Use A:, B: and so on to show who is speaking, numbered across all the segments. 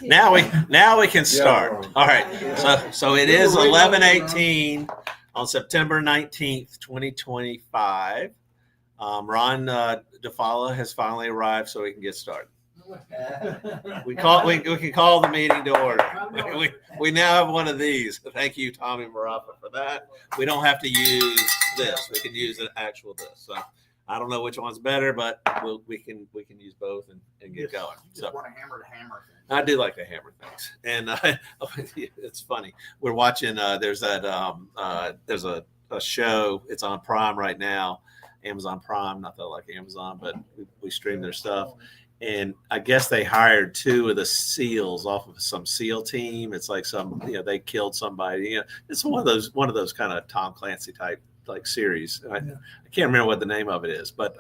A: Now we can start. All right. So it is 11:18 on September 19th, 2025. Ron DeFala has finally arrived, so we can get started. We can call the meeting to order. We now have one of these. Thank you, Tommy Marafa, for that. We don't have to use this. We can use an actual this. So I don't know which one's better, but we can use both and get going.
B: So want to hammer things.
A: I do like to hammer things, and it's funny. We're watching. There's a show. It's on Prime right now, Amazon Prime. Not that I like Amazon, but we stream their stuff. And I guess they hired two of the SEALs off of some SEAL team. It's like they killed somebody. It's one of those kind of Tom Clancy type like series. I can't remember what the name of it is, but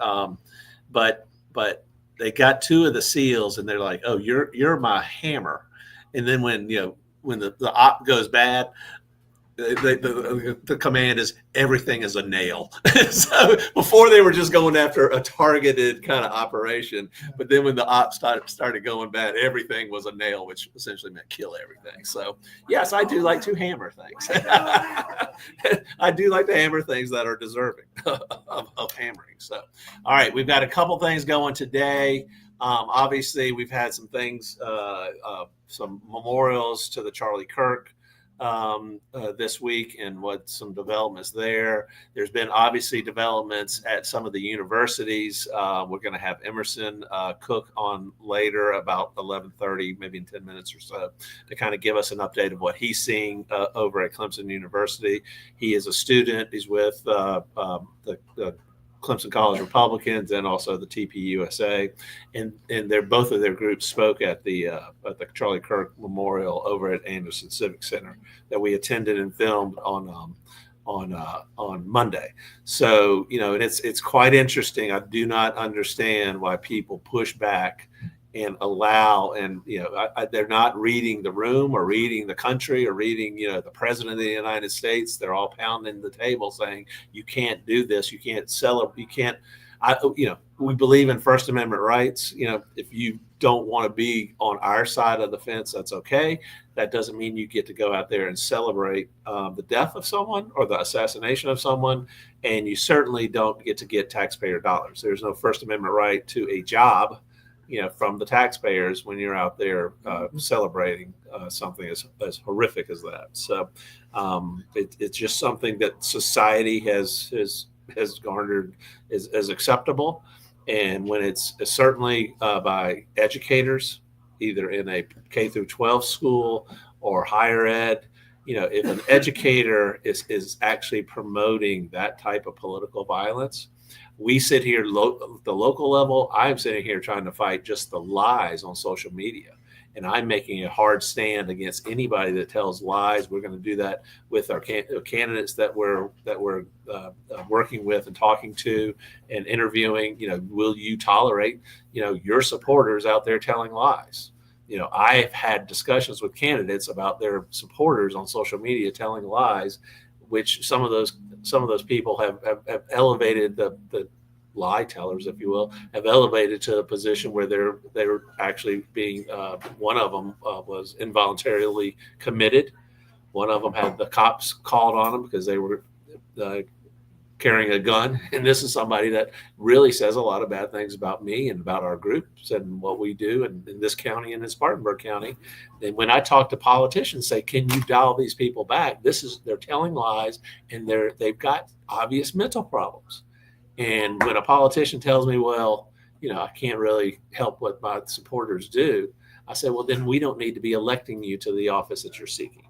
A: they got two of the SEALs, and they're like, "Oh, you're my hammer." And then when the op goes bad, the command is everything is a nail. So before they were just going after a targeted kind of operation, but then when the ops started going bad, everything was a nail, which essentially meant kill everything. So yes, I do like to hammer things. I do like to hammer things that are deserving of hammering. So all right, we've got a couple things going today. Obviously, we've had some things, some memorials to the Charlie Kirk this week, and some developments there. There's been obviously developments at some of the universities. We're going to have Emerson Cook on later about 11:30, maybe in 10 minutes or so, to kind of give us an update of what he's seeing over at Clemson University. He is a student. He's with the Clemson College Republicans and also the TPUSA, and both of their groups spoke at the Charlie Kirk Memorial over at Anderson Civic Center that we attended and filmed on Monday. So and it's quite interesting. I do not understand why people push back and allow, and they're not reading the room or reading the country or reading the president of the United States. They're all pounding the table saying you can't do this, you can't celebrate, you can't. We believe in First Amendment rights. If you don't want to be on our side of the fence, that's okay. That doesn't mean you get to go out there and celebrate the death of someone or the assassination of someone, and you certainly don't get to get taxpayer dollars. There's no First Amendment right to a job from the taxpayers when you're out there celebrating something as horrific as that. So it's just something that society has garnered as acceptable. And when it's certainly by educators, either in a K through 12 school or higher ed, if an educator is actually promoting that type of political violence, we sit here the local level. I'm sitting here trying to fight just the lies on social media, and I'm making a hard stand against anybody that tells lies. We're going to do that with our candidates that we're working with and talking to and interviewing. Will you tolerate your supporters out there telling lies? I've had discussions with candidates about their supporters on social media telling lies, which some of those people have elevated the lie tellers, if you will, have elevated to a position where they're actually being. One of them was involuntarily committed. One of them had the cops called on them because they were carrying a gun. And this is somebody that really says a lot of bad things about me and about our groups and what we do in this county and in Spartanburg County. And when I talk to politicians, say, can you dial these people back? They're telling lies, and they've got obvious mental problems. And when a politician tells me, well, I can't really help what my supporters do, I say, well, then we don't need to be electing you to the office that you're seeking.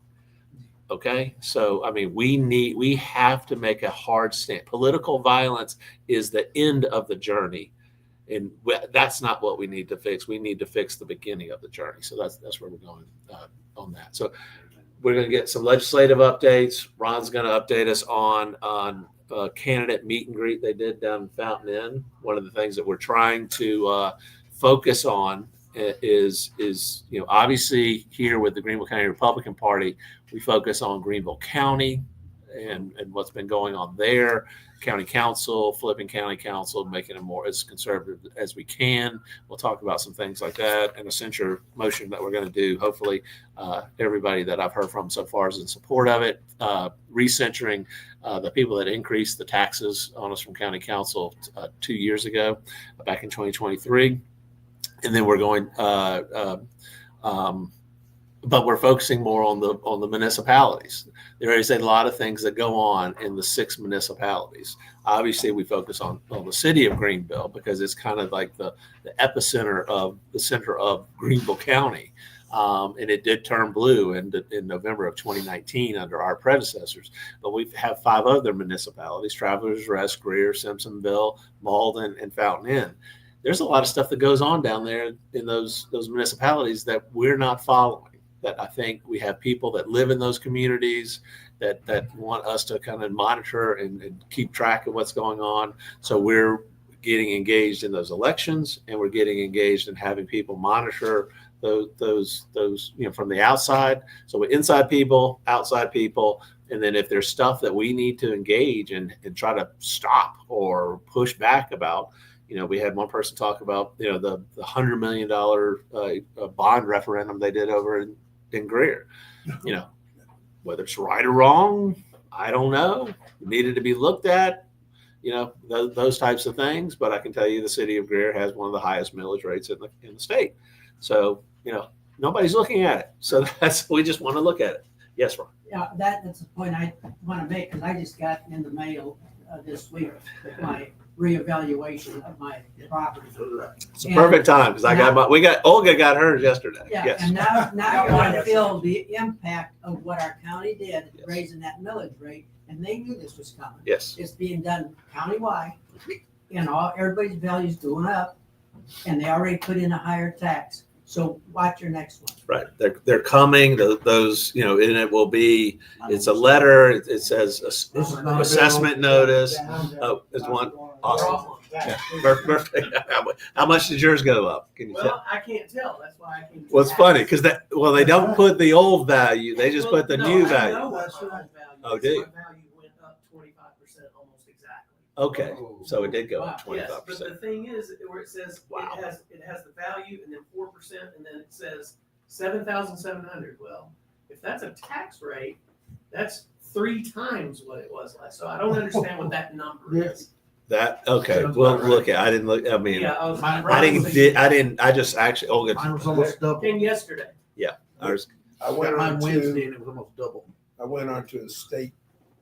A: Okay. So, we have to make a hard stand. Political violence is the end of the journey. And that's not what we need to fix. We need to fix the beginning of the journey. So that's where we're going on that. So we're going to get some legislative updates. Ron's going to update us on candidate meet and greet they did down in Fountain Inn. One of the things that we're trying to focus on is obviously here with the Greenville County Republican Party, we focus on Greenville County and what's been going on there. County council, flipping county council, making it more as conservative as we can. We'll talk about some things like that, and a censure motion that we're going to do. Hopefully, everybody that I've heard from so far is in support of it. Recensuring the people that increased the taxes on us from county council 2 years ago, back in 2023, and then we're going. But we're focusing more on the municipalities. There is a lot of things that go on in the 6 municipalities. Obviously, we focus on the city of Greenville because it's kind of like the epicenter of the center of Greenville County. And it did turn blue in November of 2019 under our predecessors. But we have 5 other municipalities: Travelers Rest, Greer, Simpsonville, Malden, and Fountain Inn. There's a lot of stuff that goes on down there in those municipalities that we're not following. That I think we have people that live in those communities that want us to kind of monitor and keep track of what's going on. So we're getting engaged in those elections, and we're getting engaged in having people monitor those from the outside. So we're inside people, outside people, and then if there's stuff that we need to engage and try to stop or push back about. We had one person talk about, the $100 million bond referendum they did over in Greer. Whether it's right or wrong, I don't know. It needed to be looked at, those types of things. But I can tell you the city of Greer has one of the highest millage rates in the state. So, nobody's looking at it. So we just want to look at it. Yes, Ron.
B: Yeah, that's the point I want to make, because I just got in the mail this week with my reevaluation of my property.
A: It's a perfect time because Olga got hers yesterday.
B: Yeah,
A: yes.
B: And now you're going to feel the impact of what our county did,
A: yes.
B: raising that millage rate, and they knew this was coming.
A: Yes.
B: It's being done countywide, everybody's values going up, and they already put in a higher tax. So watch your next one.
A: Right. They're coming. Those, and it will be, it's a letter. It says assessment notice. Oh, there's one. Awesome. Yeah. Perfect. How much did yours go up? Can you tell?
C: I can't tell. That's why I can't.
A: Well, it's funny because they don't put the old value. They just put the new value. Oh, do you?
C: My value went up 25% almost exactly.
A: Okay, so it did go up 25%.
C: Yes, but the thing is, where it says
A: wow.
C: it has the value and then 4%, and then it says 7,700. Well, if that's a tax rate, that's 3 times what it was last. So I don't understand what that number is.
A: That okay. Well, look at. I didn't look. I mean,
C: Yeah,
A: I just actually. Oh, good.
D: Mine was almost double.
C: Came yesterday.
A: Yeah, ours.
D: I went
E: Mine
D: on
E: Wednesday
D: to,
E: and it was almost double.
D: I went onto a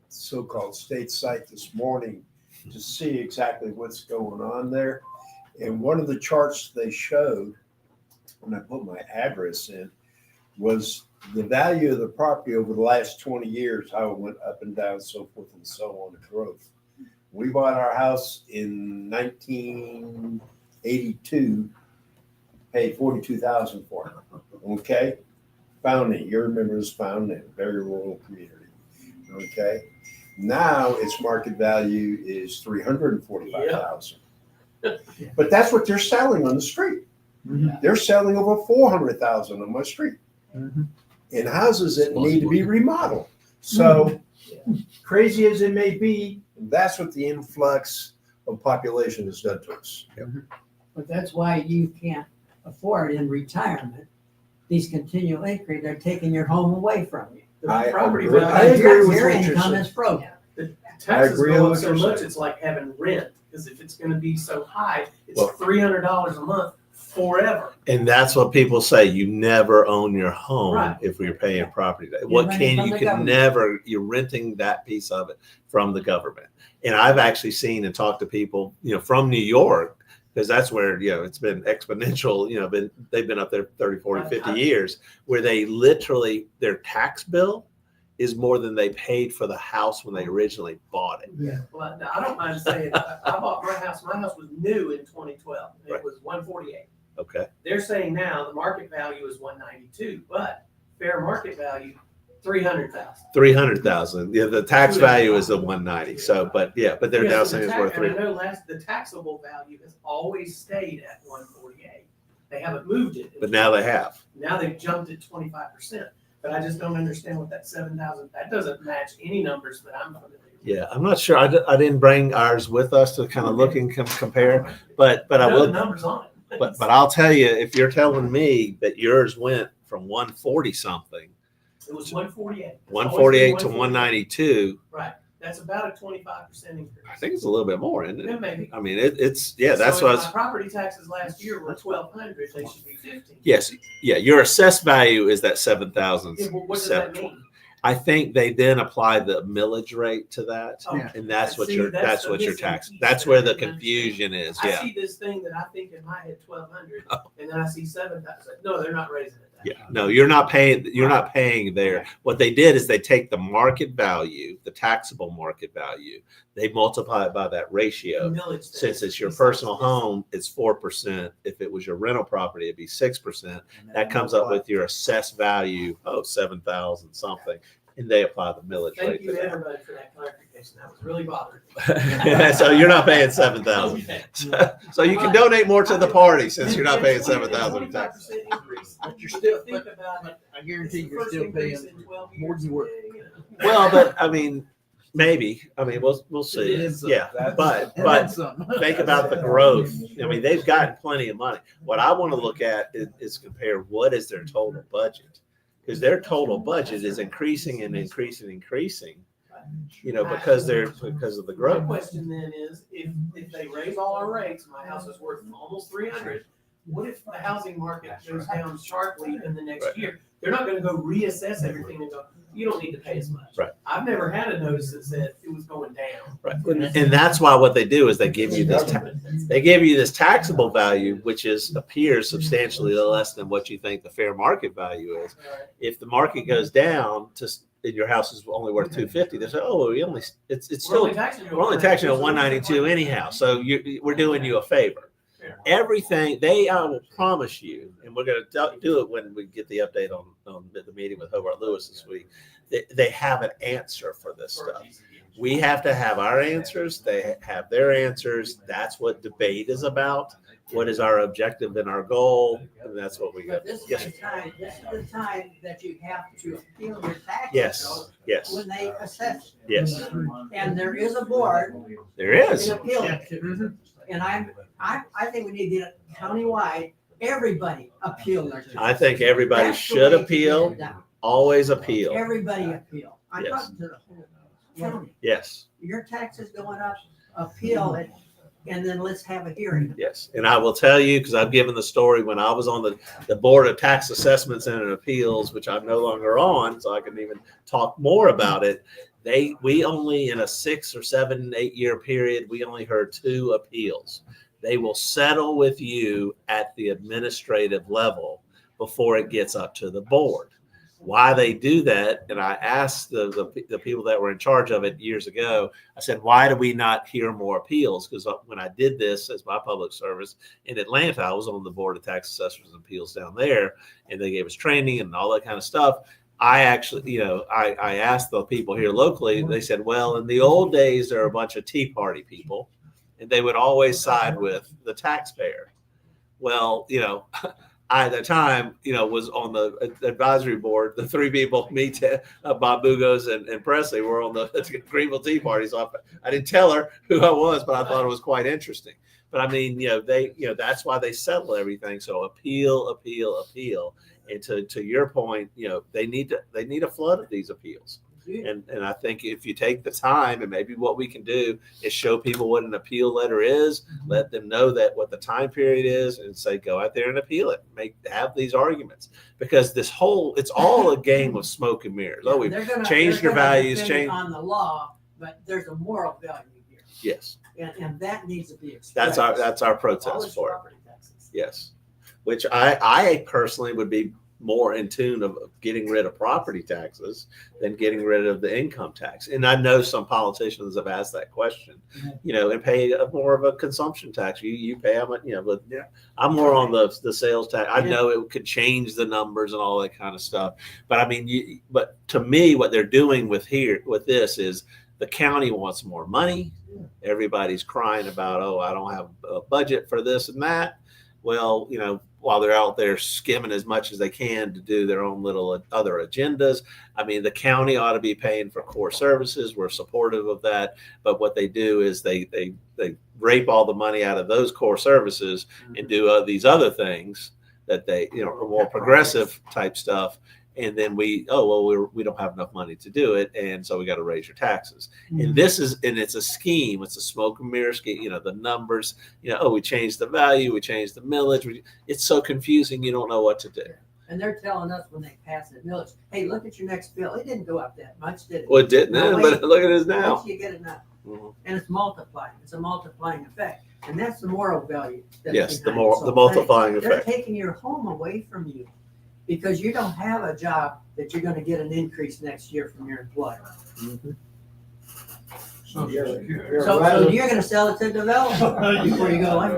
D: so-called state site this morning to see exactly what's going on there. And one of the charts they showed, when I put my address in, was the value of the property over the last 20 years, how it went up and down, so forth and so on, the growth. We bought our house in 1982, paid $42,000 for it. Okay, Fountain, you remember this Fountain, very rural community. Okay, now its market value is $345,000. But that's what they're selling on the street.
E: Mm-hmm.
D: They're selling over $400,000 on my street, in houses that need to be remodeled. So crazy as it may be, that's what the influx of population has done to us.
B: But that's why you can't afford in retirement these continual increases. They're taking your home away from you.
C: The property
D: agree.
C: value.
D: I agree with
B: Your
D: what you're
B: income
D: saying.
B: is broken.
C: The taxes
D: agree
C: go
D: with
C: up so
D: what you're
C: much,
D: saying.
C: it's like having rent, because if it's going to be so high, it's
A: Well-
C: $300 a month forever.
A: And that's what people say. You never own your home
C: Right.
A: if you're paying property tax.
B: You're renting from the government.
A: You're renting that piece of it from the government. And I've actually seen and talked to people, from New York, because that's where, it's been exponential, they've been up there 30, 40, 50 years, where they literally, their tax bill is more than they paid for the house when they originally bought it.
B: Yeah.
C: Well, I don't mind saying, I bought my house. My house was new in 2012. It
A: Right.
C: was 148.
A: Okay.
C: They're saying now the market value is 192, but fair market value 300,000.
A: 300,000. Yeah, the tax value is the 190. So, but they're now saying it's worth
C: And I
A: 300.
C: know the taxable value has always stayed at 148. They haven't moved it.
A: But now they have.
C: Now they've jumped it 25%. but I just don't understand what that 7,000, that doesn't match any numbers that I'm familiar with.
A: Yeah, I'm not sure. I didn't bring ours with us to kind of look and compare, but I
C: know the
A: will.
C: numbers on it.
A: But I'll tell you, if you're telling me that yours went from 140 something,
C: It was 148.
A: 148 to 192,
C: Right. That's about a 25% increase.
A: I think it's a little bit more, isn't
C: Yeah,
A: it?
C: maybe.
A: I mean, it's yeah. That's
C: so
A: what I
C: if
A: was.
C: my property taxes last year were 1,200. They should be 15.
A: Yes, yeah. Your assessed value is that 7,000.
C: Yeah, well, what does that mean?
A: I think they then apply the millage rate to that,
C: Oh,
A: and that's what
C: see,
A: your
C: that's the
A: what your
C: missing
A: tax.
C: piece
A: That's
C: that
A: where
C: I
A: the
C: didn't
A: confusion is.
C: I
A: Yeah,
C: see this thing that I think in my head 1,200,
A: Oh.
C: and then I see 7,000. No, they're not raising it.
A: yeah. No, you're not paying. You're not paying there. What they did is they take the market value, the taxable market value, they multiply it by that ratio.
C: Millage
A: Since it's your
C: besides
A: personal
C: this.
A: home, it's 4%. If it was your rental property, it'd be 6%. That comes up with your assessed value, 7,000 something, and they apply the millage
C: Thank
A: rate
C: you,
A: to
C: everybody, for that clarification. That was really bothering me.
A: that. So you're not paying 7,000.
C: Okay.
A: So you can donate more to the party since you're not paying 7,000 in taxes.
C: 25% increase.
E: But you're still,
C: Think about it.
E: I guarantee
C: It's the
E: you're
C: first
E: still
C: increase
E: paying
C: in 12
E: more
C: years.
E: than you were.
C: Yeah, you know.
A: Well, but I mean, maybe. I mean, we'll see.
E: It is,
A: Yeah, but
E: and then some.
A: think about the growth. I mean, they've gotten plenty of money. What I want to look at is compare what is their total budget, because their total budget is increasing and increasing, increasing. You know, because of the
C: My
A: growth.
C: question then is, if they raise all our rates, my house is worth almost 300. What if the housing market goes down sharply in the next
A: Right.
C: year? They're not gonna go reassess everything and go, you don't need to pay as much.
A: Right.
C: I've never had a notice that said it was going down.
A: Right. And that's why what they do is they give you this taxable value, which appears substantially less than what you think the fair market value is. If the market goes down and your house is only worth 250, they say, oh, it's
C: We're
A: still
C: only taxing you
A: we're only taxing you on 192 anyhow. So we're doing you a favor. Everything I will promise you, and we're going to do it when we get the update on the meeting with Hobart Lewis this week. They have an answer for this stuff. We have to have our answers. They have their answers. That's what debate is about. What is our objective and our goal? And that's what we got.
B: But this is
A: Yes,
B: the time, that you have to appeal your taxes.
A: yes, yes,
B: When they assess.
A: yes.
B: And there is a board
A: There
B: that
A: is.
B: can appeal it. And I think we need to get it countywide, everybody appeal their taxes.
A: I think everybody
B: That's the
A: should
B: way to get
A: appeal.
B: it done.
A: Always appeal.
B: Everybody appeal. I'm
A: Yes.
B: talking to the whole county.
A: Yes,
B: Your taxes going up, appeal it, and then let's have a hearing.
A: yes. And I will tell you, because I've given the story when I was on the Board of Tax Assessments and Appeals, which I'm no longer on, so I can even talk more about it. We only, in a 6 or 7, 8 year period, we only heard 2 appeals. They will settle with you at the administrative level before it gets up to the board. Why they do that, and I asked the people that were in charge of it years ago, I said, why do we not hear more appeals? Because when I did this as my public service in Atlanta, I was on the Board of Tax Assessors and Appeals down there, and they gave us training and all that kind of stuff. I actually, I asked the people here locally, they said, well, in the old days, there are a bunch of Tea Party people, and they would always side with the taxpayer. Well, I, at the time, was on the advisory board. The 3 people, me, Bob Bugos, and Presley, were on the Greenville Tea Party. So I didn't tell her who I was, but I thought it was quite interesting. But I mean, that's why they settle everything. So appeal. And to your point, they need a flood of these appeals. And I think if you take the time, and maybe what we can do is show people what an appeal letter is, let them know that what the time period is, and say, go out there and appeal it. Have these arguments, because it's all a game of smoke and mirrors. Oh, we've changed your values,
B: Change on the law, but there's a moral value here.
A: Yes,
B: And that needs to be expressed.
A: that's our protest
C: Abolish
A: for it.
C: property taxes.
A: Yes, which I personally would be more in tune of getting rid of property taxes than getting rid of the income tax. And I know some politicians have asked that question, and pay more of a consumption tax. You pay how much, but I'm more on the sales tax. I know it could change the numbers and all that kind of stuff. But I mean, but to me, what they're doing with this is the county wants more money. Everybody's crying about, I don't have a budget for this and that. well, while they're out there skimming as much as they can to do their own little other agendas. I mean, the county ought to be paying for core services. We're supportive of that. But what they do is they rape all the money out of those core services and do these other things that they, more progressive type stuff. And then we don't have enough money to do it, and so we got to raise your taxes. And it's a scheme. It's a smoke and mirror scheme. The numbers. We changed the value, we changed the millage. It's so confusing. You don't know what to do.
B: And they're telling us when they pass the millage, hey, look at your next bill. It didn't go up that much, did it?
A: Well, it didn't, but look at it
B: Wait
A: now.
B: till you get enough. And it's multiplying. It's a multiplying effect, and that's the moral value.
A: Yes, the
B: behind this whole
A: multiplying
B: thing. They're
A: effect.
B: taking your home away from you because you don't have a job that you're going to get an increase next year from your employer. So you're going to sell it to developers before you go in.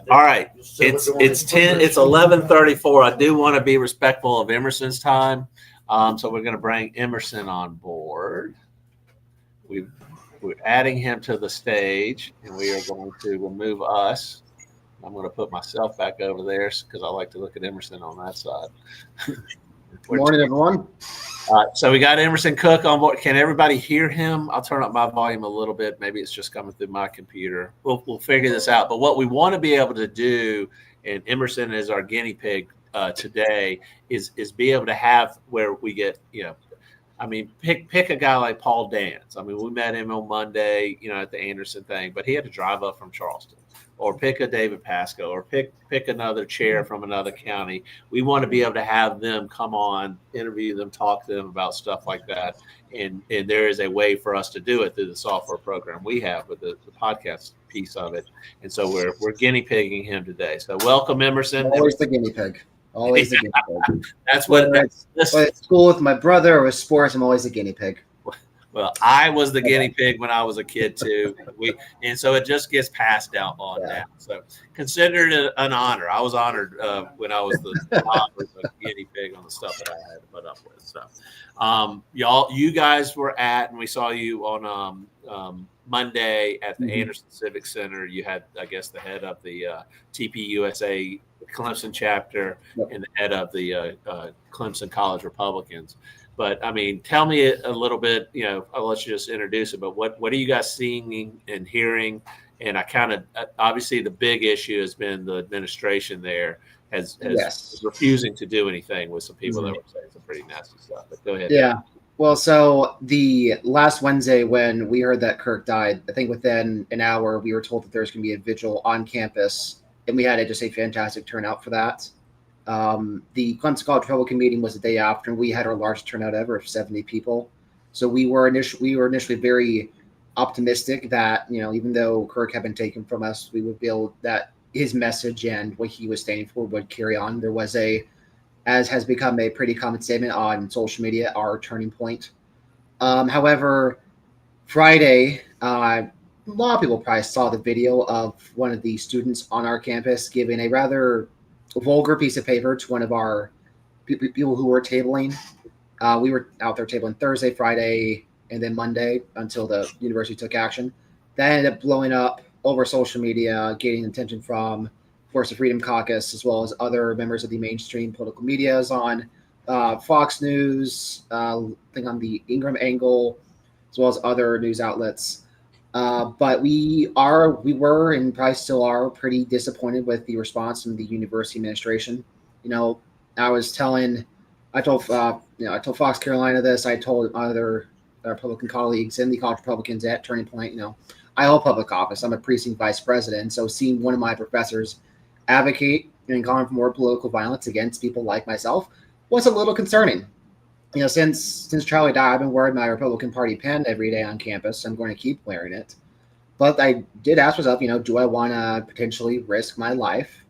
A: All right, it's 11:34. I do want to be respectful of Emerson's time, so we're going to bring Emerson on board. We're adding him to the stage, and we are going to remove us. I'm going to put myself back over there because I like to look at Emerson on that side.
E: Good morning, everyone.
A: So we got Emerson Cook on board. Can everybody hear him? I'll turn up my volume a little bit. Maybe it's just coming through my computer. We'll figure this out. But what we want to be able to do, and Emerson is our guinea pig today, is be able to have where we get, pick a guy like Paul Dance. I mean, we met him on Monday, at the Anderson thing, but he had to drive up from Charleston. Or pick a David Pasco, or pick another chair from another county. We want to be able to have them come on, interview them, talk to them about stuff like that. And there is a way for us to do it through the software program we have with the podcast piece of it. And so we're guinea pigging him today. So welcome, Emerson.
E: Always the guinea pig. Always the guinea pig.
A: That's what
E: whether it's school with my brother or with sports, I'm always the guinea pig.
A: Well, I was the guinea pig when I was a kid too. And so it just gets passed down on down. So consider it an honor. I was honored when I was the guinea pig on the stuff that I had to put up with. So, you guys were and we saw you on Monday at the Anderson Civic Center. You had, I guess, the head of the TPUSA Clemson chapter and the head of the Clemson College Republicans. But I mean, tell me a little bit, I'll let you just introduce it, but what are you guys seeing and hearing? And I kind of, obviously the big issue has been the administration there has refusing to do anything with some people that were saying some pretty nasty stuff. But go ahead.
E: Yeah. Well, so the last Wednesday when we heard that Kirk died, I think within an hour, we were told that there's going to be a vigil on campus, and we had just a fantastic turnout for that. The Clemson College Republican meeting was the day after, and we had our largest turnout ever of 70 people. So we were initially very optimistic that, even though Kirk had been taken from us, we would build that his message and what he was standing for would carry on. There was as has become a pretty common statement on social media, our turning point. However, Friday, a lot of people probably saw the video of one of the students on our campus giving a rather vulgar piece of paper to one of our people who were tabling. We were out there tabling Thursday, Friday, and then Monday until the university took action. That ended up blowing up over social media, getting attention from, of course, the Freedom Caucus, as well as other members of the mainstream political medias on Fox News, I think on the Ingram angle, as well as other news outlets. But we were and probably still are pretty disappointed with the response from the university administration. I told Fox Carolina this. I told other Republican colleagues and the college Republicans at Turning Point. I hold public office. I'm a precinct vice president. So seeing one of my professors advocate and calling for more political violence against people like myself was a little concerning. Since Charlie died, I've been wearing my Republican Party pen every day on campus. I'm going to keep wearing it. But I did ask myself, do I want to potentially risk my life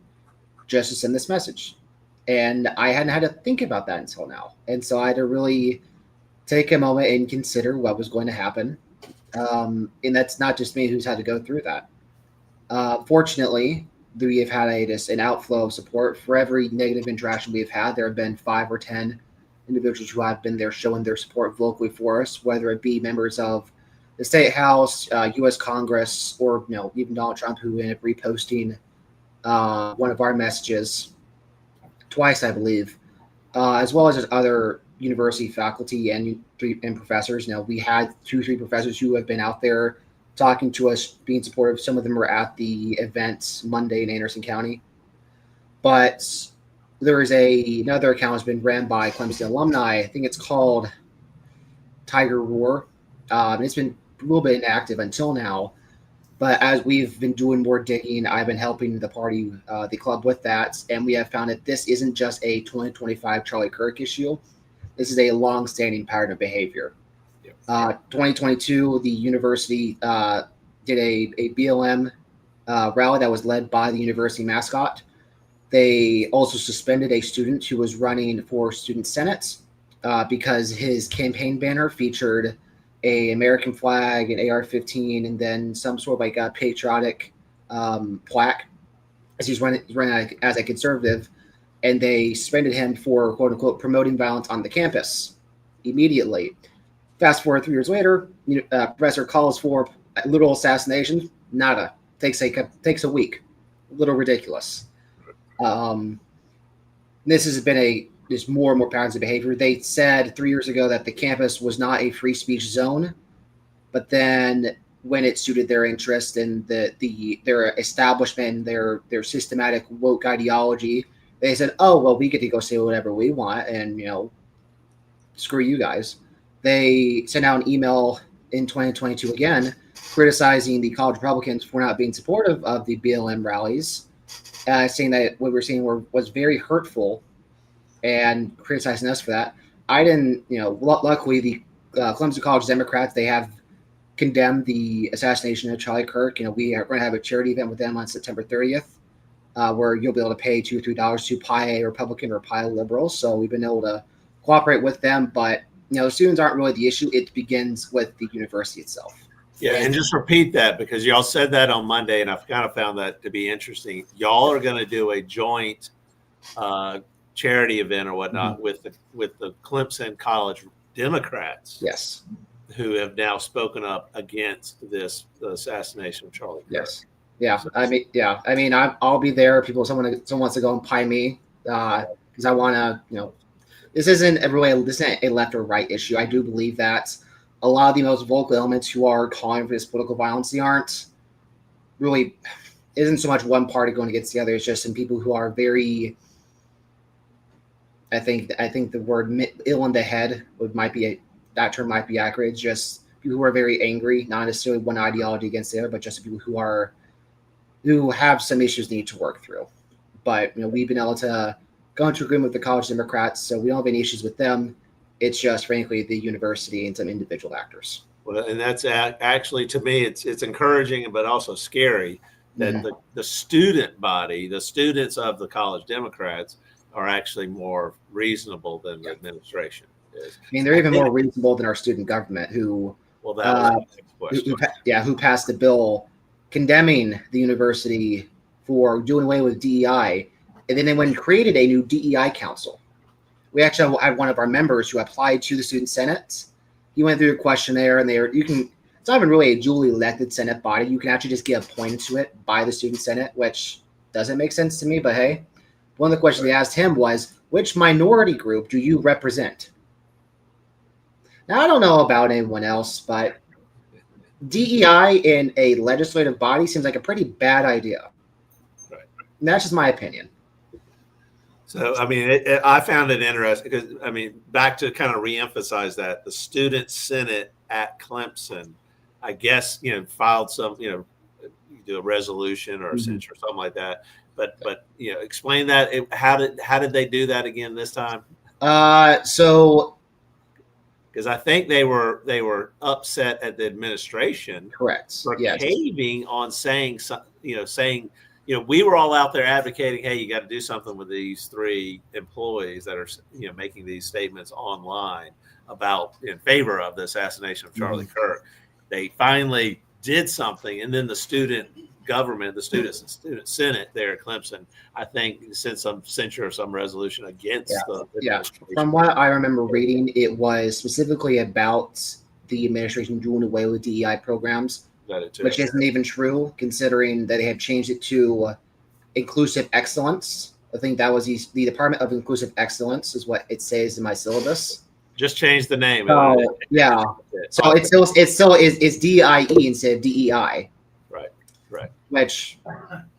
E: just to send this message? And I hadn't had to think about that until now. And so I had to really take a moment and consider what was going to happen. And that's not just me who's had to go through that. Fortunately, we have had an outflow of support. For every negative interaction we've had, there have been 5 or 10 individuals who have been there showing their support vocally for us, whether it be members of the State House, U.S. Congress, or even Donald Trump, who ended up reposting one of our messages twice, I believe, as well as just other university faculty and professors. We had 2-3 professors who have been out there talking to us, being supportive. Some of them were at the events Monday in Anderson County. But there is another account that's been ran by Clemson alumni. I think it's called Tiger Roar. It's been a little bit inactive until now. But as we've been doing more digging, I've been helping the club with that. And we have found that this isn't just a 2025 Charlie Kirk issue. This is a long-standing pattern of behavior. 2022, the university did a BLM rally that was led by the university mascot. They also suspended a student who was running for student senate because his campaign banner featured a American flag, an AR-15, and then some sort of like a patriotic plaque, as he's running as a conservative, and they suspended him for quote unquote promoting violence on the campus immediately. Fast forward 3 years later, professor calls for a literal assassination. Nada. Takes a week. A little ridiculous. This has been there's more and more patterns of behavior. They said 3 years ago that the campus was not a free speech zone, but then when it suited their interest and their establishment, their systematic woke ideology, they said, "Oh well, we get to go say whatever we want, and screw you guys." They sent out an email in 2022 again, criticizing the college Republicans for not being supportive of the BLM rallies, saying that what we were seeing was very hurtful, and criticizing us for that. I didn't, luckily the Clemson College Democrats, they have condemned the assassination of Charlie Kirk. We are going to have a charity event with them on September 30th, where you'll be able to pay $2 or $3 to pie a Republican or pie a liberal. So we've been able to cooperate with them, but students aren't really the issue. It begins with the university itself.
A: Yeah, and just repeat that because y'all said that on Monday, and I've kind of found that to be interesting. Y'all are going to do a joint charity event or whatnot with the Clemson College Democrats.
E: Yes,
A: who have now spoken up against the assassination of Charlie Kirk.
E: Yes, yeah. I mean, I'll be there. Someone wants to go and pie me because I want to. This isn't a left or right issue. I do believe that a lot of the most vocal elements who are calling for this political violence, they aren't really, isn't so much one party going against the other. It's just some people who are very, I think the word ill in the head that term might be accurate. It's just people who are very angry, not necessarily one ideology against the other, but just people who have some issues they need to work through. But we've been able to go into agreement with the college Democrats, so we don't have any issues with them. It's just, frankly, the university and some individual actors.
A: Well, and that's actually, to me, it's encouraging, but also scary that the student body, the students of the college Democrats, are actually more reasonable than the administration is.
E: I mean, they're even more reasonable than our student government, who passed a bill condemning the university for doing away with DEI, and then they went and created a new DEI council. We actually had one of our members who applied to the student senate. He went through a questionnaire, and it's not even really a duly elected senate body. You can actually just get appointed to it by the student senate, which doesn't make sense to me, but hey. One of the questions they asked him was, which minority group do you represent? Now, I don't know about anyone else, but DEI in a legislative body seems like a pretty bad idea.
A: Right.
E: And that's just my opinion.
A: So, I mean, I found it interesting because, I mean, back to kind of reemphasize that, the student senate at Clemson, I guess, filed some, you do a resolution or a censure or something like that. But explain that. How did they do that again this time?
E: So
A: because I think they were upset at the administration,
E: correct,
A: for caving on saying we were all out there advocating, hey, you got to do something with these 3 employees that are making these statements online about in favor of the assassination of Charlie Kirk. They finally did something, and then the student government, the student senate there at Clemson, I think sent some censure or some resolution against the administration.
E: From what I remember reading, it was specifically about the administration doing away with DEI programs, which isn't even true, considering that they had changed it to inclusive excellence. I think that was the Department of Inclusive Excellence is what it says in my syllabus.
A: Just change the name.
E: So, yeah. So it still is DIE instead of DEI.
A: Right.
E: Which,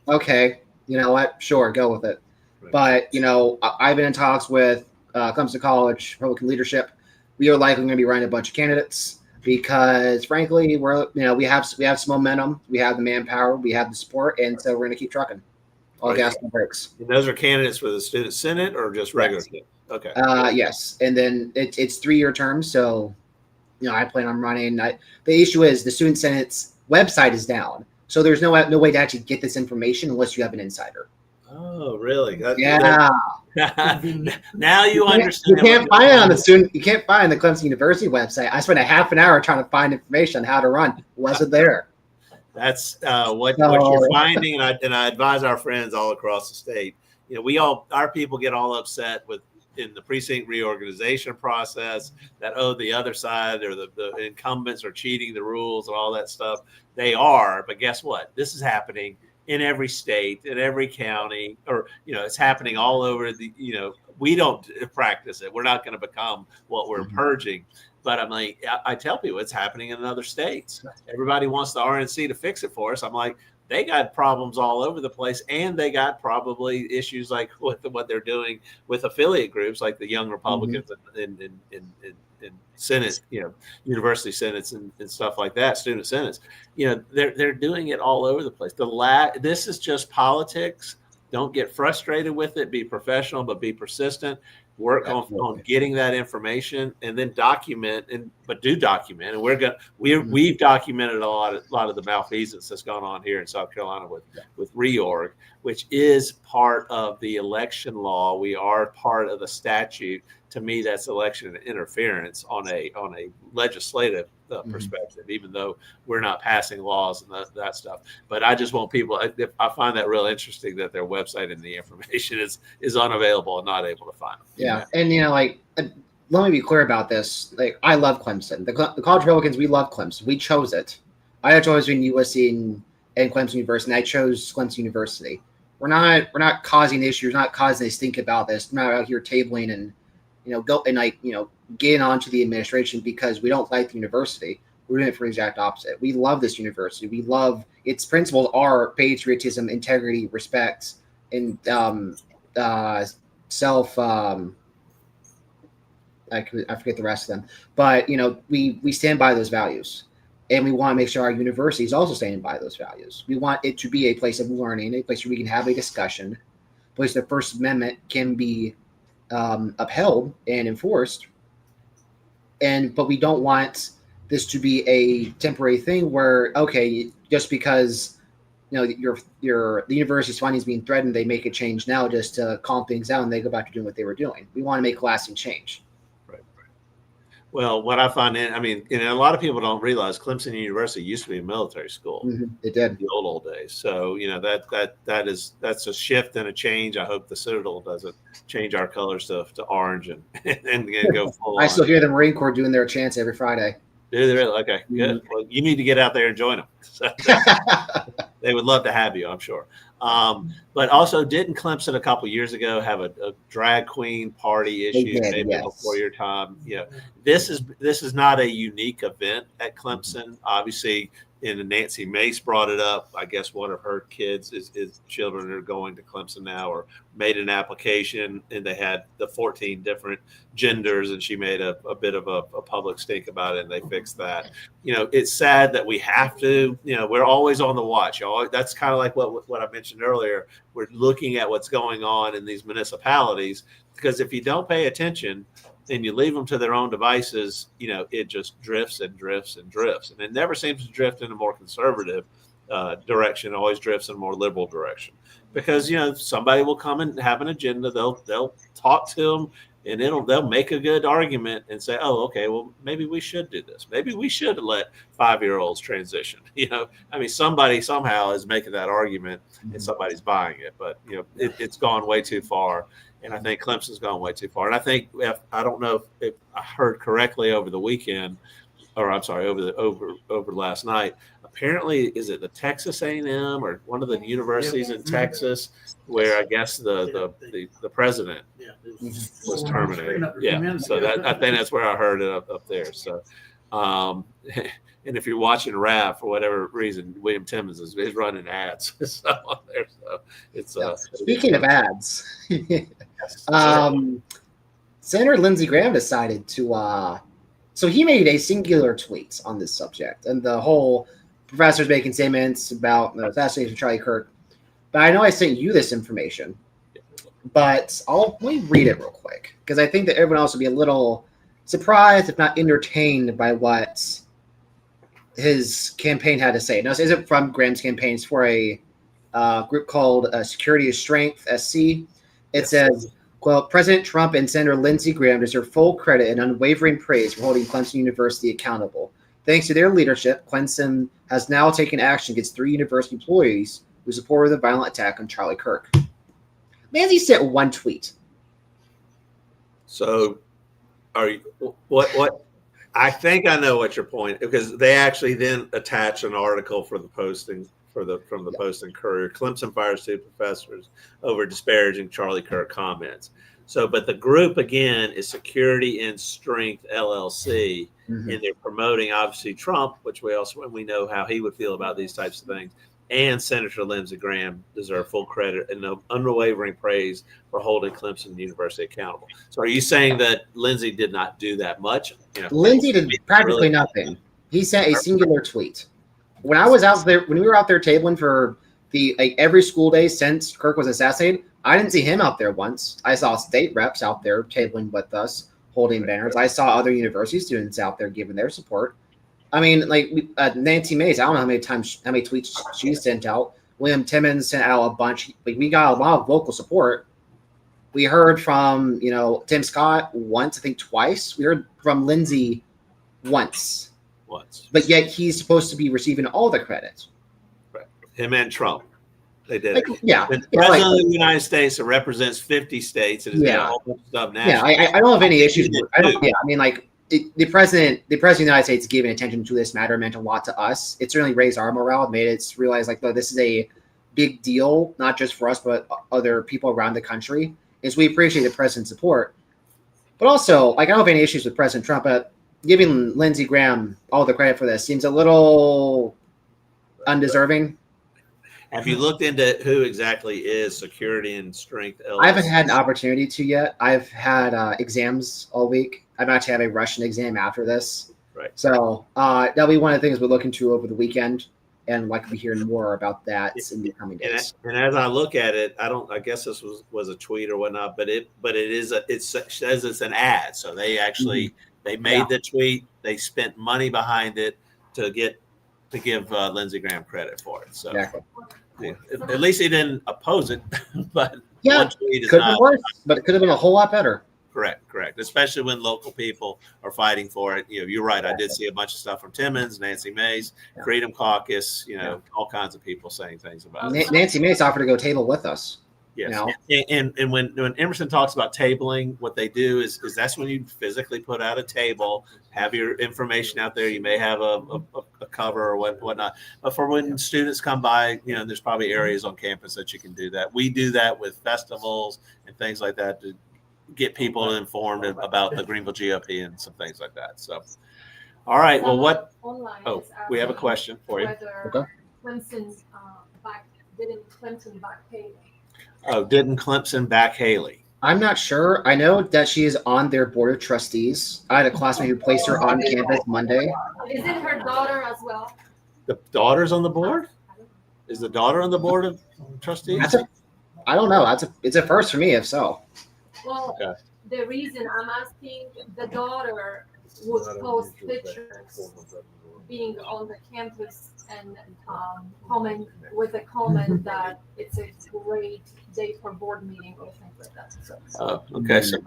E: okay, you know what? Sure, go with it.
A: Right.
E: But, you know, I've been in talks with Clemson College Republican leadership. We are likely going to be running a bunch of candidates because, frankly, we have some momentum, we have the manpower, we have the support, and so we're going to keep trucking. All
A: Right.
E: gas and brakes.
A: And those are candidates for the student senate or just regular?
E: Yes.
A: Okay.
E: Yes, and then it's 3-year terms, so you know I plan on running. The issue is the student senate's website is down, so there's no way to actually get this information unless you have an insider.
A: Oh, really?
E: Yeah.
A: Now you
E: You
A: understand.
E: can't find it on the student. You can't find the Clemson University website. I spent a half an hour trying to find information on how to run. It wasn't there.
A: That's what you're finding, and I advise our friends all across the state. You know, our people get all upset in the precinct reorganization process that the other side or the incumbents are cheating the rules and all that stuff. They are, but guess what? This is happening in every state, in every county, or it's happening all over we don't practice it. We're not going to become what we're purging. But I'm like, I tell people it's happening in other states. Everybody wants the RNC to fix it for us. I'm like, they got problems all over the place, and they got probably issues like what they're doing with affiliate groups like the Young Republicans in Senate, university senates and stuff like that, student senates. They're doing it all over the place. This is just politics. Don't get frustrated with it. Be professional, but be persistent. Work on getting that information, and then document, but do document. And we've documented a lot of the malfeasance that's gone on here in South Carolina with reorg, which is part of the election law. We are part of the statute. To me, that's election interference on a legislative perspective, even though we're not passing laws and that stuff. But I just want people. I find that real interesting that their website and the information is unavailable and not able to find them.
E: Yeah, and let me be clear about this. Like, I love Clemson. The college Republicans, we love Clemson. We chose it. I had choice between USC and Clemson University, and I chose Clemson University. We're not causing issues. We're not causing us to think about this. We're not out here tabling and getting onto the administration because we don't like the university. We're doing it for the exact opposite. We love this university. We love its principles are patriotism, integrity, respect, and self. I forget the rest of them, but we stand by those values, and we want to make sure our university is also standing by those values. We want it to be a place of learning, a place where we can have a discussion, a place the First Amendment can be upheld and enforced, but we don't want this to be a temporary thing where just because the university's funding is being threatened, they make a change now just to calm things down and they go back to doing what they were doing. We want to make lasting change.
A: Right. Well, what I find, a lot of people don't realize Clemson University used to be a military school.
E: It did.
A: In the old days. So, that's a shift and a change. I hope the Citadel doesn't change our colors to orange and go full
E: I still hear the Marine Corps doing their chants every Friday.
A: Do they really? Okay, good. Well, you need to get out there and join them. So, they would love to have you, I'm sure. But also, didn't Clemson a couple years ago have a drag queen party issue before your time? This is not a unique event at Clemson. Obviously, and Nancy Mace brought it up. I guess one of her kids is children are going to Clemson now, or made an application, and they had the 14 different genders, and she made a bit of a public stink about it, and they fixed that. It's sad that we have to. We're always on the watch. That's kind of like what I mentioned earlier. We're looking at what's going on in these municipalities, because if you don't pay attention and you leave them to their own devices, it just drifts and drifts and drifts. And it never seems to drift in a more conservative direction. It always drifts in a more liberal direction, because, somebody will come and have an agenda. They'll talk to them, and they'll make a good argument and say, oh, okay, well, maybe we should do this. Maybe we should let 5-year-olds transition. Somebody somehow is making that argument, and somebody's buying it, but it's gone way too far. And I think Clemson's gone way too far. And I think, I don't know if I heard correctly over the weekend, or I'm sorry, over last night. Apparently, is it the Texas A&M or one of the universities in Texas where I guess the president was terminated? Yeah, so that I think that's where I heard it up there. So, and if you're watching RAF for whatever reason, William Timmons is running ads so on there. So it's
E: Speaking of ads, Senator Lindsey Graham decided to. So he made a singular tweet on this subject, and the whole professor's making statements about the assassination of Charlie Kirk. But I know I sent you this information, but let me read it real quick because I think that everyone else will be a little surprised, if not entertained, by what his campaign had to say. Now, this isn't from Graham's campaign; it's for a group called Security is Strength (SC). It says, quote, President Trump and Senator Lindsey Graham deserve full credit and unwavering praise for holding Clemson University accountable. Thanks to their leadership, Clemson has now taken action against 3 university employees who supported the violent attack on Charlie Kirk. Lindsey sent one tweet.
A: So, are you what? I think I know what your point, because they actually then attach an article for the posting from the Post and Courier. Clemson fires 2 professors over disparaging Charlie Kirk comments. So, but the group again is Security and Strength LLC, and they're promoting obviously Trump, which we know how he would feel about these types of things. And Senator Lindsey Graham deserve full credit and unwavering praise for holding Clemson University accountable. So, are you saying that Lindsey did not do that much?
E: Lindsey did practically nothing. He sent a singular tweet. When I was out there, when we were out there tabling for every school day since Kirk was assassinated, I didn't see him out there once. I saw state reps out there tabling with us, holding banners. I saw other university students out there giving their support. I mean, like Nancy Mace, I don't know how many tweets she sent out. William Timmons sent out a bunch. We got a lot of local support. We heard from Tim Scott once, I think twice. We heard from Lindsey once. But yet he's supposed to be receiving all the credit.
A: Right. Him and Trump. They did it.
E: Yeah.
A: The president of the United States that represents 50 states and is doing a whole bunch of stuff nationally.
E: Yeah, I don't have any issues with it. I mean, like the president of the United States giving attention to this matter meant a lot to us. It certainly raised our morale. It made us realize this is a big deal, not just for us, but other people around the country. And so we appreciate the president's support. But also, I don't have any issues with President Trump, but giving Lindsey Graham all the credit for this seems a little undeserving.
A: Have you looked into who exactly is Security and Strength LLC?
E: I haven't had an opportunity to yet. I've had exams all week. I'm actually having a Russian exam after this.
A: Right.
E: So that'll be one of the things we're looking to over the weekend, and like to be hearing more about that in the coming days.
A: And as I look at it, I guess this was a tweet or whatnot, but it says it's an ad. So they actually they made the tweet. They spent money behind it to give Lindsey Graham credit for it. So at least he didn't oppose it. But one tweet is
E: could have been worse, but it could have been a whole lot better.
A: Correct. Especially when local people are fighting for it. You're right. I did see a bunch of stuff from Timmons, Nancy Mace, Freedom Caucus. All kinds of people saying things about it.
E: Nancy Mace offered to go table with us.
A: Yes. And when Emerson talks about tabling, what they do is that's when you physically put out a table, have your information out there. You may have a cover or whatnot. But for when students come by, there's probably areas on campus that you can do that. We do that with festivals and things like that to get people informed about the Greenville GOP and some things like that. So, all right. Well, we have a question for you.
F: Okay. Didn't Clemson back Haley?
A: Oh, didn't Clemson back Haley?
E: I'm not sure. I know that she is on their board of trustees. I had a classmate who placed her on campus Monday.
F: Is it her daughter as well?
A: The daughter's on the board? Is the daughter on the board of trustees?
E: I don't know. It's a first for me, if so.
F: Well, the reason I'm asking, the daughter would post pictures being on the campus and comment with a comment that it's a great day for board meeting or things like that. So
A: okay, so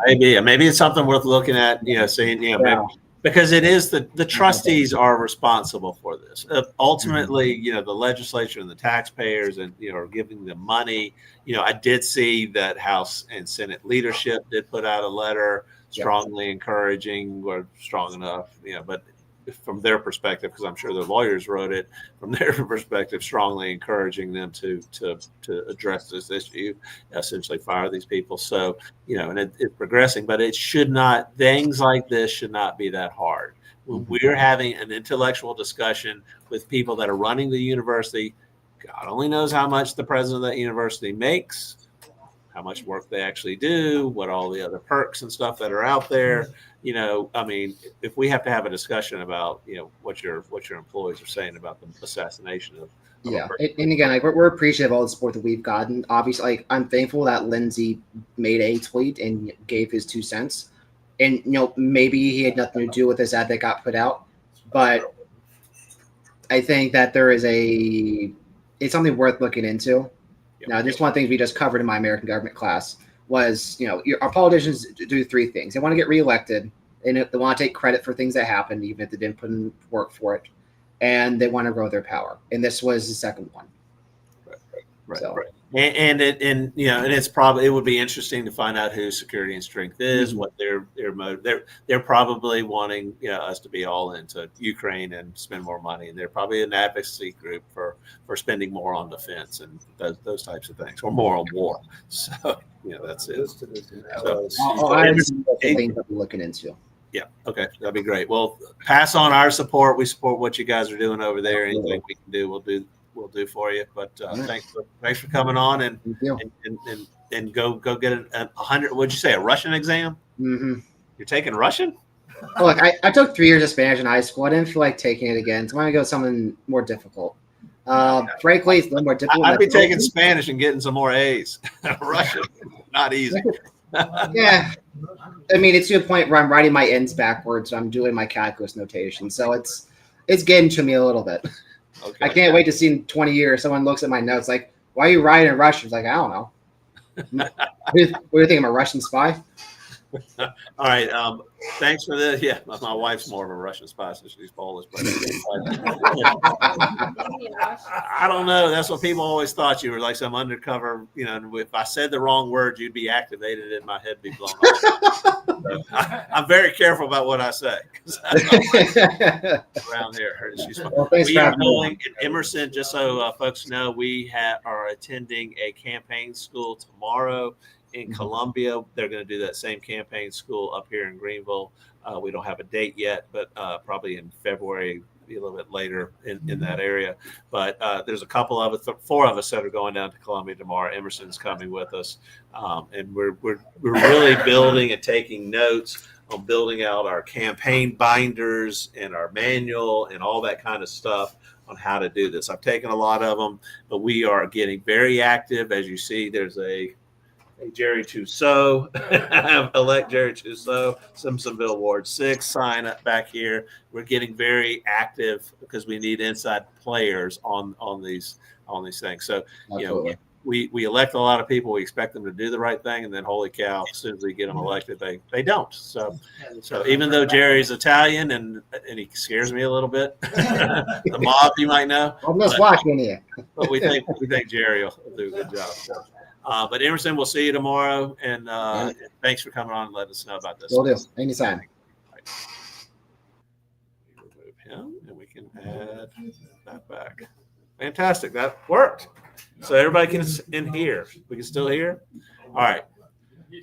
A: maybe it's something worth looking at. Saying maybe, because it is the trustees are responsible for this. Ultimately, the legislature and the taxpayers and are giving them money. I did see that House and Senate leadership did put out a letter strongly encouraging or strong enough. But from their perspective, because I'm sure the lawyers wrote it from their perspective, strongly encouraging them to address this issue, essentially fire these people. So, and it's progressing, but it should not, things like this should not be that hard. When we're having an intellectual discussion with people that are running the university, God only knows how much the president of that university makes, how much work they actually do, what all the other perks and stuff that are out there. I mean, if we have to have a discussion about, what your employees are saying about the assassination of
E: yeah. And again, like we're appreciative of all the support that we've gotten. Obviously, like I'm thankful that Lindsay made a tweet and gave his 2 cents. And, maybe he had nothing to do with this ad that got put out, but I think that it's something worth looking into.
A: Yep.
E: Now, just one thing we just covered in my American government class was, our politicians do 3 things. They want to get reelected, and they want to take credit for things that happened, even if they didn't put in work for it, and they want to grow their power. And this was the second one.
A: Right.
E: So.
A: Right. And it's probably, it would be interesting to find out who Security and Strength is, what their motive. They're probably wanting us to be all into Ukraine and spend more money, and they're probably an advocacy group for spending more on defense and those types of things, or more on war. So that's it.
E: Things that we're looking into.
A: Yeah. Okay. That'd be great. Well, pass on our support. We support what you guys are doing over there. Anything we can do, we'll do for you. But thanks for coming on and go get a 100. What'd you say? A Russian exam?
E: Mm-hmm.
A: You're taking Russian?
E: Oh, look, I took 3 years of Spanish in high school. I didn't feel like taking it again, so I'm gonna go something more difficult. Frankly, it's a little more difficult.
A: I'd be taking Spanish and getting some more A's. Russian, not easy.
E: Yeah. I mean, it's to a point where I'm writing my ends backwards. I'm doing my calculus notation, so it's getting to me a little bit. Okay. I can't wait to see in 20 years someone looks at my notes like, "Why are you writing in Russian?" It's like, I don't know. What do you think? I'm a Russian spy?
A: All right. Thanks for this. Yeah, my wife's more of a Russian spy, so she's Polish. But I don't know. That's what people always thought. You were like some undercover. If I said the wrong word, you'd be activated and my head be blown off. So I'm very careful about what I say around here. Well, we are going in Emerson. Just so folks know, we are attending a campaign school tomorrow. In Columbia, they're going to do that same campaign school up here in Greenville. We don't have a date yet, but probably in February, a little bit later in that area. But there's a couple of us, 4 of us that are going down to Columbia tomorrow. Emerson's coming with us, and we're really building and taking notes on building out our campaign binders and our manual and all that kind of stuff on how to do this. I've taken a lot of them, but we are getting very active. As you see, there's a Jerry Tussaud, elect Jerry Tussaud, Simpsonville Ward 6 sign up back here. We're getting very active because we need inside players on these things. So, we elect a lot of people. We expect them to do the right thing, and then holy cow, as soon as we get them elected, they don't. So even though Jerry's Italian and he scares me a little bit, the mob you might know.
E: I'm just watching here.
A: But we think Jerry will do a good job. So. But Emerson, we'll see you tomorrow, and thanks for coming on and letting us know about this.
E: Will do. Anytime.
A: Right. Remove him, and we can add that back. Fantastic. That worked. So everybody can in here. We can still hear? All right.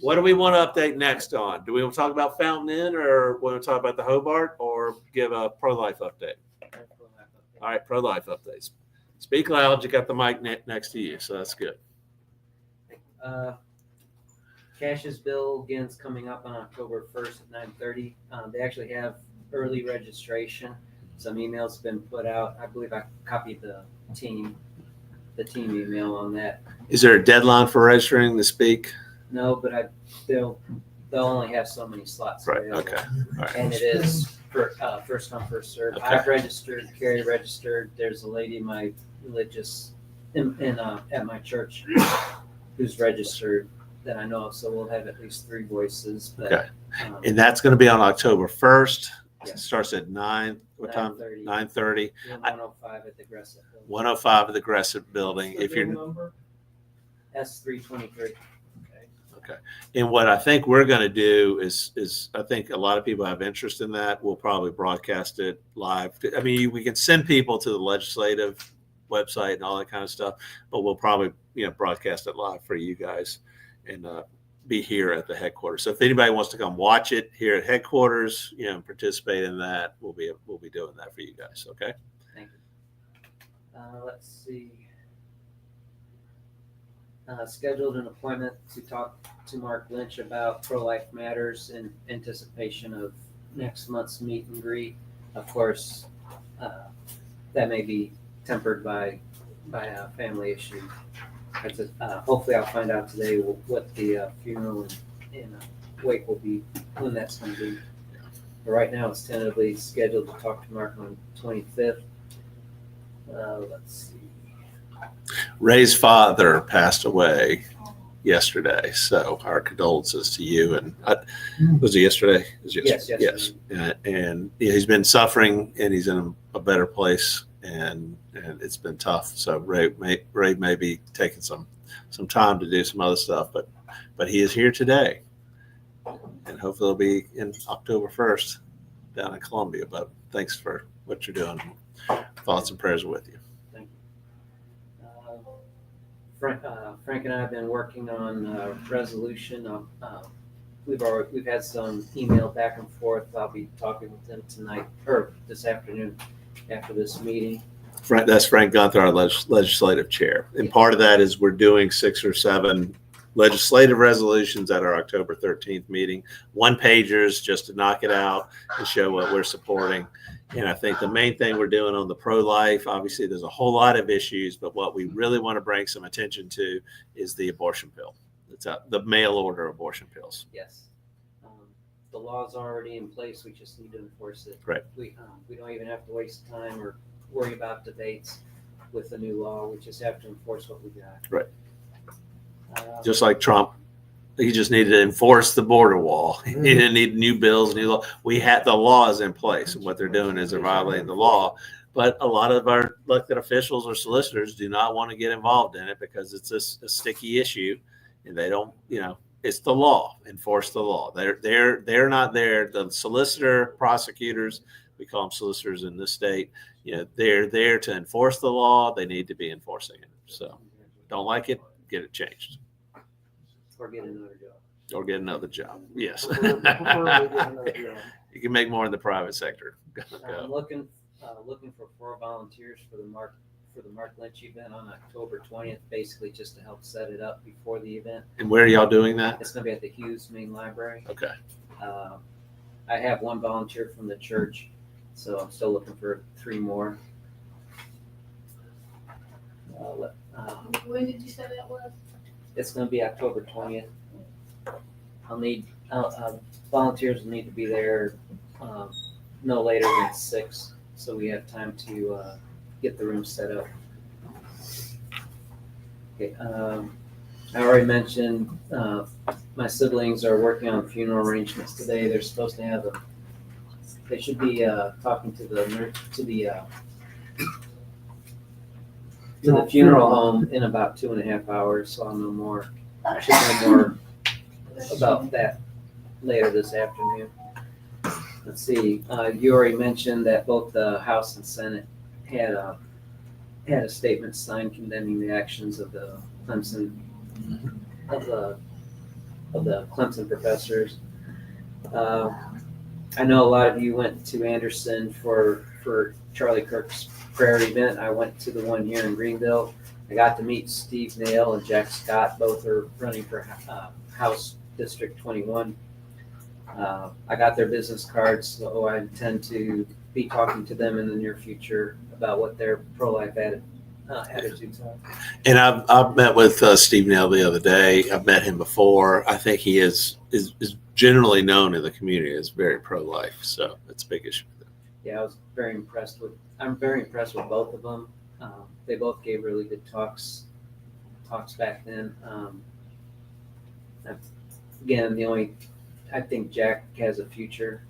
A: What do we want to update next on? Do we want to talk about Fountain Inn, or want to talk about the Hobart, or give a pro-life update? All right, pro-life updates. Speak loud. You got the mic next to you, so that's good.
G: Cash's bill again's coming up on October 1st at 9:30. They actually have early registration. Some emails have been put out. I believe I copied the team email on that.
A: Is there a deadline for registering to speak?
G: No, but they'll only have so many slots available.
A: Okay. All right.
G: And it is for first come first served.
A: Okay.
G: I've registered. Carrie registered. There's a lady in my religious at my church who's registered that I know of, so we'll have at least 3 voices. But,
A: okay. And that's going to be on October 1st.
G: Yeah.
A: It starts at 9. What time? 9:30.
G: 105 at the Gressett building.
A: 105 at the Gressett building. If you're
G: S323.
A: And what I think we're going to do is I think a lot of people have interest in that. We'll probably broadcast it live. I mean, we can send people to the legislative website and all that kind of stuff, but we'll probably broadcast it live for you guys and be here at the headquarters. So if anybody wants to come watch it here at headquarters, and participate in that, we'll be doing that for you guys. Okay.
G: Thank you. Let's see. Scheduled an appointment to talk to Mark Lynch about pro-life matters in anticipation of next month's meet and greet. Of course, that may be tempered by a family issue. Hopefully I'll find out today what the funeral and wake will be, when that's going to be. But right now it's tentatively scheduled to talk to Mark on 25th. Let's see.
A: Ray's father passed away yesterday, so our condolences to you. And was it yesterday?
G: Yes, yesterday.
A: Yes. And he's been suffering, and he's in a better place, and it's been tough. So Ray may be taking some time to do some other stuff, but he is here today, and hopefully he'll be in October 1st down in Columbia. But thanks for what you're doing. Thoughts and prayers are with you.
G: Frank and I have been working on a resolution. We've had some email back and forth. I'll be talking with him tonight or this afternoon after this meeting.
A: That's Frank Gunther, our legislative chair. And part of that is we're doing 6 or 7 legislative resolutions at our October 13th meeting. 1-pagers just to knock it out and show what we're supporting. And I think the main thing we're doing on the pro-life, obviously there's a whole lot of issues, but what we really want to bring some attention to is the abortion pill. It's the mail order abortion pills.
G: Yes. The law's already in place. We just need to enforce it.
A: Right.
G: We don't even have to waste time or worry about debates with the new law. We just have to enforce what we got.
A: Right. Just like Trump, he just needed to enforce the border wall. He didn't need new bills, new law. We had the laws in place, and what they're doing is they're violating the law. But a lot of our elected officials or solicitors do not want to get involved in it because it's a sticky issue, and they don't. It's the law. Enforce the law. They're not there. The solicitor, prosecutors, we call them solicitors in this state. They're there to enforce the law. They need to be enforcing it. So, don't like it, get it changed.
G: Or get another job.
A: Or get another job. Yes.
H: Preferably get another job.
A: You can make more in the private sector.
G: I'm looking for 4 volunteers for the Mark Lynch event on October 20th, basically just to help set it up before the event.
A: And where are y'all doing that?
G: It's going to be at the Hughes Main Library.
A: Okay.
G: I have 1 volunteer from the church, so I'm still looking for 3 more.
I: When did you say that was?
G: It's going to be October 20th. I'll need volunteers will need to be there no later than 6, so we have time to get the room set up. Okay. I already mentioned my siblings are working on funeral arrangements today. They're supposed to have they should be talking to the funeral home in about 2.5 hours, so I'll know more. I should know more about that later this afternoon. Let's see. You already mentioned that both the House and Senate had a statement signed condemning the actions of the Clemson of the Clemson professors. I know a lot of you went to Anderson for Charlie Kirk's prayer event. I went to the one here in Greenville. I got to meet Steve Nail and Jack Scott. Both are running for House District 21. I got their business cards, so I intend to be talking to them in the near future about what their pro-life attitudes are.
A: And I've met with Steve Nail the other day. I've met him before. I think he is generally known in the community as very pro-life, so it's a big issue.
G: Yeah, I'm very impressed with both of them. They both gave really good talks back then. Again, I think Jack has a future.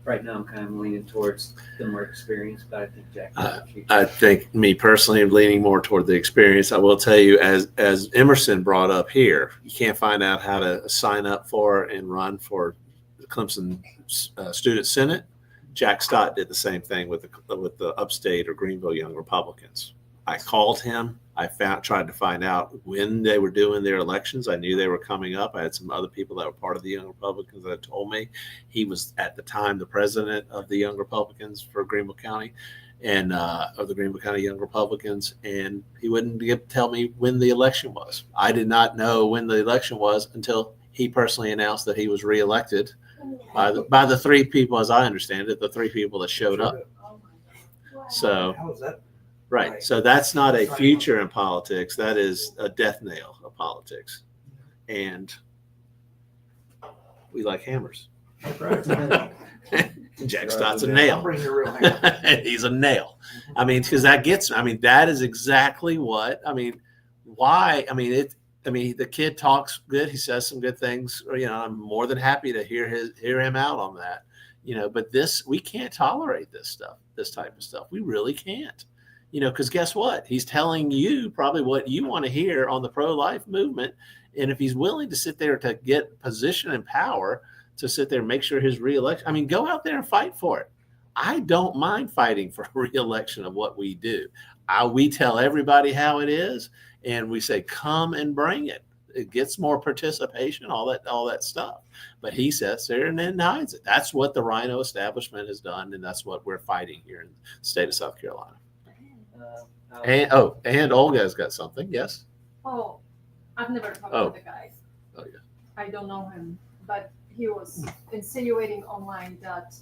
G: right now I'm kind of leaning towards the more experienced, but I think Jack.
A: I think me personally, I'm leaning more toward the experience. I will tell you, as Emerson brought up here, you can't find out how to sign up for and run for the Clemson Student Senate. Jack Stott did the same thing with the upstate or Greenville Young Republicans. I called him. I tried to find out when they were doing their elections. I knew they were coming up. I had some other people that were part of the Young Republicans that told me. He was at the time the president of the Young Republicans for Greenville County, and of the Greenville County Young Republicans, and he wouldn't tell me when the election was. I did not know when the election was until he personally announced that he was reelected by the three people, as I understand it, the three people that showed up. So.
H: How is that?
A: Right. So that's not a future in politics. That is a death nail of politics. And we like hammers. Jack Stott's a nail.
H: Bring your real hammer.
A: He's a nail. I mean, because that is exactly what, why, the kid talks good. He says some good things. I'm more than happy to hear him out on that, but we can't tolerate this type of stuff. We really can't. Because guess what? He's telling you probably what you want to hear on the pro-life movement. And if he's willing to sit there to get position and power to sit there and make sure his reelection, go out there and fight for it. I don't mind fighting for reelection of what we do. We tell everybody how it is, and we say, come and bring it. It gets more participation, all that stuff. But he sits there and then hides it. That's what the Rhino establishment has done, and that's what we're fighting here in the state of South Carolina. And Olga's got something. Yes.
F: Oh, I've never talked to the guy.
A: Oh yeah.
F: I don't know him, but he was insinuating online that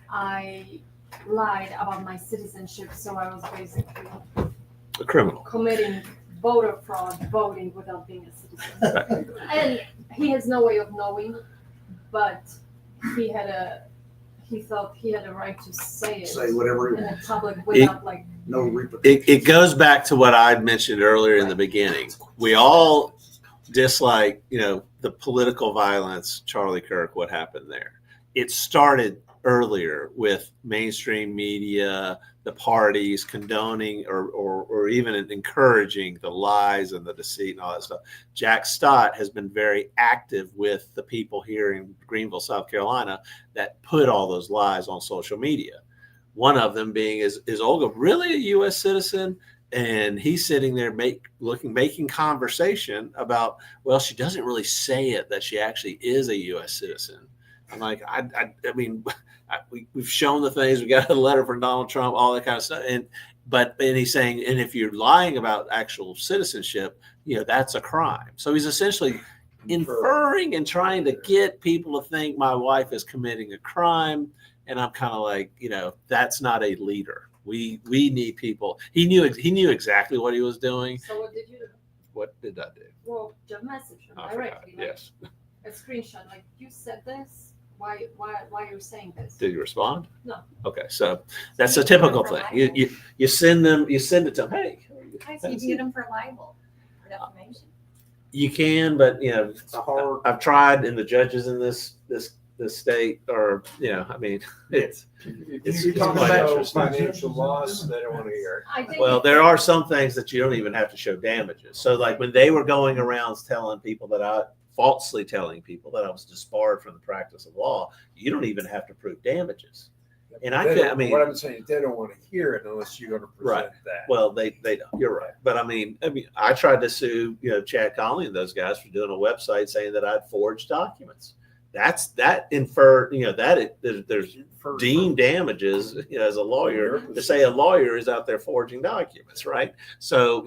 F: I lied about my citizenship, so I was basically
A: a criminal
F: committing voter fraud, voting without being a citizen. And he has no way of knowing, but he thought he had a right to say it.
H: Say whatever
F: in the public without
H: no repercussions.
A: It goes back to what I mentioned earlier in the beginning. We all dislike, the political violence, Charlie Kirk, what happened there. It started earlier with mainstream media, the parties condoning or even encouraging the lies and the deceit and all that stuff. Jack Stott has been very active with the people here in Greenville, South Carolina, that put all those lies on social media. One of them being, is Olga really a U.S. citizen? And he's sitting there making conversation about, well, she doesn't really say it that she actually is a U.S. citizen. I'm like, we've shown the things. We got a letter from Donald Trump, all that kind of stuff. And he's saying, and if you're lying about actual citizenship, that's a crime. So he's essentially inferring and trying to get people to think my wife is committing a crime. And I'm kind of like, that's not a leader. We need people. He knew exactly what he was doing.
F: So what did you do?
A: What did I do?
F: Well, just message him
A: I
F: directly.
A: forgot. Yes.
F: A screenshot, you said this. Why you're saying this?
A: Did you respond?
F: No.
A: Okay, so that's a typical thing. You send it to them. Hey,
I: You can get them for libel, for defamation.
A: you can, but I've tried, and the judges in this state are, it's
D: If you talk
A: quite
D: about
A: interesting.
D: financial loss, they don't want to hear
F: I think
A: Well, there are some things that you don't even have to show damages. So like when they were going around falsely telling people that I was disbarred from the practice of law, you don't even have to prove damages. And
D: what I'm saying is they don't want to hear it unless you're going to present that.
A: Well, they don't. You're right. But I tried to sue, Chad Conley and those guys for doing a website saying that I'd forged documents. There's deemed damages, as a lawyer, to say a lawyer is out there forging documents, right? So,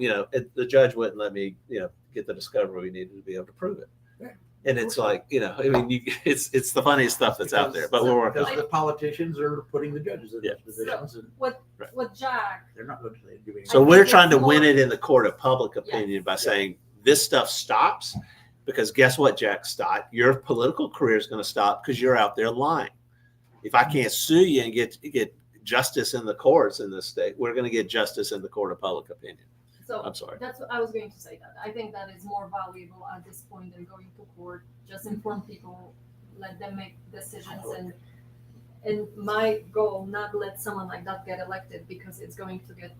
A: the judge wouldn't let me, get the discovery we needed to be able to prove it. And it's like, it's the funniest stuff that's out there, but we're working on
H: Because
A: it.
H: the politicians are putting the judges in
A: Yeah.
H: those positions, and
F: what Jack,
H: they're not going to do anything.
A: So
F: I
A: we're
F: think
A: trying to
F: it's
A: win
F: more-
A: it in the court of public opinion by saying this stuff stops, because guess what, Jack Stott, your political career is going to stop because you're out there lying. If I can't sue you and get justice in the courts in this state, we're going to get justice in the court of public opinion.
F: so
A: I'm sorry.
F: that's what I was going to say. That I think that is more valuable at this point than going to court. Just inform people, let them make decisions, and And my goal, not let someone like that get elected because it's going to get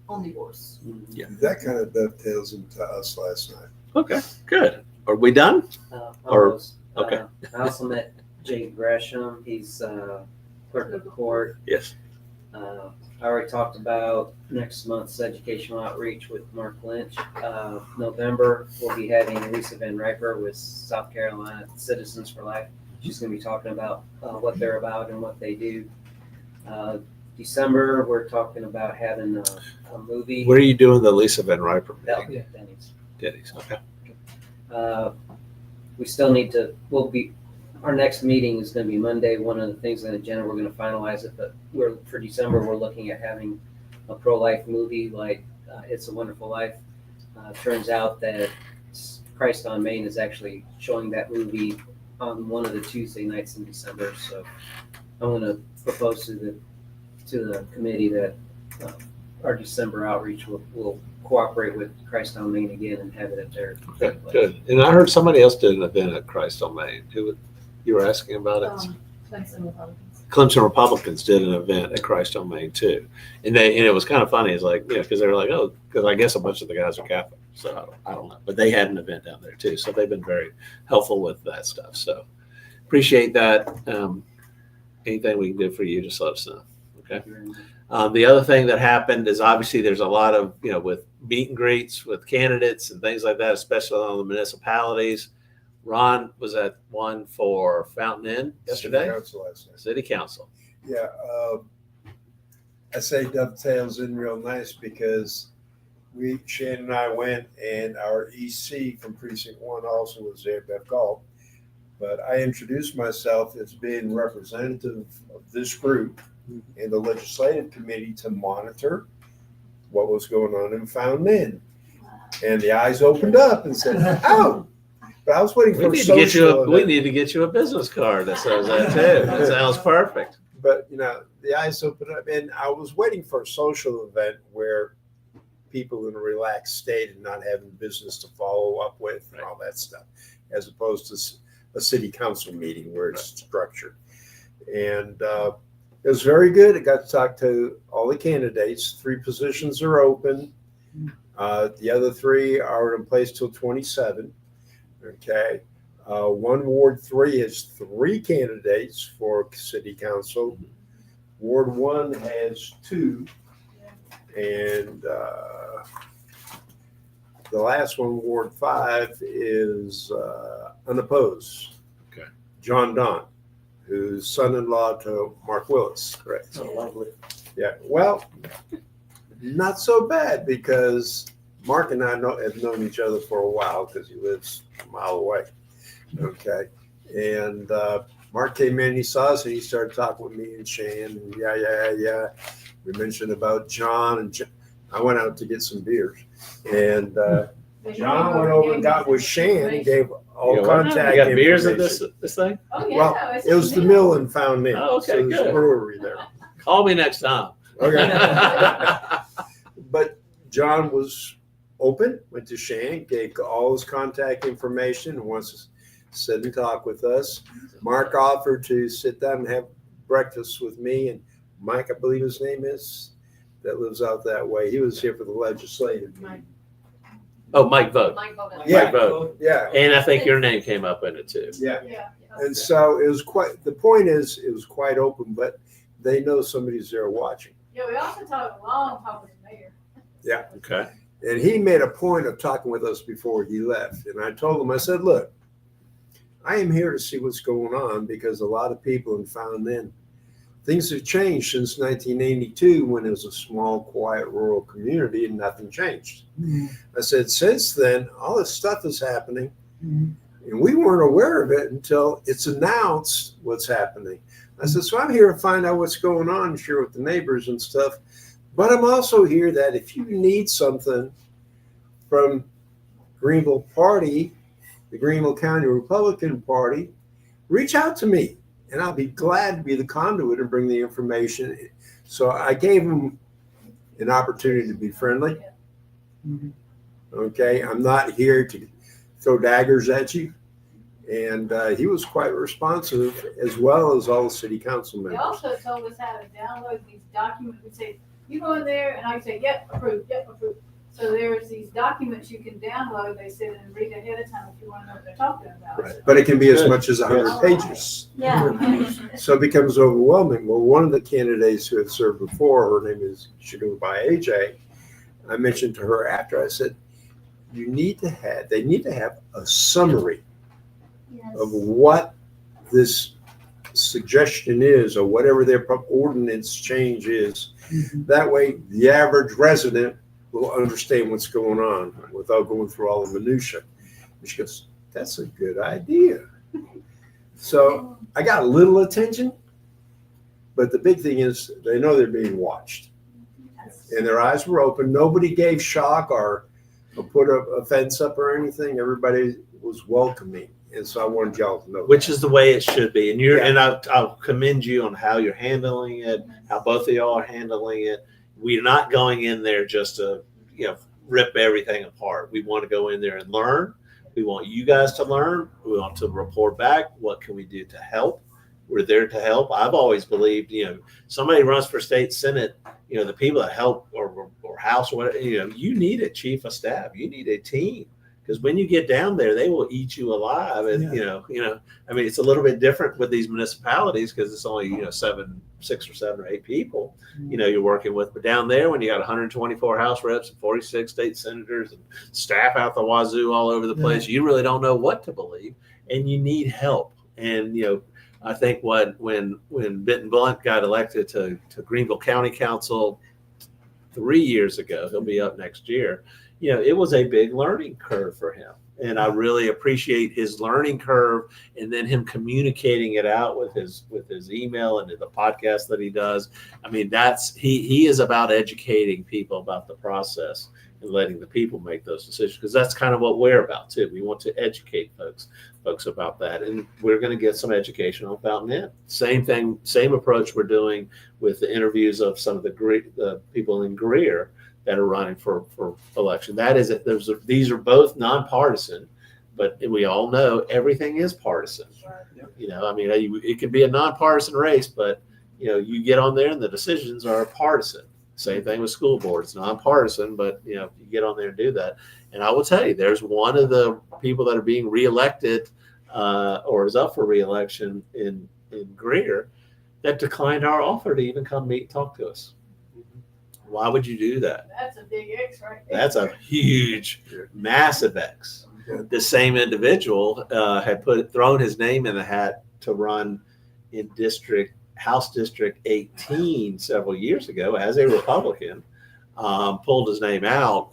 F: only worse.
D: That kind of dovetails into us last night.
A: Okay, good. Are we done? Or-
G: Almost.
A: okay.
G: I also met Jake Gresham. He's clerk of court.
A: Yes.
G: I already talked about next month's educational outreach with Mark Lynch. November, we'll be having Lisa Van Riper with South Carolina Citizens for Life. She's going to be talking about what they're about and what they do. December, we're talking about having a movie.
A: Where are you doing the Lisa Van Riper meeting?
G: Denny's.
A: Denny's. Okay.
G: We still need to, our next meeting is going to be Monday. One of the things on the agenda, we're going to finalize it, but for December, we're looking at having a pro-life movie like It's a Wonderful Life. Turns out that Christ on Main is actually showing that movie on one of the Tuesday nights in December. So I'm going to propose to the committee that our December outreach will cooperate with Christ on Main again and have it at their
A: Okay, good. And I heard somebody else did an event at Christ on Main. You were asking about it?
F: Clemson Republicans.
A: Clemson Republicans did an event at Christ on Main too, and it was kind of funny. It's like, because they were like, oh, because I guess a bunch of the guys are Catholic, so I don't know, but they had an event down there too, so they've been very helpful with that stuff. So appreciate that. Anything we can do for you, just let us know. Okay. The other thing that happened is obviously there's a lot of with meet and greets with candidates and things like that, especially on the municipalities. Ron was at one for Fountain Inn yesterday.
D: City Council last night.
A: City Council.
D: Yeah, I say dovetails in real nice because Shannon and I went, and our EC from Precinct 1 also was there, Bev Galt. But I introduced myself as being representative of this group in the legislative committee to monitor what was going on in Fountain Inn. And the eyes opened up and said, oh, but I was waiting for
A: We
D: social.
A: need to get you a business card that says that too. That sounds perfect.
D: But the eyes opened up, and I was waiting for a social event where people in a relaxed state and not having business to follow up with and all that stuff, as opposed to a city council meeting where it's structured. And it was very good. I got to talk to all the candidates. 3 positions are open. The other 3 are in place till 27. Okay. 1 Ward 3 has 3 candidates for city council. Ward 1 has 2. And the last one, Ward 5, is unopposed.
A: Okay.
D: John Don, who's son-in-law to Mark Willis. Correct.
H: Oh, lovely.
D: Yeah. Well, not so bad because Mark and I have known each other for a while because he lives a mile away. Okay. And Mark came in, he saw us, and he started talking with me and Shan. And yeah. We mentioned about John, and I went out to get some beers. And John went over and got with Shan and gave all contact
A: You got beers at
D: information.
A: this thing?
I: Oh, yeah.
D: Well,
I: it's
D: it was the mill in Fountain Inn.
A: Oh, okay,
D: so there's
A: good.
D: a brewery there.
A: Call me next time.
D: Okay. But John was open, went to Shan, gave all his contact information, and wants to sit and talk with us. Mark offered to sit down and have breakfast with me and Mike, I believe his name is, that lives out that way. He was here for the legislative meeting.
A: Oh, Mike Vogt.
F: Mike Bowden.
D: Yeah.
A: Mike Vogt.
D: Yeah,
A: And I think your name came up in it too.
D: yeah.
F: Yeah.
D: And so it was the point is, it was quite open, but they know somebody's there watching.
I: Yeah, we also talked a long time with the mayor.
D: Yeah.
A: Okay.
D: And he made a point of talking with us before he left. And I told him, I said, look, I am here to see what's going on because a lot of people in Fountain Inn, things have changed since 1982 when it was a small, quiet, rural community and nothing changed. I said, since then, all this stuff is happening. And we weren't aware of it until it's announced what's happening. I said, so I'm here to find out what's going on, share with the neighbors and stuff. But I'm also here that if you need something from Greenville Party, the Greenville County Republican Party, reach out to me. And I'll be glad to be the conduit and bring the information. So I gave him an opportunity to be friendly. Okay, I'm not here to throw daggers at you. And he was quite responsive, as well as all the city council
I: They
D: members.
I: also told us how to download these documents. We say, you go in there, and I say, yep, approved, yep, approved. So there's these documents you can download, they said, and read ahead of time if you want to know what they're talking about.
D: Right. But it can be as
A: Good.
D: much as 100 pages.
I: Yeah.
D: So it becomes overwhelming. Well, one of the candidates who had served before, her name is, she goes by AJ. I mentioned to her after, I said, they need to have a summary of what this suggestion is, or whatever their ordinance change is. That way, the average resident will understand what's going on without going through all the minutia. And she goes, that's a good idea. So I got a little attention, but the big thing is they know they're being watched, and their eyes were open. Nobody gave shock or put a fence up or anything. Everybody was welcoming. And so I wanted y'all to know
A: Which
D: that.
A: is the way it should be. And
D: Yeah.
A: I'll commend you on how you're handling it, how both of y'all are handling it. We're not going in there just to, rip everything apart. We want to go in there and learn. We want you guys to learn. We want to report back. What can we do to help? We're there to help. I've always believed, somebody runs for state senate, the people that help or house or whatever, you need a chief of staff. You need a team. Because when you get down there, they will eat you alive. And, it's a little bit different with these municipalities because it's only, 6 or 7 or 8 people, you're working with. But down there, when you got 124 House reps and 46 state senators and staff out the wazoo all over the place, you really don't know what to believe and you need help. And, I think when Benton Blunt got elected to Greenville County Council 3 years ago, he'll be up next year. It was a big learning curve for him. And I really appreciate his learning curve and then him communicating it out with his email and the podcast that he does. I mean, he is about educating people about the process and letting the people make those decisions, because that's kind of what we're about too. We want to educate folks about that. And we're going to get some education on Fountain Inn. Same thing, same approach we're doing with the interviews of some of the people in Greer that are running for election. That is it. These are both nonpartisan, but we all know everything is partisan. It can be a nonpartisan race, but you get on there and the decisions are partisan. Same thing with school boards, nonpartisan, but you get on there and do that. And I will tell you, there's one of the people that are being reelected or is up for reelection in Greer that declined our offer to even come meet and talk to us. Why would you do that?
I: That's a big X right there.
A: That's a huge, massive X. The same individual had thrown his name in the hat to run in House District 18 several years ago as a Republican. Pulled his name out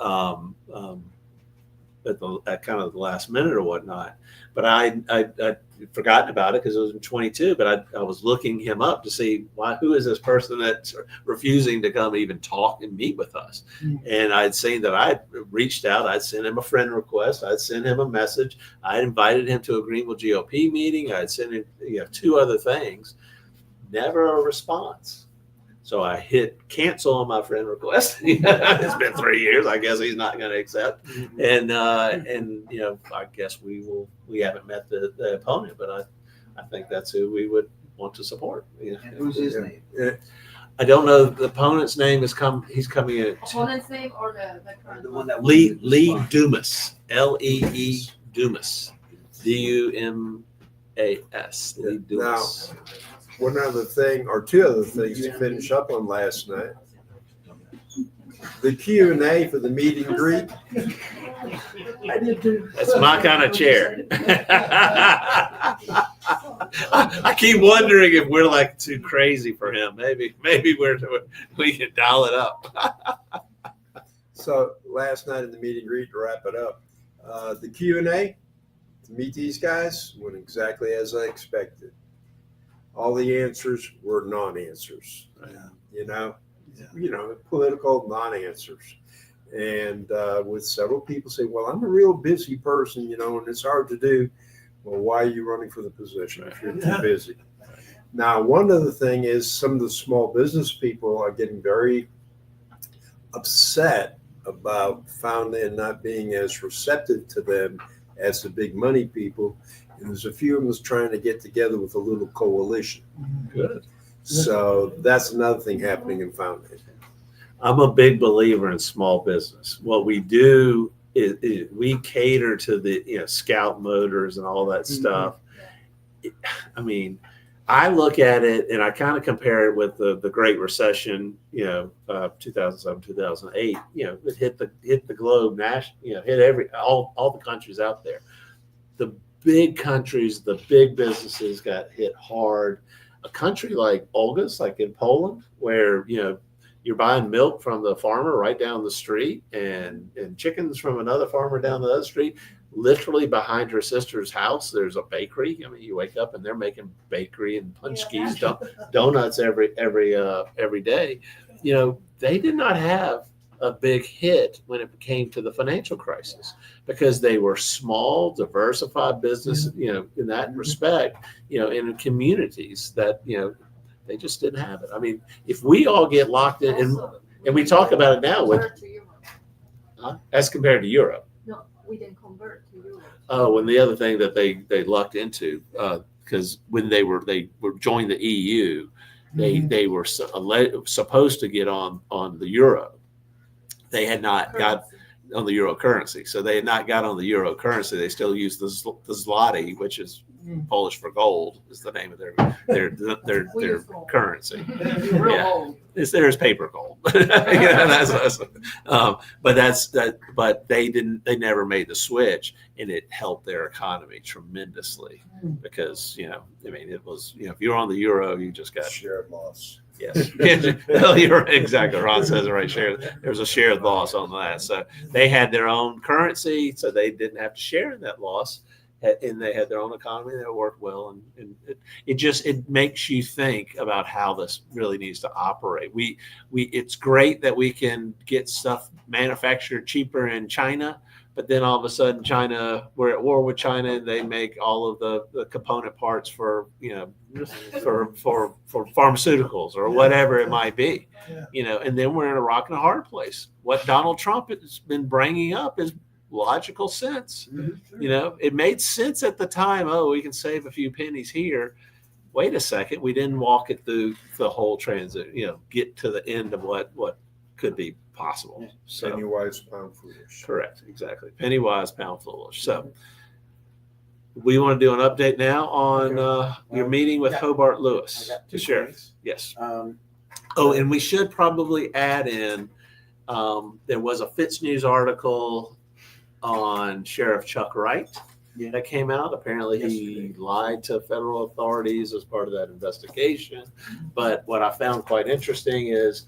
A: at kind of the last minute or whatnot. But I'd forgotten about it because it was in 22. But I was looking him up to see who is this person that's refusing to come even talk and meet with us. And I'd seen that I'd reached out. I'd sent him a friend request. I'd sent him a message. I invited him to a Greenville GOP meeting. I'd sent him 2 other things. Never a response. So I hit cancel on my friend request. It's been 3 years. I guess he's not going to accept. And I guess we haven't met the opponent, but I think that's who we would want to support.
J: And who's his name?
A: I don't know the opponent's name. He's coming in.
F: Opponent's name or the current
J: The
F: one?
J: one that
A: Lee
J: wouldn't respond.
A: Dumas. Lee Dumas. DUMAS. Lee Dumas.
D: One other thing, or 2 other things to finish up on last night. The Q&A for the meet and greet.
H: I did too.
A: That's my kind of chair. I keep wondering if we're like too crazy for him. Maybe we can dial it up.
D: So last night in the meet and greet, to wrap it up, the Q&A to meet these guys went exactly as I expected. All the answers were non-answers, political non-answers. And with several people say, well, I'm a real busy person, and it's hard to do. Well, why are you running for the position if you're too busy? Now, one other thing is some of the small business people are getting very upset about Fountain Inn not being as receptive to them as the big money people. And there's a few of us trying to get together with a little coalition.
A: Good.
D: So that's another thing happening in Fountain.
A: I'm a big believer in small business. What we do is we cater to the Scout Motors and all that stuff. I mean, I look at it and I kind of compare it with the Great Recession, 2007, 2008. It hit the globe, hit all the countries out there. The big countries, the big businesses got hit hard. A country like Olga's, like in Poland, where you're buying milk from the farmer right down the street and chickens from another farmer down the other street. Literally behind her sister's house, there's a bakery. I mean, you wake up and they're making bakery and punchkis, donuts every day. They did not have a big hit when it came to the financial crisis because they were small, diversified business, in that respect, in communities that, they just didn't have it. I mean, if we all get locked in, and we talk about it now as compared to Europe.
F: No, we didn't convert to Europe.
A: Oh, and the other thing that they lucked into, because when they were joined the EU, they were supposed to get on the euro. They had not got on the euro currency, so they had not got on the euro currency. They still use the zloty, which is Polish for gold, is the name of their currency. There's paper gold, but they never made the switch, and it helped their economy tremendously because it was if you're on the euro, you just got
D: shared loss.
A: Yes, you're exactly. Ron says it right. There was a shared loss on that, so they had their own currency, so they didn't have to share in that loss. And they had their own economy that worked well, and it makes you think about how this really needs to operate. It's great that we can get stuff manufactured cheaper in China, but then all of a sudden we're at war with China, and they make all of the component parts for pharmaceuticals or whatever it might be, and then we're in a rock and a hard place. What Donald Trump has been bringing up is logical sense. It made sense at the time. Oh, we can save a few pennies here. Wait a second, we didn't walk it through the whole transit. Get to the end of what could be possible. So
D: penny wise, pound foolish.
A: Correct, exactly. Penny wise, pound foolish. So we want to do an update now on your meeting with Hobart Lewis, the sheriff. Yes. And we should probably add in. There was a Fitz News article on Sheriff Chuck Wright that came out. Apparently he lied to federal authorities as part of that investigation. But what I found quite interesting is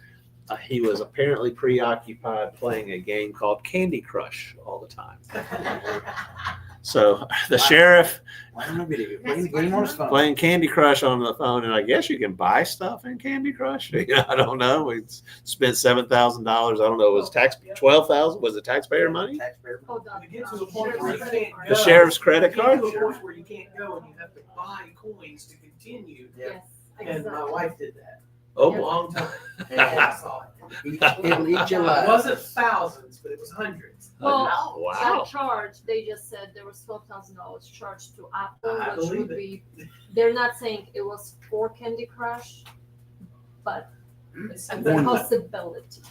A: he was apparently preoccupied playing a game called Candy Crush all the time. So the sheriff playing Candy Crush on the phone, and I guess you can buy stuff in Candy Crush. I don't know. We spent $7,000. I don't know. Was $12,000? Was it taxpayer money? The sheriff's credit card.
C: To a point where you can't go and you have to buy coins to continue.
F: Yes,
C: And my wife did that.
A: Oh,
C: A long time.
H: And
C: I saw it.
H: It'll eat your
C: It
H: life.
C: wasn't thousands, but it was hundreds.
F: Well,
A: Wow.
F: that charge, they just said there was $12,000 charged to Apple,
C: I
F: which
C: believe
F: would be, they're not saying it was for Candy Crush, but it's a possibility.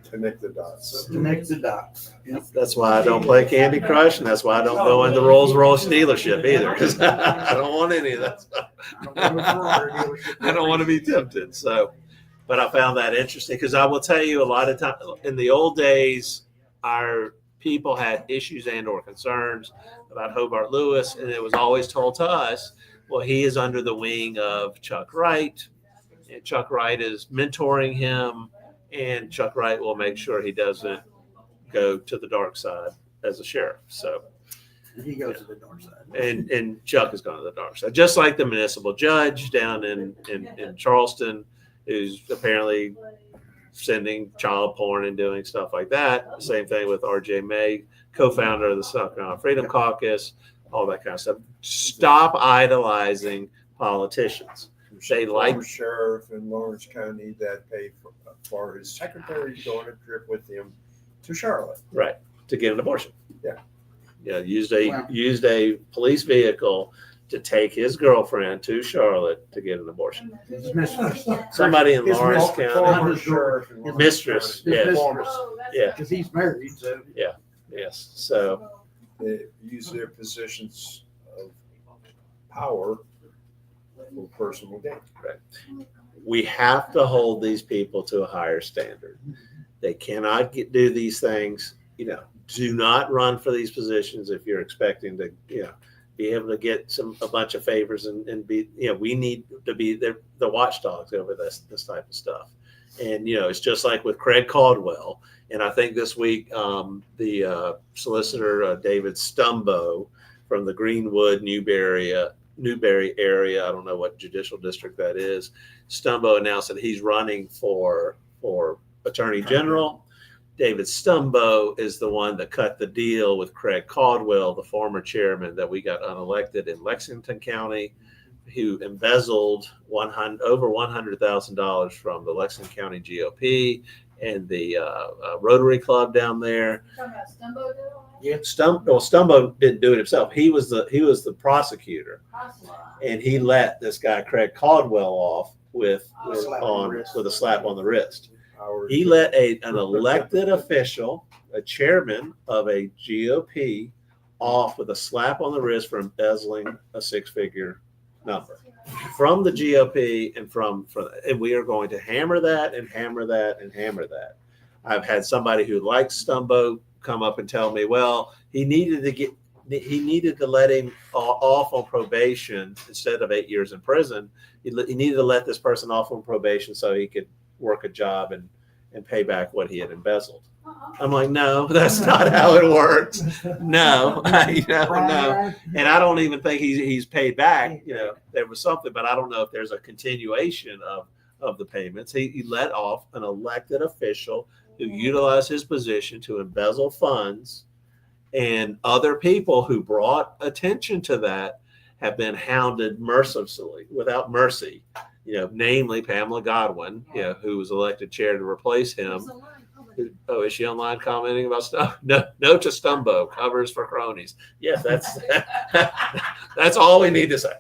D: Connect the dots.
H: Connect the dots. Yep.
A: That's why I don't play Candy Crush, and that's why I don't go in the Rolls Royce dealership either, because I don't want any of that stuff. I don't want to be tempted. So, but I found that interesting because I will tell you, a lot of times in the old days, our people had issues and or concerns about Hobart Lewis, and it was always told to us, well, he is under the wing of Chuck Wright, and Chuck Wright is mentoring him, and Chuck Wright will make sure he doesn't go to the dark side as a sheriff. So
H: He goes to the dark side.
A: and Chuck is going to the dark side, just like the municipal judge down in Charleston, who's apparently sending child porn and doing stuff like that. Same thing with R.J. May, co-founder of the South Carolina Freedom Caucus, all that kind of stuff. Stop idolizing politicians. They like
D: Former sheriff in Lawrence County that paid for his secretary to go on a trip with him to Charlotte.
A: right to get an abortion. used a police vehicle to take his girlfriend to Charlotte to get an abortion. Somebody in
H: His
A: Lawrence
H: former
A: County.
H: sheriff in Lawrence
A: Mistress,
H: County.
A: yes.
H: His
I: Oh,
H: mistress.
I: that's
A: Yeah.
I: not-
H: Because he's married, so.
A: Yes. So
D: They use their positions of power for personal gain.
A: we have to hold these people to a higher standard. They cannot do these things. Do not run for these positions if you're expecting to, be able to get a bunch of favors and be, we need to be the watchdogs over this type of stuff. And, it's just like with Craig Caldwell. And I think this week, the solicitor, David Stumbo from the Greenwood, Newberry area, I don't know what judicial district that is. Stumbo announced that he's running for Attorney General. David Stumbo is the one that cut the deal with Craig Caldwell, the former chairman that we got unelected in Lexington County, who embezzled over $100,000 from the Lexington County GOP and the Rotary Club down there.
I: Talking about Stumbo Bill?
A: Yeah, Stumbo didn't do it himself. He was the prosecutor, and he let this guy Craig Caldwell off with a slap on the wrist. He let an elected official, a chairman of a GOP, off with a slap on the wrist for embezzling a six-figure number from the GOP and we are going to hammer that and hammer that and hammer that. I've had somebody who likes Stumbo come up and tell me, well, he needed to let him off on probation instead of 8 years in prison. He needed to let this person off on probation so he could work a job and pay back what he had embezzled. I'm like, no, that's not how it works. No, no. And I don't even think he's paid back. There was something, but I don't know if there's a continuation of the payments. He let off an elected official who utilized his position to embezzle funds, and other people who brought attention to that have been hounded mercilessly, without mercy. Namely Pamela Godwin, who was elected chair to replace him. Oh, is she online commenting about stuff? No to Stumbo, covers for cronies. Yes, that's all we need to say.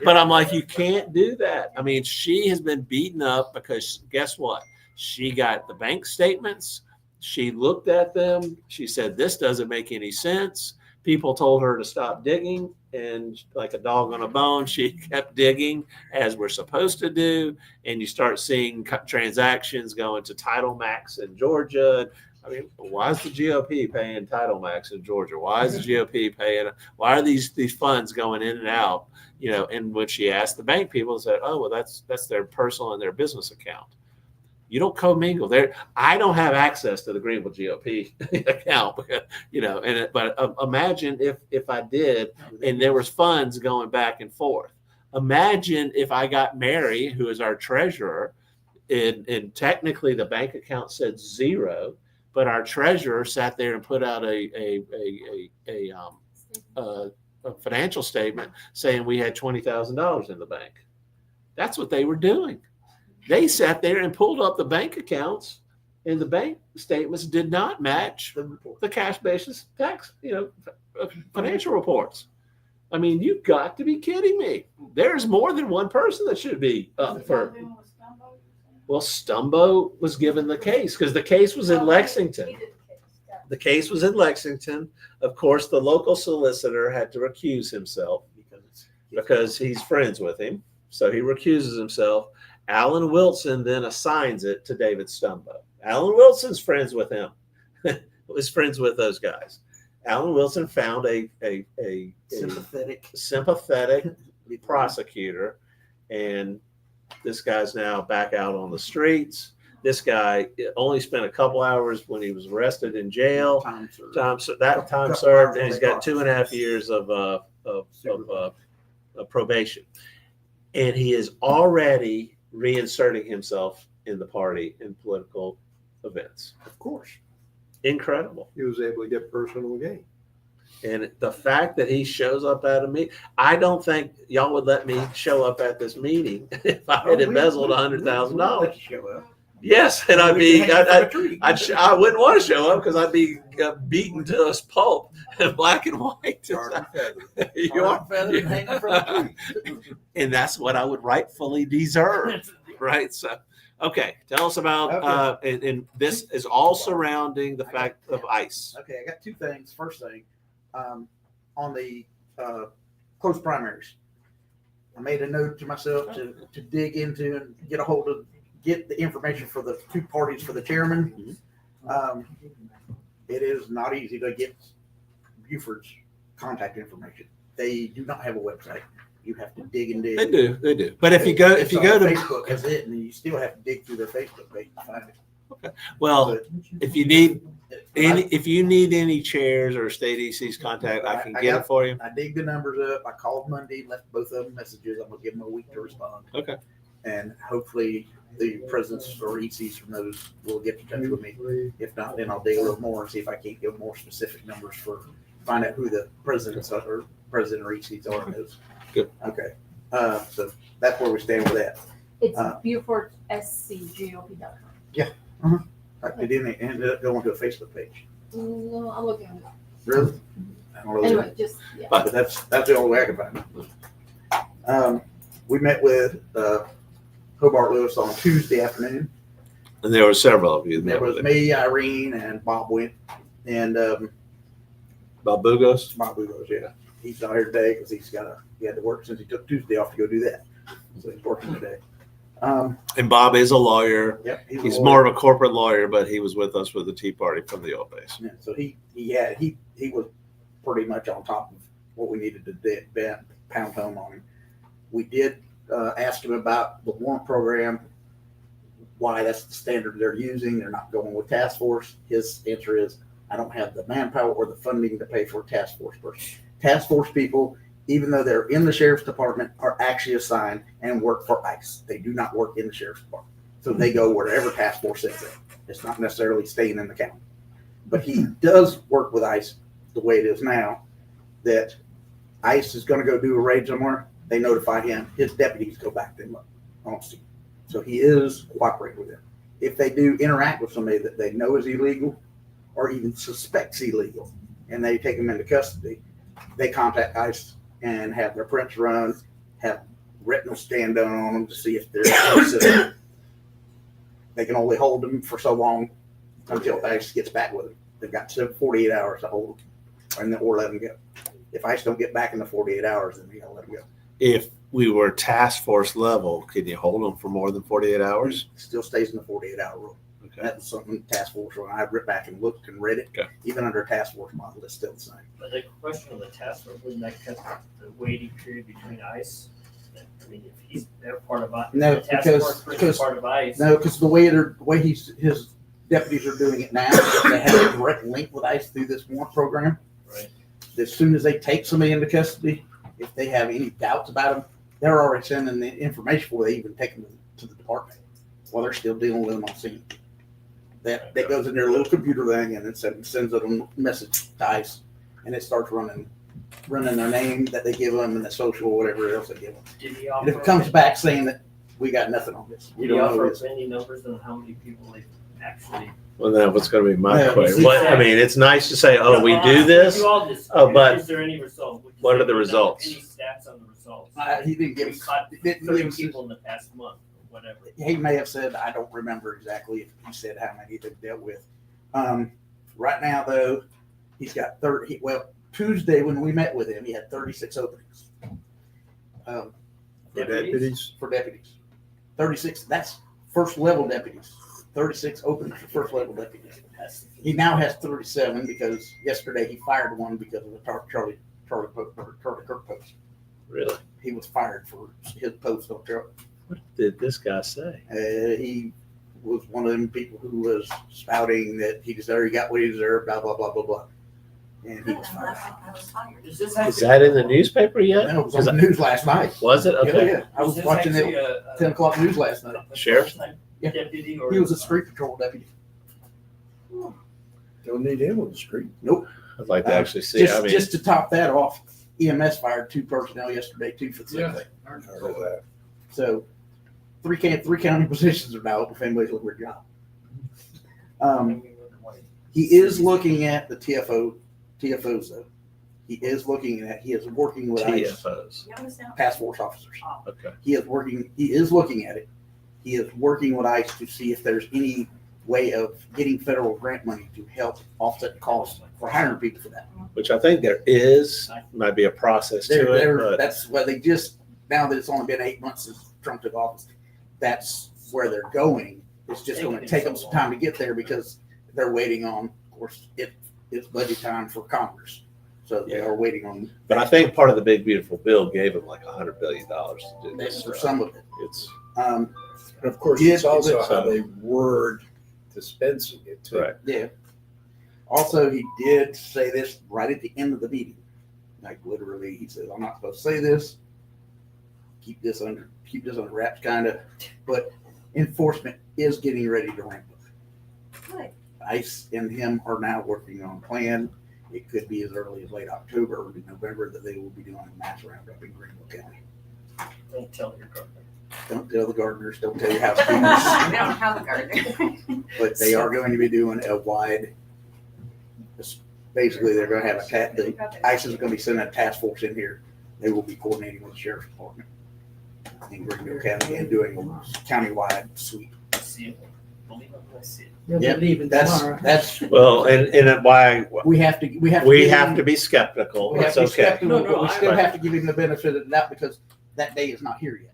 A: But I'm like, you can't do that. I mean, she has been beaten up because guess what? She got the bank statements. She looked at them. She said, this doesn't make any sense. People told her to stop digging, and like a dog on a bone, she kept digging as we're supposed to do. And you start seeing transactions going to Title Max in Georgia. I mean, why is the GOP paying Title Max in Georgia? Why is the GOP paying? Why are these funds going in and out? And when she asked the bank people, said, "Oh, well, that's their personal and their business account." You don't commingle there. I don't have access to the Greenville GOP account, but imagine if I did, and there was funds going back and forth. Imagine if I got Mary, who is our treasurer, and technically the bank account said zero, but our treasurer sat there and put out a financial statement saying we had $20,000 in the bank. That's what they were doing. They sat there and pulled up the bank accounts, and the bank statements did not match the cash basis tax, financial reports. I mean, you've got to be kidding me. There's more than one person that should be up for. Well, Stumbo was given the case because the case was in Lexington. The case was in Lexington. Of course, the local solicitor had to recuse himself because he's friends with him. So he recuses himself. Alan Wilson then assigns it to David Stumbo. Alan Wilson's friends with him. Was friends with those guys. Alan Wilson found a sympathetic prosecutor, and this guy's now back out on the streets. This guy only spent a couple hours when he was arrested in jail. Time served, and he's got 2.5 years of probation. And he is already reinserting himself in the party in political events.
D: Of course.
A: Incredible.
D: He was able to get personal gain.
A: And the fact that he shows up at a meeting, I don't think y'all would let me show up at this meeting if I had embezzled $100,000. Yes, and I'd
H: We
A: be,
H: can hang it from a tree.
A: I wouldn't want to show up because I'd be beaten to a pulp in black and white.
H: Tarred and feathered.
A: You
H: Tarred
A: are,
H: and feathered and hanging from a tree.
A: and that's what I would rightfully deserve, right? So, okay, tell us about, and this is all surrounding the fact of ICE.
H: Okay, I got two things. First thing, on the close primaries, I made a note to myself to dig into and get the information for the two parties for the chairman. It is not easy to get Buford's contact information. They do not have a website. You have to dig and dig.
A: They do. But if you go to
H: Facebook, that's it, and you still have to dig through their Facebook page to find it.
A: well,
H: But
A: if you need any chairs or state EC's contact, I can get it for you.
H: I dig the numbers up. I called Monday, left both of them messages. I'm gonna give them a week to respond.
A: Okay.
H: And hopefully the presidents or ECs from those will get in touch with me. If not, then I'll dig a little more and see if I can't give more specific numbers find out who the presidents are, or president or ECs are in those.
A: Good.
H: Okay. So that's where we stand with that.
F: It's BufordSCGOP.com.
H: It ended up going to a Facebook page.
F: No, I'm looking at it.
H: Really? I don't know.
F: Anyway, just, yeah.
H: But that's the only way I can find it. We met with Hobart Lewis on Tuesday afternoon.
A: And there were several of you.
H: There was me, Irene, and Bob went, and
A: Bob Bugos.
H: Bob Bugos, yeah. He's not here today because he had to work since he took Tuesday off to go do that. So he's working today.
A: And Bob is a lawyer.
H: Yep,
A: He's more of a corporate lawyer, but he was with us with the Tea Party from the old days.
H: Yeah, so he was pretty much on top of what we needed to pound home on him. We did ask him about the warrant program, why that's the standard they're using. They're not going with task force. His answer is, I don't have the manpower or the funding to pay for a task force person. Task force people, even though they're in the sheriff's department, are actually assigned and work for ICE. They do not work in the sheriff's department. So they go wherever task force sends them. It's not necessarily staying in the county. But he does work with ICE the way it is now, that ICE is going to go do a raid somewhere. They notify him. His deputies go back them up on scene. So he is cooperating with them. If they do interact with somebody that they know is illegal or even suspects illegal, and they take them into custody, they contact ICE and have their prints run, have retinal scan done on them to see if they're innocent. They can only hold them for so long until ICE gets back with them. They've got 48 hours to hold them, or let them go. If ICE don't get back in the 48 hours, then we gotta let them go.
A: If we were task force level, can you hold them for more than 48 hours?
H: It still stays in the 48-hour rule.
A: Okay.
H: That's something task force, when I ripped back and looked and read it,
A: Okay.
H: even under a task force model, it's still the same.
J: But the question of the task force, wouldn't that cut the waiting period between ICE? I mean, if they're part of ICE,
H: No,
J: the task
H: because-
J: force person is part of ICE.
H: No, because the way his deputies are doing it now, they have a direct link with ICE through this warrant program.
J: Right.
H: As soon as they take somebody into custody, if they have any doubts about them, they're already sending the information before they even take them to the department while they're still dealing with them on scene. That goes in their little computer thing, and it sends them a message to ICE, and it starts running their name that they give them and the social or whatever else they give them.
J: Did he
H: And if
J: offer,
H: it comes back saying that we got nothing on this, we
J: did he
H: don't know
J: offer
H: this.
J: any numbers on how many people they actually?
A: Well, that was going to be my
H: Yeah,
A: question.
J: see,
A: I mean, it's nice to say, "Oh, we do this."
J: You all just,
A: Oh, but
J: is there any result? Would you
A: what
J: say
A: are the
J: there's
A: results?
J: Any stats on the results?
H: He didn't give
J: We
H: us.
J: caught
H: didn't
J: 30
H: give us-
J: people in the past month, or whatever.
H: He may have said, I don't remember exactly if he said how many they've dealt with. Right now, though, he's got 30. Well, Tuesday when we met with him, he had 36 openings.
J: Deputies?
H: For deputies. 36. That's first level deputies. 36 openings for first level deputies. He now has 37 because yesterday he fired one because of the Charlie Kirk post.
A: Really?
H: He was fired for his post on Charlie.
A: What did this guy say?
H: He was one of them people who was spouting that he deserved, he got what he deserved, blah, blah, blah, blah, blah. And he was fired.
J: Does this
A: Is
J: actually,
A: that in the newspaper yet?
H: No, it was on the news last night.
A: Was it?
H: Yeah,
A: Okay.
H: yeah. I was
J: is this
H: watching
J: actually
H: it 10 o'clock news last night.
A: Sheriff's
H: Yeah.
J: deputy or?
H: He was a street patrol deputy.
D: Don't need him on the street.
A: I'd like to actually see. I mean,
H: Just to top that off, EMS fired 2 personnel yesterday too for the same thing.
D: I heard that.
H: So three county positions are now open if anybody's looking for a job. He is looking at the TFOs though. He is working with ICE,
A: TFOs.
H: task force officers.
A: Okay.
H: He is looking at it. He is working with ICE to see if there's any way of getting federal grant money to help offset the cost for hiring people for that.
A: Which I think there might be a process to it, but
H: That's why they just, now that it's only been 8 months since Trump took office, that's where they're going. It's just going to take them some time to get there because they're waiting on, of course, it's budget time for Congress. So they are waiting on.
A: But I think part of the big beautiful bill gave them like $100 billion to do this.
H: For some of it.
A: It's
D: Of course,
H: Yeah,
D: it's also
A: it's,
D: how they word dispensing it too.
A: right.
H: Yeah. Also, he did say this right at the end of the meeting. Like literally, he said, "I'm not supposed to say this. Keep this under wraps, kind of." But enforcement is getting ready to ramp up.
F: Good.
H: ICE and him are now working on a plan. It could be as early as late October or November that they will be doing a mass roundup in Greenville County.
J: Don't tell your gardener.
H: Don't tell the gardeners. Don't tell your
K: We
H: housekeepers.
K: don't have a gardener.
H: But they are going to be doing a wide. Basically, they're going to have ICE is going to be sending a task force in here. They will be coordinating with the sheriff's department in Greenville County and doing a countywide sweep.
J: See it. Believe it when I see it.
B: They'll be
H: Yep,
B: leaving tomorrow.
H: That's
A: Well, and why
H: we have to give
A: have
H: him-
A: to be skeptical.
H: we have
A: It's
H: to be
A: okay.
H: skeptical,
J: No,
H: but we still
A: right.
H: have to give him the benefit of that because that day is not here yet.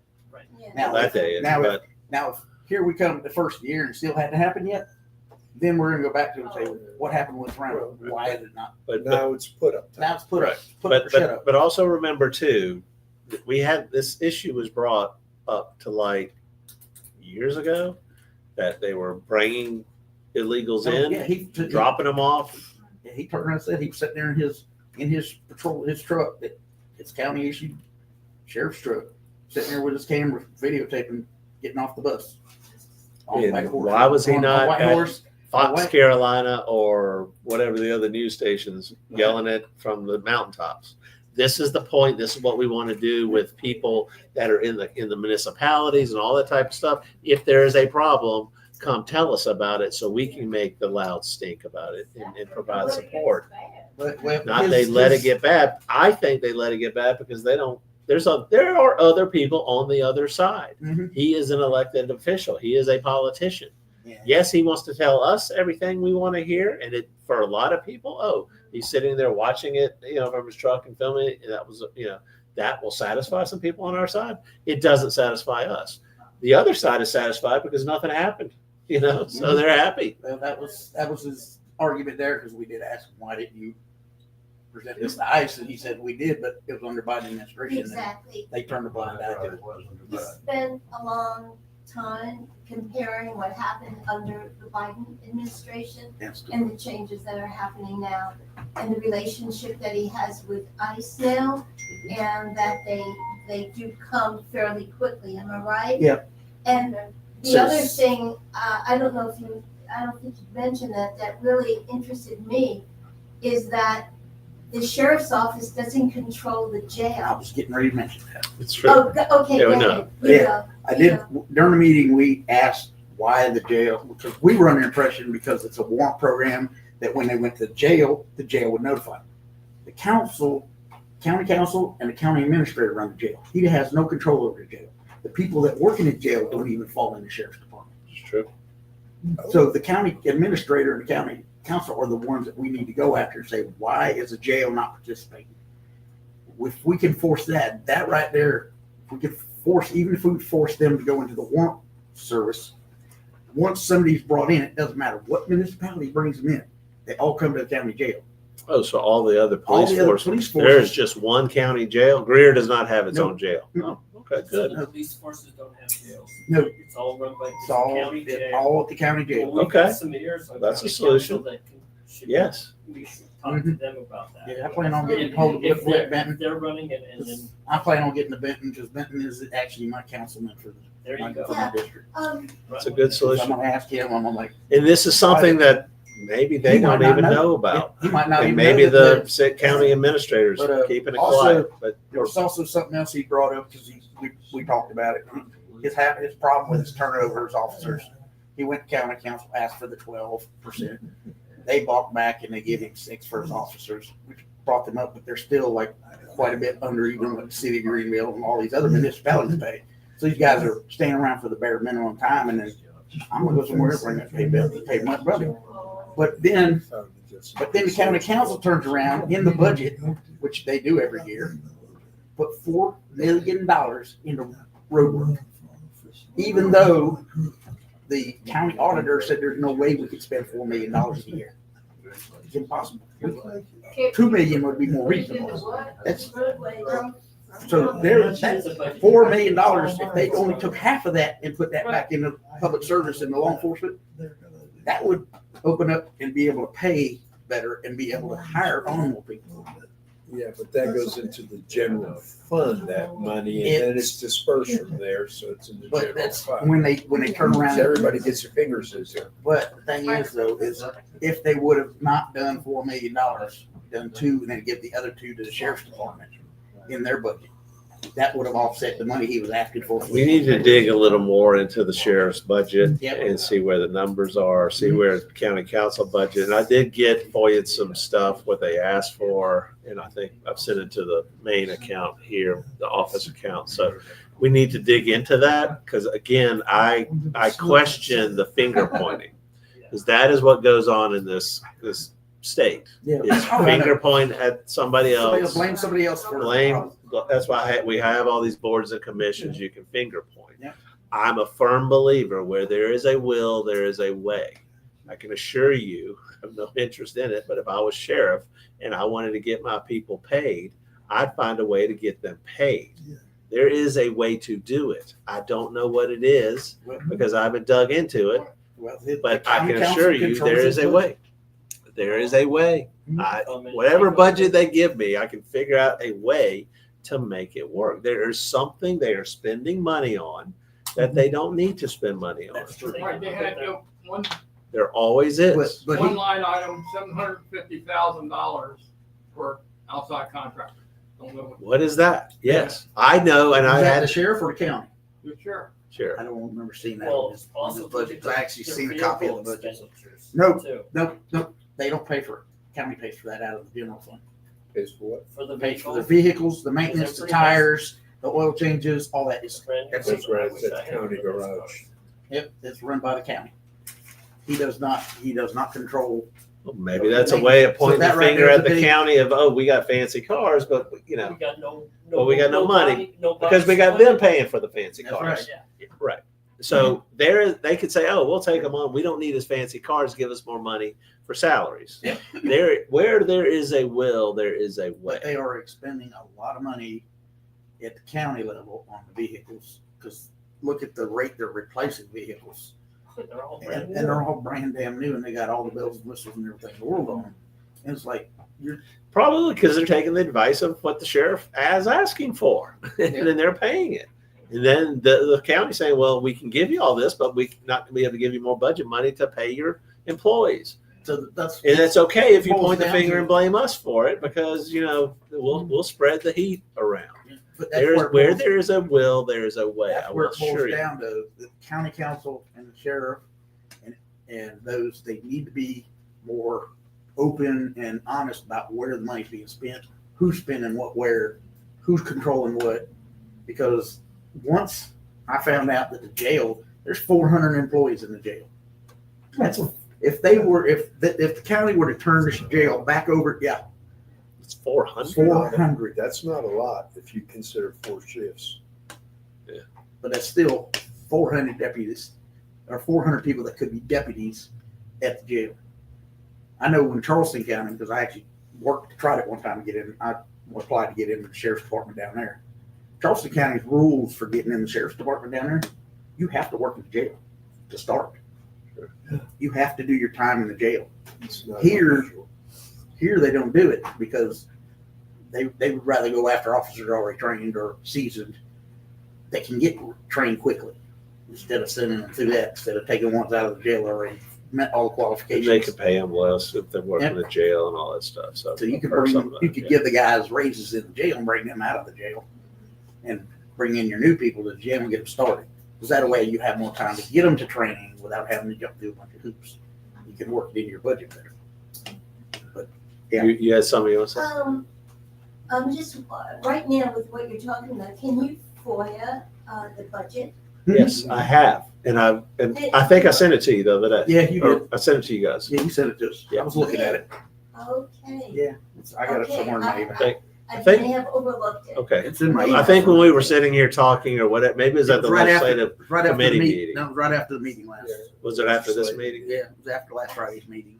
F: Yeah.
H: Now,
A: That day is,
H: now,
A: but
H: now, if here we come the first year and it still hadn't happened yet, then we're gonna go back to it and say, what happened with roundup? Why is it not?
A: but
D: Now it's put up.
H: Now it's put up,
A: Right.
H: put up or shut up.
A: but also remember too, that we had this issue was brought up to light years ago that they were bringing illegals in,
H: Yeah, he
A: dropping them off.
H: he turned around and said he was sitting there in his truck, it's county issued sheriff's truck, sitting there with his camera videotaping, getting off the bus. On
A: And
H: White Horse.
A: why was he
H: On
A: not
H: White
A: at
H: Horse.
A: Fox,
H: What?
A: Carolina, or whatever the other news stations yelling it from the mountaintops? This is the point. This is what we want to do with people that are in the municipalities and all that type of stuff. If there is a problem, come tell us about it so we can make the loud stink about it and provide support.
H: Well,
A: Not they let it get bad. I think they let it get bad because they don't. There are other people on the other side.
H: Mhm.
A: He is an elected official. He is a politician.
H: Yeah.
A: Yes, he wants to tell us everything we want to hear, and for a lot of people, he's sitting there watching it, from his truck and filming it. And that will satisfy some people on our side. It doesn't satisfy us. The other side is satisfied because nothing happened, so they're happy.
H: Well, that was his argument there because we did ask him, why didn't you present this to ICE? And he said we did, but it was under Biden administration. and
L: Exactly.
H: They turned the blind eye to it.
L: We spent a long time comparing what happened under the Biden administration
H: Yes.
L: and the changes that are happening now, and the relationship that he has with ICE now, and that they do come fairly quickly. Am I right?
H: Yeah.
L: And the
H: So-
L: other thing, I don't think you mentioned that really interested me, is that the sheriff's office doesn't control the
H: I
L: jail.
H: was getting ready to mention that.
A: It's true.
L: Oh, okay,
A: Yeah, we
L: go
A: know.
L: ahead. You
H: Yeah.
L: go.
H: I did, during the meeting, we asked why the jail, because we were under the impression because it's a warrant program that when they went to jail, the jail would notify them. The county council and the county administrator run the jail. He has no control over the jail. The people that work in the jail don't even fall in the sheriff's department.
A: It's true.
H: So the county administrator and the county council are the ones that we need to go after and say, why is the jail not participating? If we can force that right there, if we could even if we force them to go into the warrant service, once somebody's brought in, it doesn't matter what municipality brings them in, they all come to the county jail.
A: Oh, so all the other
H: All
A: police
H: the other
A: forces.
H: police
A: There's
H: forces.
A: just one county jail. Greer does not have its
H: No.
A: own jail.
H: No.
A: Oh, okay, good.
J: The police forces don't have jails.
H: No.
J: It's all run by
H: It's
J: the
H: all,
J: county jail.
H: all at the county jail.
J: Well, we've
A: Okay.
J: got some ears on
A: That's a
J: county
A: solution.
J: council that should-
A: Yes.
J: We should talk to them about that.
H: Yeah, I plan on getting
J: If-
H: hold of
J: if
H: Whit
J: they're-
H: Benton.
J: if they're running it, and then,
H: I plan on getting to Benton because Benton is actually my councilman for
J: there you
H: my
J: go.
H: district.
A: That's a good
H: So I'm
A: solution.
H: gonna ask him, I'm like,
A: And this is something that maybe they
H: He might
A: don't
H: not
A: even
H: know.
A: know about.
H: he might not
A: And
H: even
A: maybe
H: know that
A: the sick county administrators
H: But,
A: keeping it
H: also-
A: quiet. But
H: there was also something else he brought up because we talked about it. his problem with his turnover as officers. He went to county council, asked for the 12%. They balked back and they gave him 6 for his officers, which brought them up, but they're still like quite a bit under even what the city of Greenville and all these other municipalities pay. So these guys are staying around for the bare minimum time, and then I'm gonna go somewhere else and pay my brother. But then the county council turns around in the budget, which they do every year, put $4 million into road work, even though the county auditor said there's no way we could spend $4 million a year. It's impossible. 2 million would be more reasonable. That's so there's that's $4 million. If they only took half of that and put that back into public service and the law enforcement, that would open up and be able to pay better and be able to hire on more people.
D: Yeah, but that goes into the general fund, that money, and then it's dispersed from there, so it's in the
H: But
D: general
H: that's
D: fund.
H: when they turn around.
D: Everybody gets their fingers in there.
H: But the thing is though, is if they would have not done $4 million, done 2 and then give the other 2 to the sheriff's department in their budget, that would have offset the money he was asking for.
A: We need to dig a little more into the sheriff's budget
H: Yep.
A: and see where the numbers are, see where the county council budget. And I did get Boyd some stuff, what they asked for, and I think I've sent it to the main account here, the office account. So we need to dig into that because again, I question the finger pointing because that is what goes on in this state.
H: Yeah.
A: It's finger point at somebody else.
H: Blame somebody else for
A: Blame. That's why we have all these boards and commissions you can finger point.
H: Yep.
A: I'm a firm believer where there is a will, there is a way. I can assure you, I have no interest in it, but if I was sheriff and I wanted to get my people paid, I'd find a way to get them paid.
D: Yeah.
A: There is a way to do it. I don't know what it is because I haven't dug into it, but I can assure you there is a way. There is a way. Whatever budget they give me, I can figure out a way to make it work. There is something they are spending money on that they don't need to spend money on.
M: Like they had one
A: There always is.
H: But
M: one line item, $750,000 for outside contractor. Don't know
A: What is that? Yes, I know, and I
H: is that
A: had
H: the sheriff or the county?
M: the sheriff.
A: sure.
H: I don't remember seeing that
J: Well,
H: on his
J: also
H: budget. I actually
J: their
H: seen a copy of the
J: vehicle
H: budget.
J: expenditures,
H: No.
J: too.
H: Nope. They don't pay for it. County pays for that out of the general fund.
D: Pays for what?
J: For the
H: Pays for the
J: vehicle.
H: vehicles, the maintenance, the
J: They're pretty
H: tires, the oil changes, all that is.
J: That's
D: That's right, it's at the county garage.
H: Yep, it's run by the county. He does not control.
A: Well, maybe that's a way of pointing
H: that
A: the
H: right
A: finger
H: there is
A: at
H: a
A: the
H: big-
A: county of, oh, we got fancy cars, but
J: We got no.
A: Well, we got no money
J: body- no
A: because we got
J: body
A: them paying for the fancy
H: That's
A: cars.
J: Yeah.
A: Right. So they could say, oh, we'll take them on. We don't need his fancy cars. Give us more money for salaries.
H: Yep.
A: Where there is a will, there is a way.
H: But they are expending a lot of money at the county level on the vehicles, because look at the rate they're replacing vehicles.
J: They're all brand
H: And
J: new.
H: they're all brand damn new, and they got all the bells and whistles and everything in the world on them. And it's like,
A: Probably because they're taking the advice of what the sheriff is asking for, and then they're paying it. And then the county saying, well, we can give you all this, but we not going to be able to give you more budget money to pay your employees.
H: so that's.
A: And it's okay if you
H: Boils
A: point the
H: down
A: finger
H: to-
A: and blame us for it because, we'll spread the heat around.
H: But that's
A: There's
H: where it
A: where
H: boils-
A: there is a will, there is a way.
H: That's
A: I
H: where
A: will
H: it boils
A: assure you.
H: down to the county council and the sheriff and those, they need to be more open and honest about where the money's being spent, who's spending what, where, who's controlling what. Because once I found out that the jail, there's 400 employees in the jail. That's if the county were to turn the jail back over, yeah,
A: It's 400.
H: 400.
D: That's not a lot if you consider 4 shifts.
H: But that's still 400 deputies or 400 people that could be deputies at the jail. I know in Charleston County, because I actually tried it one time to get in. I applied to get into the sheriff's department down there. Charleston County's rules for getting in the sheriff's department down there, you have to work in the jail to start. You have to do your time in the jail.
D: It's not
H: Here-
D: unusual.
H: Here they don't do it because they would rather go after officers already trained or seasoned. They can get trained quickly instead of sending them through that, instead of taking ones out of the jail already met all the
A: And
H: qualifications.
A: they could pay them less if they're working
H: Yep.
A: in the jail and all that stuff. So
H: So you could
A: or something
H: you
A: like
H: could
A: that.
H: give the guys raises in the jail and bring them out of the jail and bring in your new people to the gym and get them started. Because that way you have more time to get them to training without having to jump through a bunch of hoops. You can work it into your budget better. But yeah.
A: You had somebody else?
L: Just right now with what you're talking about, can you FOIA the budget?
A: Yes, I have. And I think I sent it to you the other day.
H: Yeah, you did.
A: I sent it to you guys.
H: Yeah, you sent it to us.
A: Yeah.
H: I was looking at it.
L: Okay.
H: Yeah, I got it somewhere in my email.
L: I
A: think-
L: may have overlooked it.
A: Okay.
H: It's in my
A: I
H: email.
A: think when we were sitting here talking or whatever, maybe it was at the
H: Right
A: legislative,
H: right after
A: committee
H: the
A: meeting.
H: No, right after the meeting last.
A: was it after this meeting?
H: Yeah, it was after last Friday's meeting.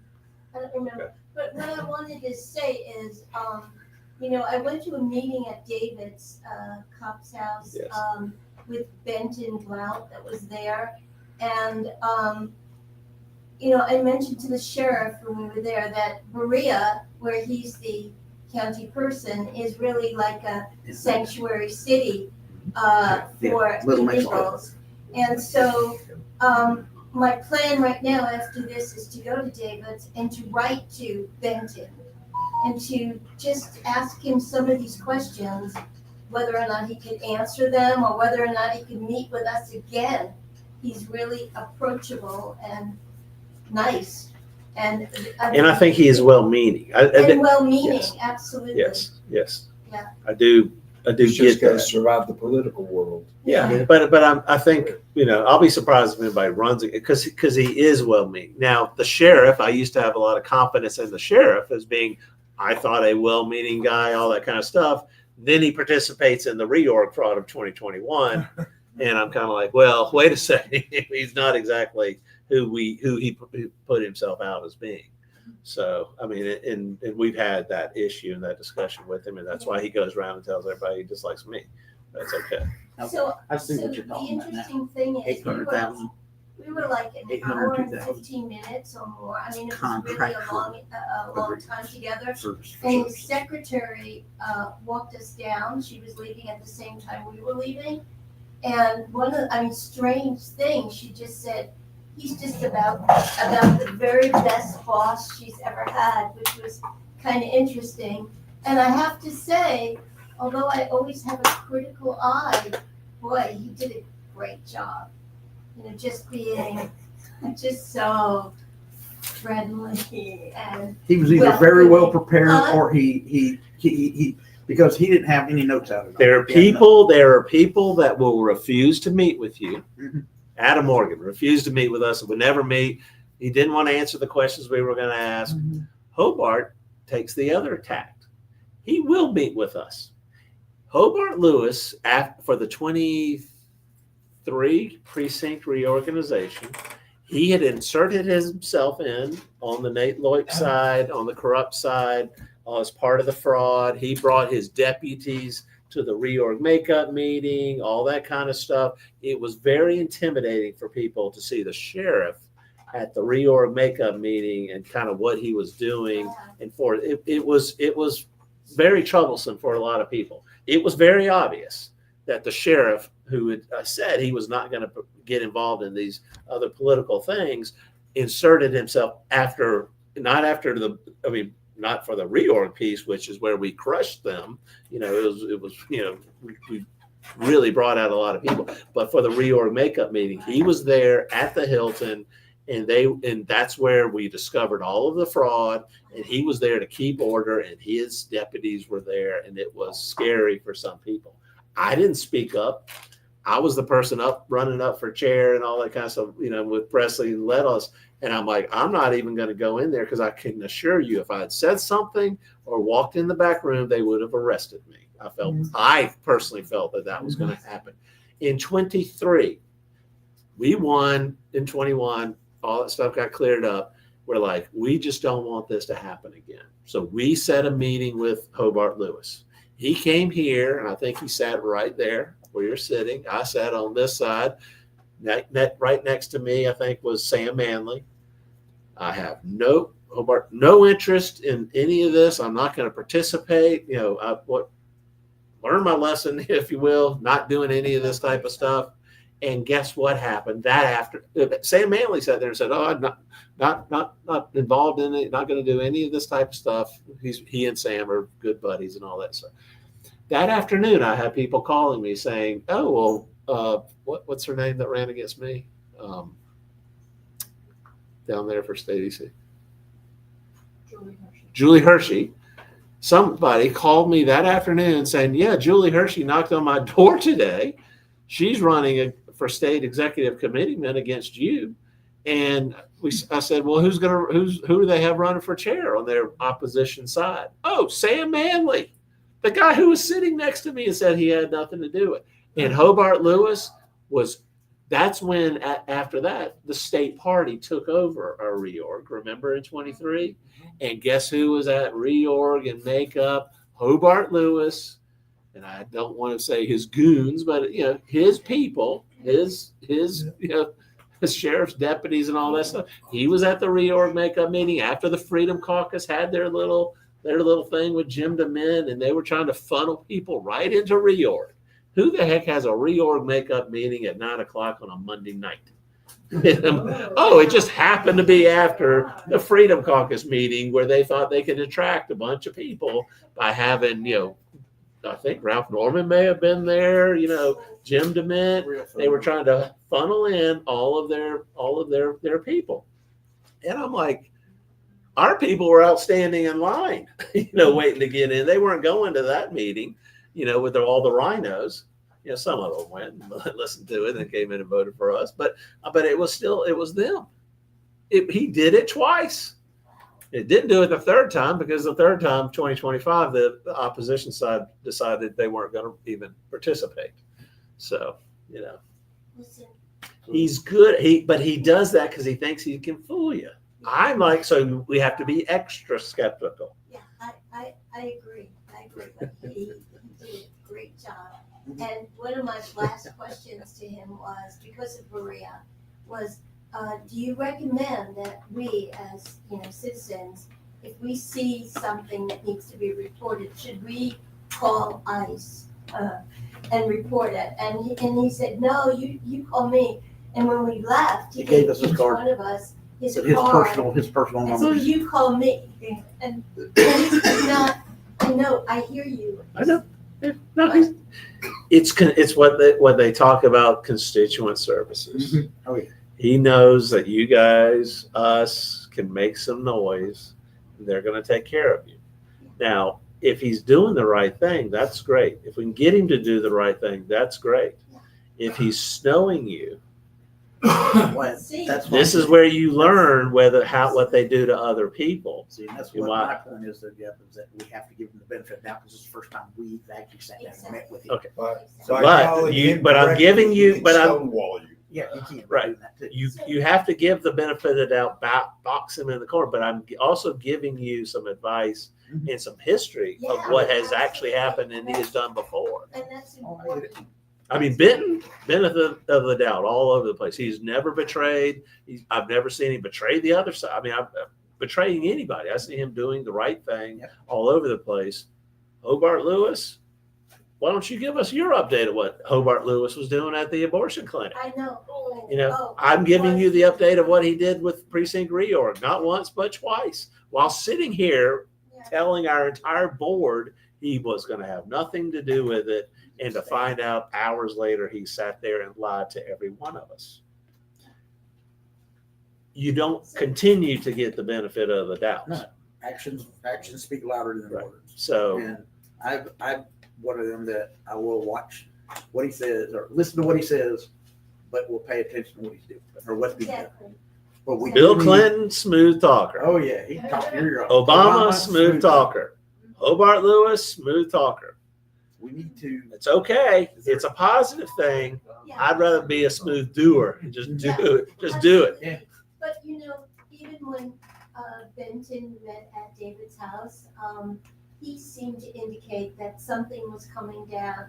L: I don't remember.
A: Okay.
L: But what I wanted to say is, I went to a meeting at David's cop's house
A: Yes.
L: with Benton Blount that was there. And, I mentioned to the sheriff when we were there that Berea, where he's the county person, is really like a sanctuary city for
H: Little Mexico.
L: illegals. And so my plan right now after this is to go to David's and to write to Benton and to just ask him some of these questions, whether or not he could answer them or whether or not he could meet with us again. He's really approachable and nice. And
A: And I think he is well-meaning.
L: and well-meaning,
A: yes.
L: absolutely.
A: Yes.
L: Yeah.
A: I do
D: He's
A: get
D: just got to
A: that.
D: survive the political world.
A: Yeah, but I think I'll be surprised if anybody runs it because he is well-meaning. Now the sheriff, I used to have a lot of confidence in the sheriff as being, I thought, a well-meaning guy, all that kind of stuff. Then he participates in the reorg fraud of 2021, and I'm kind of like, well, wait a second, he's not exactly who he put himself out as being. So, I mean, and we've had that issue and that discussion with him, and that's why he goes around and tells everybody he dislikes me. That's okay.
L: So,
H: I see
L: so
H: what you're
L: the
H: talking about now.
L: interesting thing is,
H: 800,000.
L: we were like an hour and
H: 802,000.
L: 15 minutes or more. I mean, it was really
H: Contract
L: a long time together.
H: For
L: And the
H: service.
L: secretary walked us down. She was leaving at the same time we were leaving. And strange thing, she just said, he's just about the very best boss she's ever had, which was kind of interesting. And I have to say, although I always have a critical eye, boy, he did a great job. Just being just so friendly and
H: He was either very well prepared
L: Huh?
H: or he because he didn't have any notes out of it.
A: There are people that will refuse to meet with you.
H: Mhm.
A: Adam Morgan refused to meet with us and would never meet. He didn't want to answer the questions we were going to ask. Hobart takes the other tact. He will meet with us. Hobart Lewis, for the 23 precinct reorganization, he had inserted himself in on the Nate Loic side, on the corrupt side, as part of the fraud. He brought his deputies to the reorg makeup meeting, all that kind of stuff. It was very intimidating for people to see the sheriff at the reorg makeup meeting and kind of what he was doing. And for it was very troublesome for a lot of people. It was very obvious that the sheriff, who had said he was not going to get involved in these other political things, inserted himself not for the reorg piece, which is where we crushed them. We really brought out a lot of people, but for the reorg makeup meeting, he was there at the Hilton, and that's where we discovered all of the fraud, and he was there to keep order, and his deputies were there, and it was scary for some people. I didn't speak up. I was the person running up for chair and all that kind of stuff, with Presley led us. And I'm like, I'm not even going to go in there because I can assure you if I had said something or walked in the back room, they would have arrested me. I personally felt that was going to happen. In 23, we won. In 21, all that stuff got cleared up. We're like, we just don't want this to happen again. So we set a meeting with Hobart Lewis. He came here, and I think he sat right there where you're sitting. I sat on this side. Right next to me, I think, was Sam Manley. I have no interest in any of this. I'm not going to participate. Learn my lesson, if you will, not doing any of this type of stuff. And guess what happened? Sam Manley sat there and said, "Oh, I'm not involved in it. Not going to do any of this type of stuff." He and Sam are good buddies and all that stuff. That afternoon, I had people calling me saying, "Oh, well, what's her name that ran against me? Down there for state EC. Julie Hershey. Somebody called me that afternoon saying, yeah, Julie Hershey knocked on my door today. She's running for state executive committeeman against you. And I said, well, who do they have running for chair on their opposition side? Oh, Sam Manley, the guy who was sitting next to me and said he had nothing to do with it. And Hobart Lewis that's when, after that, the state party took over our reorg, remember, in 23? And guess who was at reorg and makeup? Hobart Lewis. And I don't want to say his goons, but, his people, his sheriff's deputies and all that stuff. He was at the reorg makeup meeting after the Freedom Caucus had their little thing with Jim DeMint, and they were trying to funnel people right into reorg. Who the heck has a reorg makeup meeting at 9:00 on a Monday night? It just happened to be after the Freedom Caucus meeting where they thought they could attract a bunch of people by having, I think Ralph Norman may have been there, Jim DeMint. They were trying to funnel in all of their people. And I'm like, our people were outstanding in line, waiting to get in. They weren't going to that meeting, with all the rhinos. Some of them went and listened to it and came in and voted for us. But it was them. He did it twice. It didn't do it the third time because the third time, 2025, the opposition side decided they weren't going to even participate. So,
L: Listen,
A: he's good. But he does that because he thinks he can fool you. I'm like, so we have to be extra skeptical.
L: yeah, I agree. But he did a great job. And one of my last questions to him was, because of Berea, was, do you recommend that we as citizens, if we see something that needs to be reported, should we call ICE and report it? And he said, no, you call me. And when we left, he gave
H: us his card.
L: One of us his
H: His
L: card.
H: personal
L: And so
H: number.
L: you call me. And he's not. I know. I hear you.
A: I know. No, it's what they talk about, constituent services.
H: Mm-hmm. Oh yeah.
A: He knows that you guys, us, can make some noise. And they're going to take care of you. Now, if he's doing the right thing, that's great. If we can get him to do the right thing, that's great. If he's snowing you, this is where you learn what they do to other people.
H: See, and that's what my point is, that Jeff, is that we have to give them the benefit of the doubt because this is the first time we've actually sat down and met with him.
A: Okay.
H: Yeah, you can't
A: right. You have to give the benefit of the doubt, box him in the corner, but I'm also giving you some advice and some history of what has actually happened and he has done before.
L: And that's important.
A: I mean, benefit of the doubt all over the place. He's never betrayed. I've never seen him betray the other side. I mean, I'm betraying anybody. I see him doing the right thing all over the place. Hobart Lewis, why don't you give us your update of what Hobart Lewis was doing at the abortion clinic?
L: I know.
A: I'm giving you the update of what he did with precinct reorg, not once, but twice, while sitting here telling our entire board he was going to have nothing to do with it. And to find out hours later, he sat there and lied to every one of us. You don't continue to get the benefit of the doubt.
H: No, actions speak louder than words.
A: So,
H: and I'm one of them that I will watch what he says or listen to what he says, but will pay attention to what he's doing or what's being done. But
A: Bill Clinton, smooth talker.
H: Oh yeah, he talked your ear off.
A: Obama, smooth talker. Hobart Lewis, smooth talker.
H: We need to.
A: It's okay. It's a positive thing. I'd rather be a smooth doer and just do it. Just do it.
H: Yeah.
L: But even when Benton met at David's house, he seemed to indicate that something was coming down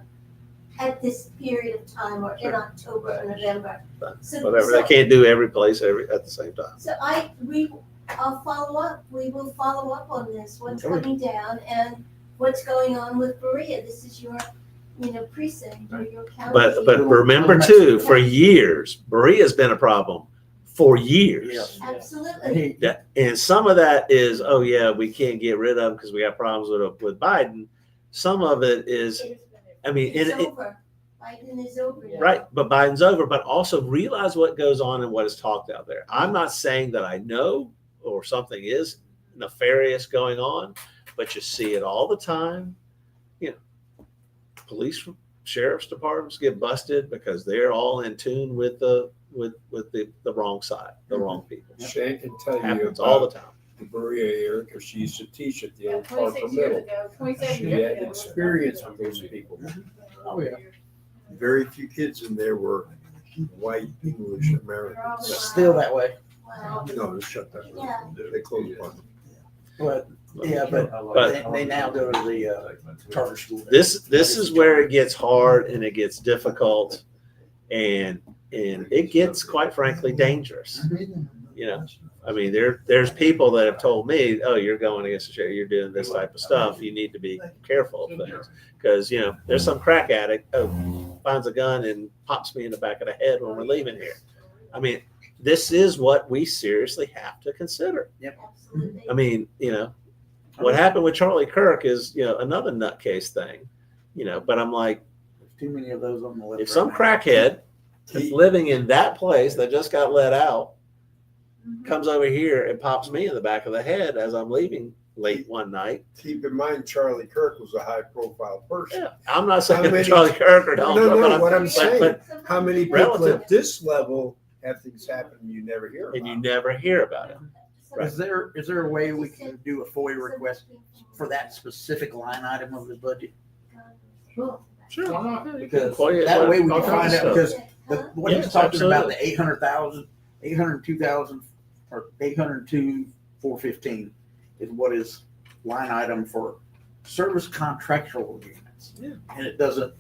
L: at this period of time, or in October or November.
A: Whatever. They can't do every place at the same time.
L: So I'll follow up. We will follow up on this. What's coming down and what's going on with Berea. This is your, precinct or your county.
A: But remember too, for years, Berea's been a problem for years.
H: Yes.
L: Absolutely.
A: And some of that is, we can't get rid of them because we got problems with Biden. Some of it is,
L: It's over. Biden is over now.
A: Right, but Biden's over, but also realize what goes on and what is talked out there. I'm not saying that I know or something is nefarious going on, but you see it all the time. You know, police, sheriff's departments get busted because they're all in tune with the wrong side, the wrong people.
D: Shane can tell you
A: Happens all the
D: about
A: time.
D: Maria here, because she used to teach at the
I: Yeah,
D: old Parker
I: 26 years
D: Middle.
I: ago, 27
D: She
I: years
D: had
I: ago.
D: experience with those people.
H: Oh, yeah.
D: Very few kids in there were white English Americans.
H: Still that way.
L: Wow.
D: No, they shut that.
L: Yeah.
D: They closed one.
H: But, yeah, but they now go to the charter school.
A: This is where it gets hard and it gets difficult, and it gets, quite frankly, dangerous. You know, I mean, there's people that have told me, "Oh, you're going against the sheriff. You're doing this type of stuff. You need to be careful of things because you know there's some crack addict finds a gun and pops me in the back of the head when we're leaving here." I mean, this is what we seriously have to consider.
L: Absolutely.
A: I mean, you know, what happened with Charlie Kirk is another nutcase thing. You know, but I'm like,
H: Too many of those on the list.
A: if some crackhead that's living in that place that just got let out comes over here and pops me in the back of the head as I'm leaving late one night.
D: Keep in mind, Charlie Kirk was a high-profile person.
A: Yeah, I'm not saying
D: How many-
A: Charlie Kirk or don't,
D: No,
A: but
D: what I'm saying,
A: but-
D: how many people
A: Relative.
D: at this level have things happen and you never hear about?
A: and you never hear about it.
H: Is there a way we can do a FOIA request for that specific line item of the budget?
A: Sure.
M: Why not?
H: Because
A: FOIA,
H: that way we
A: all
H: can
A: kinds
H: find
A: of
H: out,
A: stuff.
H: because what he's
A: Yes,
H: talking about,
A: absolutely.
H: the 800,000, 802,000, or 802,415 is what is line item for service contractual agreements.
A: Yeah.
H: And it doesn't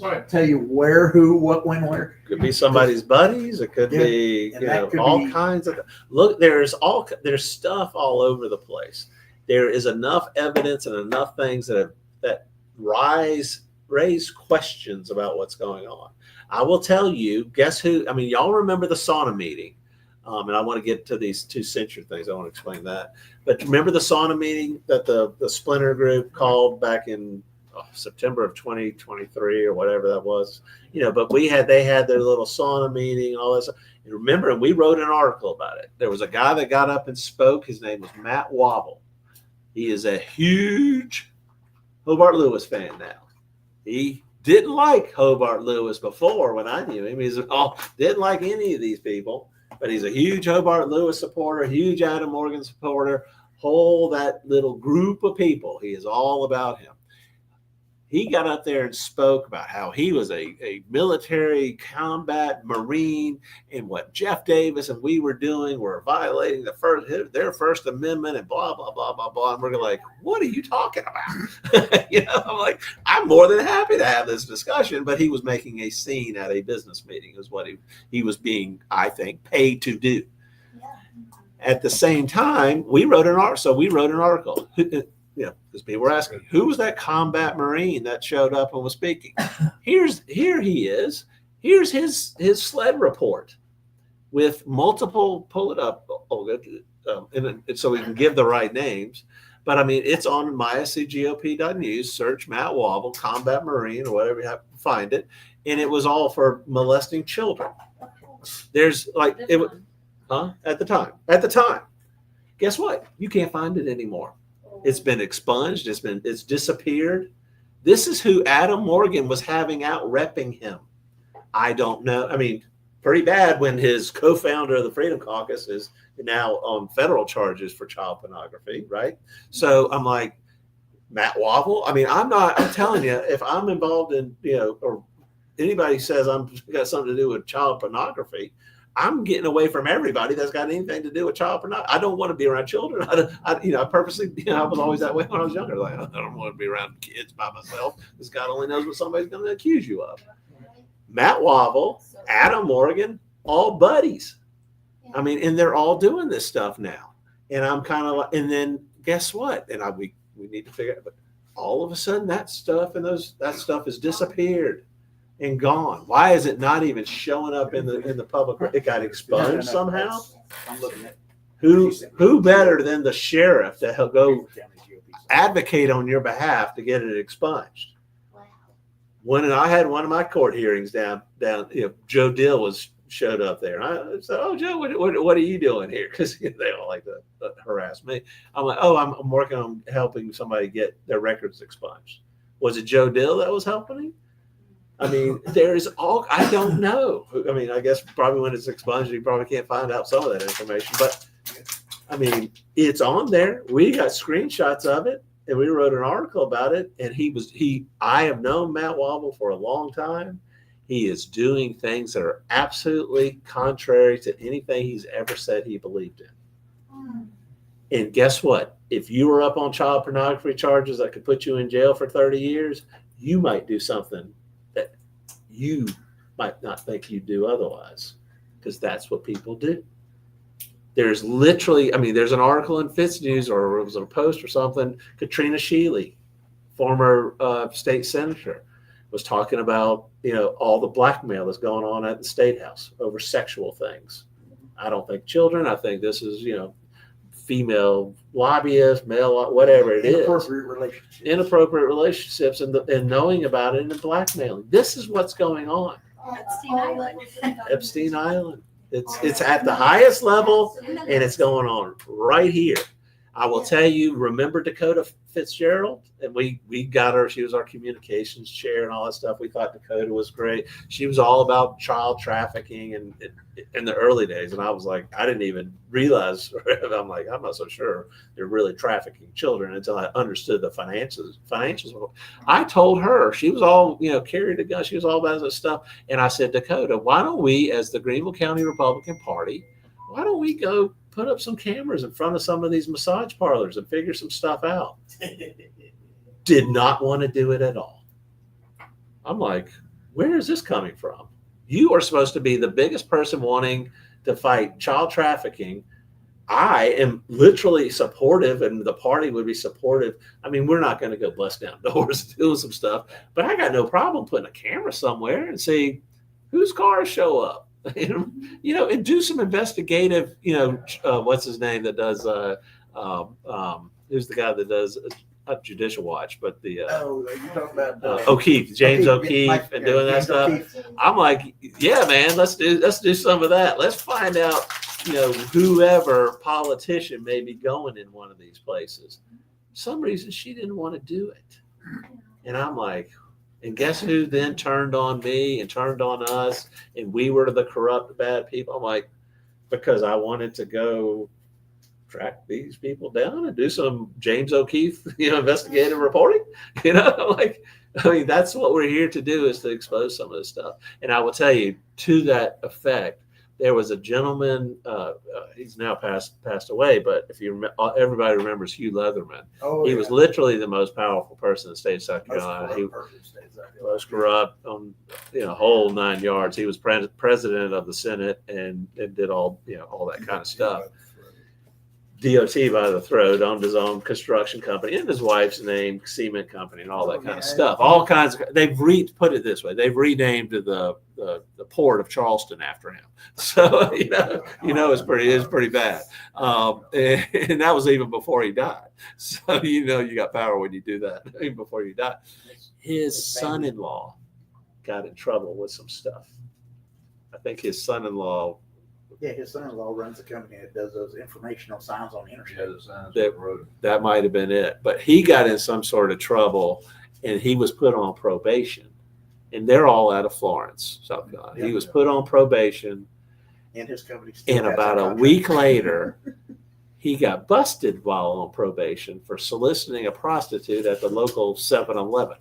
M: Right.
H: tell you where, who, what, when, where.
A: Could be somebody's buddies. It could be
H: and that could
A: all
H: be-
A: kinds of. Look, there's stuff all over the place. There is enough evidence and enough things that raise questions about what's going on. I will tell you. Guess who? I mean, y'all remember the sauna meeting, and I want to get to these two censure things. I want to explain that. But remember the sauna meeting that the splinter group called back in September of 2023 or whatever that was, but they had their little sauna meeting and all this. And remember, and we wrote an article about it. There was a guy that got up and spoke. His name was Matt Wobble. He is a huge Hobart Lewis fan now. He didn't like Hobart Lewis before when I knew him. Didn't like any of these people, but he's a huge Hobart Lewis supporter, huge Adam Morgan supporter, that little group of people. He is all about him. He got up there and spoke about how he was a military combat Marine, and what Jeff Davis and we were doing were violating their First Amendment and blah, blah, blah, blah, blah. And we're like, what are you talking about? I'm like, I'm more than happy to have this discussion, but he was making a scene at a business meeting is what he was being, I think, paid to do.
L: Yeah.
A: At the same time, we wrote an article. Because people were asking, who was that combat Marine that showed up and was speaking? Here he is. Here's his sled report with multiple. Pull it up, and so we can give the right names. But I mean, it's on mySCGOP.news. Search Matt Wobble, combat Marine, or whatever you have to find it, and it was all for molesting children. There's like it was, at the time. Guess what? You can't find it anymore. It's been expunged. It's disappeared. This is who Adam Morgan was having out repping him. I don't know. I mean, pretty bad when his co-founder of the Freedom Caucus is now on federal charges for child pornography, right? So I'm like, Matt Wobble. I mean, I'm telling you, if I'm involved in, or anybody says I'm got something to do with child pornography, I'm getting away from everybody that's got anything to do with child pornography. I don't want to be around children. I purposely, I was always that way when I was younger. Like, I don't want to be around kids by myself because God only knows what somebody's going to accuse you of. Matt Wobble, Adam Morgan, all buddies. I mean, and they're all doing this stuff now. And I'm kind of like, and then guess what? And we need to figure out, but all of a sudden that stuff has disappeared and gone. Why is it not even showing up in the public? It got expunged somehow.
H: I'm looking at
A: Who better than the sheriff to go advocate on your behalf to get it expunged?
L: Wow.
A: I had one of my court hearings down, Joe Dill showed up there. And I said, "Oh, Joe, what are you doing here?" Because they all like to harass me. I'm like, "Oh, I'm working on helping somebody get their records expunged." Was it Joe Dill that was helping him? I mean, I don't know. I mean, I guess probably when it's expunged, you probably can't find out some of that information. But I mean, it's on there. We got screenshots of it, and we wrote an article about it. And I have known Matt Wobble for a long time. He is doing things that are absolutely contrary to anything he's ever said he believed in. And guess what? If you were up on child pornography charges that could put you in jail for 30 years, you might do something that you might not think you'd do otherwise, because that's what people do. There's literally, I mean, there's an article in Fitz News, or it was a post or something. Katrina Shealy, former state senator, was talking about, all the blackmail that's going on at the State House over sexual things. I don't think children. I think this is, female lobbyists, male, whatever it is. Inappropriate relationships, and knowing about it and blackmailing. This is what's going on.
K: Epstein Island.
A: Epstein Island. It's at the highest level, and it's going on right here. I will tell you, remember Dakota Fitzgerald? And we got her, she was our communications chair and all that stuff. We thought Dakota was great. She was all about child trafficking and in the early days. And I was like, I didn't even realize, I'm like, I'm not so sure they're really trafficking children until I understood the financials. I told her, she was all, carried a gun. She was all about this stuff. And I said, Dakota, why don't we, as the Greenville County Republican Party, why don't we go put up some cameras in front of some of these massage parlors and figure some stuff out? Did not want to do it at all. I'm like, where is this coming from? You are supposed to be the biggest person wanting to fight child trafficking. I am literally supportive, and the party would be supportive. I mean, we're not going to go bust down doors doing some stuff, but I got no problem putting a camera somewhere and see whose cars show up. And do some investigative, what's his name that does, who's the guy that does, not Judicial Watch, but the,
H: you're talking about
A: O'Keefe, James O'Keefe, and doing that stuff.
H: O'Keefe.
A: I'm like, yeah, man, let's do some of that. Let's find out, whoever politician may be going in one of these places. For some reason she didn't want to do it. And I'm like, and guess who then turned on me and turned on us, and we were the corrupt, bad people? I'm like, because I wanted to go track these people down and do some James O'Keefe, investigative reporting. That's what we're here to do, is to expose some of this stuff. And I will tell you, to that effect, there was a gentleman, he's now passed away, but if everybody remembers Hugh Leatherman. He was literally the most powerful person in the state of South Carolina. He was corrupt on whole 9 yards. He was president of the Senate and did all that kind of stuff. DOT by the throat, owned his own construction company and his wife's name, cement company, and all that kind of stuff. All kinds of. Put it this way, they've renamed the port of Charleston after him. So it's pretty bad. And that was even before he died. So you got power when you do that, even before you die. His son-in-law got in trouble with some stuff. I think his son-in-law.
H: Yeah, his son-in-law runs a company that does those informational signs on the interstate.
A: That might have been it. But he got in some sort of trouble, and he was put on probation. And they're all out of Florence, South Carolina. He was put on probation.
H: And his company.
A: And about a week later, he got busted while on probation for soliciting a prostitute at the local 7-Eleven.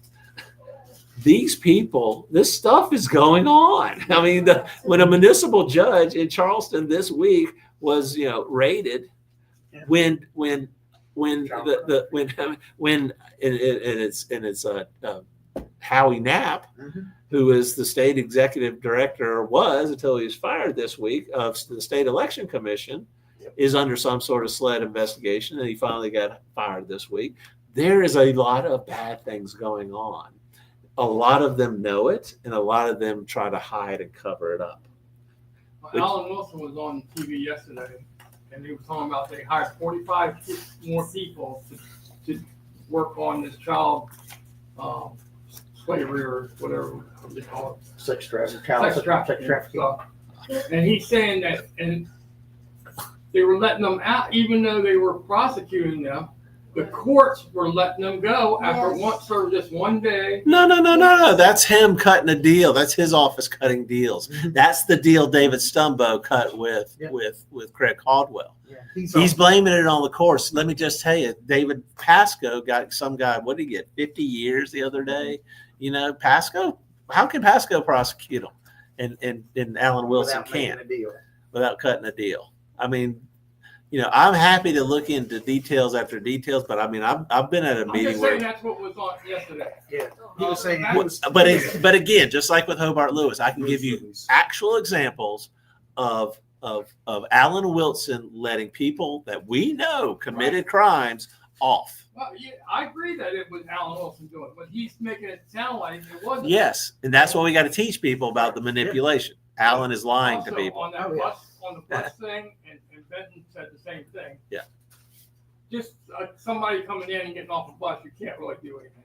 A: These people, this stuff is going on. I mean, when a municipal judge in Charleston this week was, raided, when it's Howie Knapp, who is the state executive director, was until he was fired this week of the state election commission, is under some sort of SLED investigation, and he finally got fired this week. There is a lot of bad things going on. A lot of them know it, and a lot of them try to hide and cover it up.
M: Alan Wilson was on TV yesterday, and he was talking about they hired 45 more people to work on this child slavery or whatever they call it.
H: Sex trafficking.
M: So, and he's saying that, and they were letting them out, even though they were prosecuting them. The courts were letting them go after
L: Yes.
M: served just one day.
A: No. That's him cutting a deal. That's his office cutting deals. That's the deal David Stumbo cut with Craig Caldwell.
H: Yeah.
A: He's blaming it on the courts. Let me just tell you, David Pasco got some guy. What did he get? 50 years the other day. You know, Pasco. How can Pasco prosecute him? And Alan Wilson can't without cutting a deal. I mean, you know, I'm happy to look into details after details, but I mean, I've been at a
M: I'm
A: meeting
M: just
A: where.
M: saying that's what was on yesterday.
H: Yeah. He was saying.
A: But again, just like with Hobart Lewis, I can give you actual examples of Alan Wilson letting people that we know committed crimes off.
M: Well, yeah, I agree that it was Alan Wilson doing it, but he's making it sound like it wasn't.
A: Yes, and that's what we got to teach people about the manipulation. Alan is lying
M: Also,
A: to people.
M: On the bus thing, and Benton said the same thing.
A: Yeah.
M: Just somebody coming in and getting off a bus, you can't really do anything.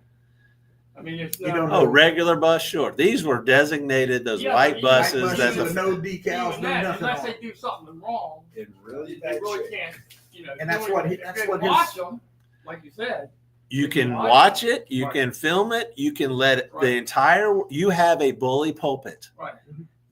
M: I mean, it's
H: You don't
A: Oh, regular bus, sure. These were designated, those white buses. That
H: with no decals,
M: even
H: no
M: that,
H: nothing.
M: unless
H: on
M: they
H: it.
M: do something wrong,
D: In really
M: they
D: bad
M: really
D: shape.
M: can't. You know,
H: And that's
M: do
H: what
M: anything.
H: that's
M: If
H: what
M: they
H: his-
M: watch them, like you said.
A: you can watch it, you can film it, you can let the entire. You have a bully pulpit.
M: Right.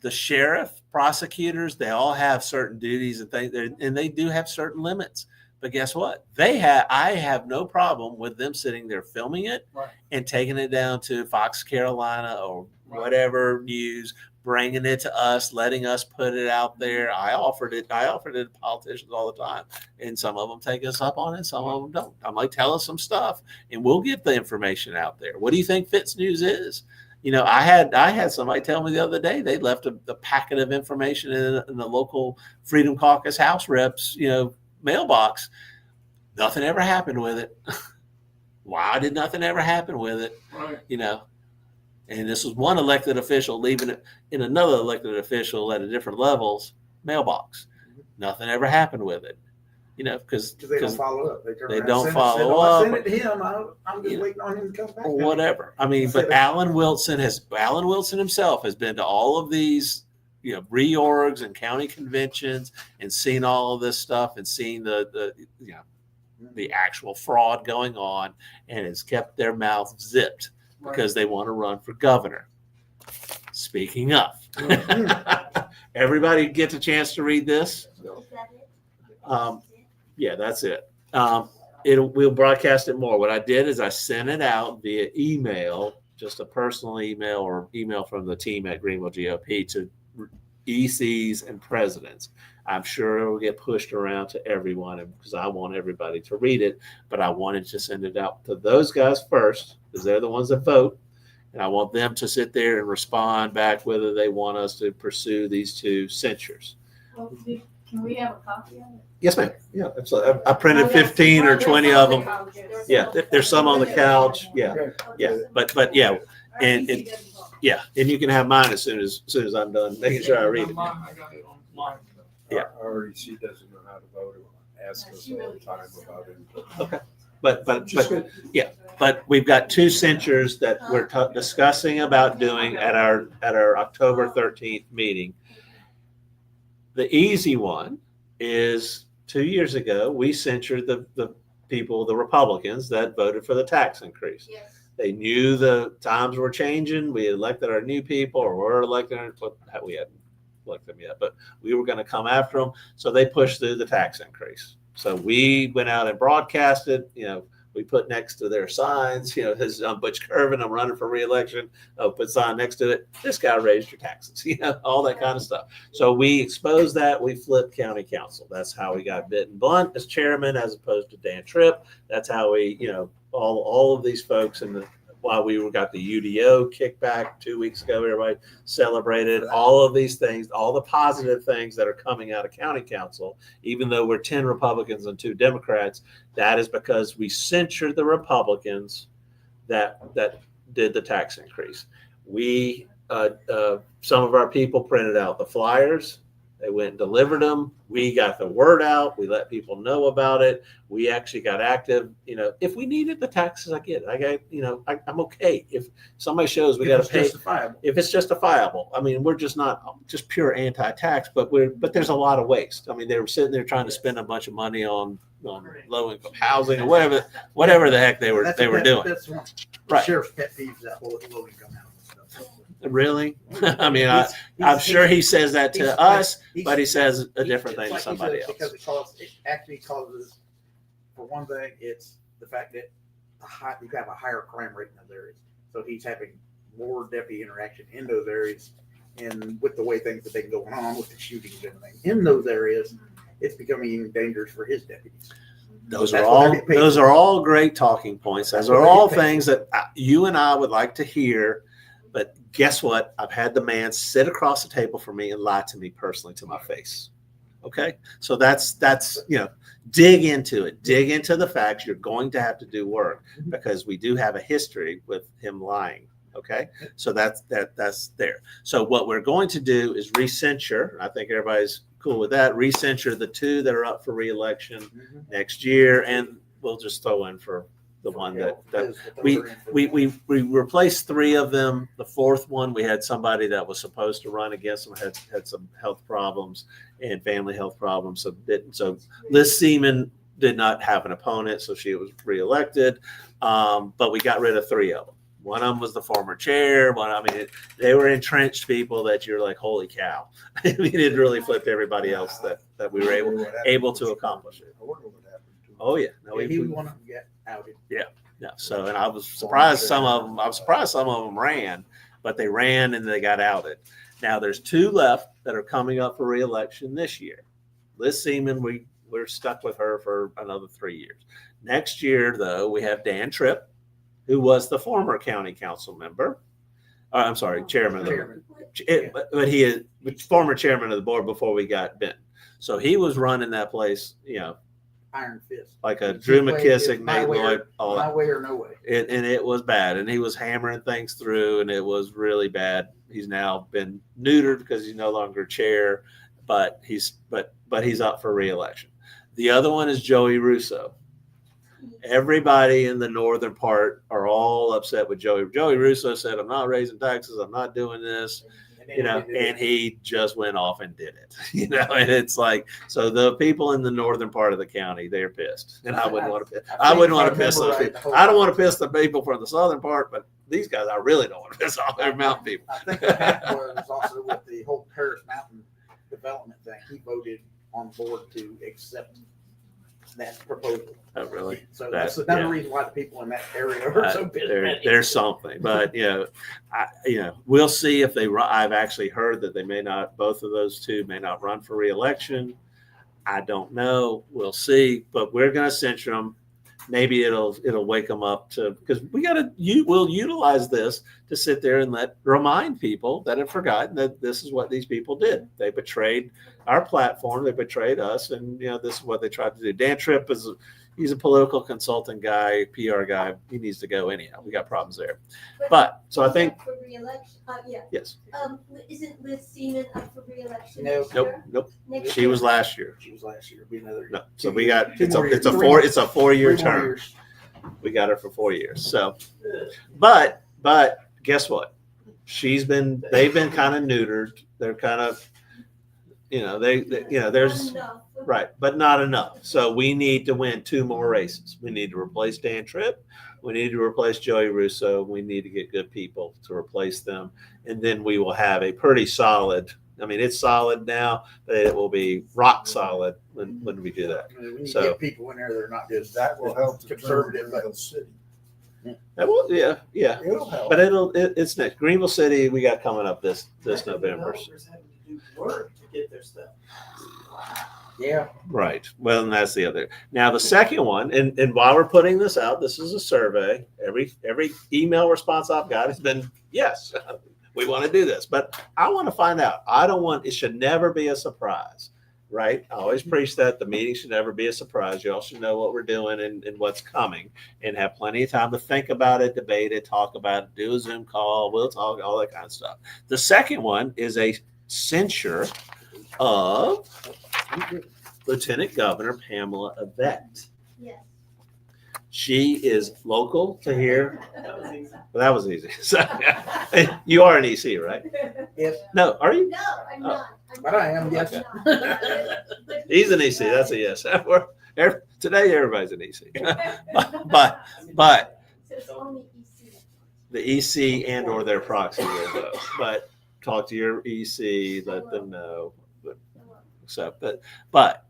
A: The sheriff, prosecutors, they all have certain duties and things, and they do have certain limits. But guess what? I have no problem with them sitting there filming it and taking it down to Fox Carolina or whatever news, bringing it to us, letting us put it out there. I offered it to politicians all the time, and some of them take us up on it, some of them don't. I'm like, tell us some stuff, and we'll get the information out there. What do you think Fitz News is? You know, I had somebody tell me the other day they left a packet of information in the local Freedom Caucus House reps, mailbox. Nothing ever happened with it. Why did nothing ever happen with it?
M: Right.
A: And this was one elected official leaving it in another elected official at a different levels mailbox. Nothing ever happened with it. Because
H: they don't follow up.
A: They don't follow up.
H: I sent it to him. I'm just waiting on him to come back.
A: Or whatever. I mean, but Alan Wilson himself has been to all of these, reorgs and county conventions and seen all of this stuff and seen the actual fraud going on, and has kept their mouth zipped because they want to run for governor. Speaking of, everybody gets a chance to read this. Yeah, that's it. We'll broadcast it more. What I did is I sent it out via email, just a personal email or email from the team at Greenville GOP to ECs and presidents. I'm sure it will get pushed around to everyone because I want everybody to read it, but I wanted to send it out to those guys first because they're the ones that vote. And I want them to sit there and respond back whether they want us to pursue these two censures.
I: Well, can we have a copy of it?
A: Yes, ma'am. Yeah, absolutely. I printed 15 or 20 of them. Yeah, there's some on the couch. Yeah, but yeah, and you can have mine as soon as I'm done making sure I read it.
M: I got it online.
A: Yeah.
D: REC doesn't know how to vote. Ask us all the time about it.
A: Okay. But we've got two censures that we're discussing about doing at our October 13th meeting. The easy one is 2 years ago, we censured the people, the Republicans that voted for the tax increase.
L: Yes.
A: They knew the times were changing. We elected our new people, or were elected. We hadn't elected them yet, but we were going to come after them. So they pushed through the tax increase. So we went out and broadcasted. We put next to their signs, this is Butch Curvin, I'm running for re-election. Put sign next to it. This guy raised your taxes, all that kind of stuff. So we exposed that. We flipped county council. That's how we got Bitten Blunt as chairman, as opposed to Dan Tripp. That's how we, all of these folks while we got the UDO kickback 2 weeks ago, everybody celebrated all of these things, all the positive things that are coming out of county council, even though we're 10 Republicans and 2 Democrats. That is because we censured the Republicans that did the tax increase. We, some of our people printed out the flyers They went and delivered them. We got the word out. We let people know about it. We actually got active. You know, if we needed the taxes, I get it. I'm okay. If somebody shows we got to pay,
H: justifiable.
A: if it's justifiable. I mean, we're just not just pure anti-tax, but there's a lot of waste. I mean, they were sitting there trying to spend a bunch of money on low-income housing or whatever the heck they were doing.
H: That's one
A: Right.
H: sheriff's pet peeves, that whole low-income housing stuff.
A: Really? I mean, I'm sure he says that to us, but he says a different thing to somebody else.
H: Because it actually causes, for one thing, it's the fact that you have a higher crime rate in those areas. So he's having more deputy interaction in those areas, and with the way things have been going on with the shootings and everything in those areas, it's becoming dangerous for his deputies.
A: Those are all great talking points. Those are all things that you and I would like to hear. But guess what? I've had the man sit across the table from me and lie to me personally to my face. Okay. So that's, dig into it. Dig into the facts. You're going to have to do work because we do have a history with him lying. Okay. So that's there. So what we're going to do is recensure. I think everybody's cool with that. Recensure the 2 that are up for reelection next year. And we'll just throw in for the one that we replaced 3 of them. The 4th one, we had somebody that was supposed to run against them, had some health problems and family health problems. So Liz Seaman did not have an opponent, so she was reelected. But we got rid of 3 of them. One of them was the former chair. They were entrenched people that you're like, holy cow. I mean, it really flipped everybody else that we were able to accomplish it. Oh yeah. No,
H: he would want to get outed.
A: Yeah. So, and I was surprised some of them ran, but they ran and they got outed. Now there's 2 left that are coming up for re-election this year. Liz Seaman, we're stuck with her for another 3 years. Next year, though, we have Dan Tripp, who was the former county council member. Chairman. But he is former chairman of the board before we got Ben. So he was running that place,
H: Iron fist,
A: like a Drew McKissick, Nate Lloyd, all that.
H: My way or no way.
A: And it was bad. And he was hammering things through, and it was really bad. He's now been neutered because he's no longer chair, but he's up for re-election. The other one is Joey Russo. Everybody in the northern part are all upset with Joey. Joey Russo said, I'm not raising taxes. I'm not doing this. And he just went off and did it, and it's like, so the people in the northern part of the county, they're pissed. And I wouldn't want to piss those people. I don't want to piss the people from the southern part, but these guys, I really don't want to piss off their mountain people.
H: I think what happened was also with the whole Paris Mountain development thing, he voted on board to accept that proposal.
A: Oh, really?
H: So that's another reason why the people in that area are so pissed.
A: There's something, but we'll see if they run. I've actually heard that they may not. Both of those 2 may not run for re-election. I don't know. We'll see. But we're going to censure them. Maybe it'll wake them up to, because we'll utilize this to sit there and remind people that have forgotten that this is what these people did. They betrayed our platform. They betrayed us. And, this is what they tried to do. Dan Tripp he's a political consultant guy, PR guy. He needs to go anyhow. We got problems there. But so I think
L: for re-election.
A: Yes.
L: Isn't Liz Seaman up for re-election?
A: Nope. She was last year.
H: Be another.
A: No. So we got it's a 4-year term. We got her for 4 years. So, but guess what? They've been kind of neutered. They're kind of, there's. Right, but not enough. So we need to win 2 more races. We need to replace Dan Tripp. We need to replace Joey Russo. We need to get good people to replace them. And then we will have a pretty solid, it's solid now, but it will be rock solid when we do that.
H: We need to get people in there that are not just
D: that will help
H: conservative,
D: Greenville City.
A: That will, yeah.
D: It'll help.
A: But it's next. Greenville City, we got coming up this November.
C: Developers having to do work to get their stuff.
H: Yeah.
A: Right. Well, and that's the other. Now, the second one, and while we're putting this out, this is a survey. Every email response I've got has been, yes, we want to do this. But I want to find out. It should never be a surprise, right? I always preach that the meeting should never be a surprise. You all should know what we're doing and what's coming and have plenty of time to think about it, debate it, talk about it, do a Zoom call. We'll talk, all that kind of stuff. The second one is a censure of Lieutenant Governor Pamela Yvette.
L: Yes.
A: She is local to here.
C: That was easy.
A: Well, that was easy. So, you are an EC, right?
H: Yes,
A: No, are you?
L: No, I'm not.
H: but I am, yes.
A: He's an EC. That's a yes. Today, everybody's an EC. but
L: It's only EC.
A: the EC and or their proxy will know. But talk to your EC, let them know. But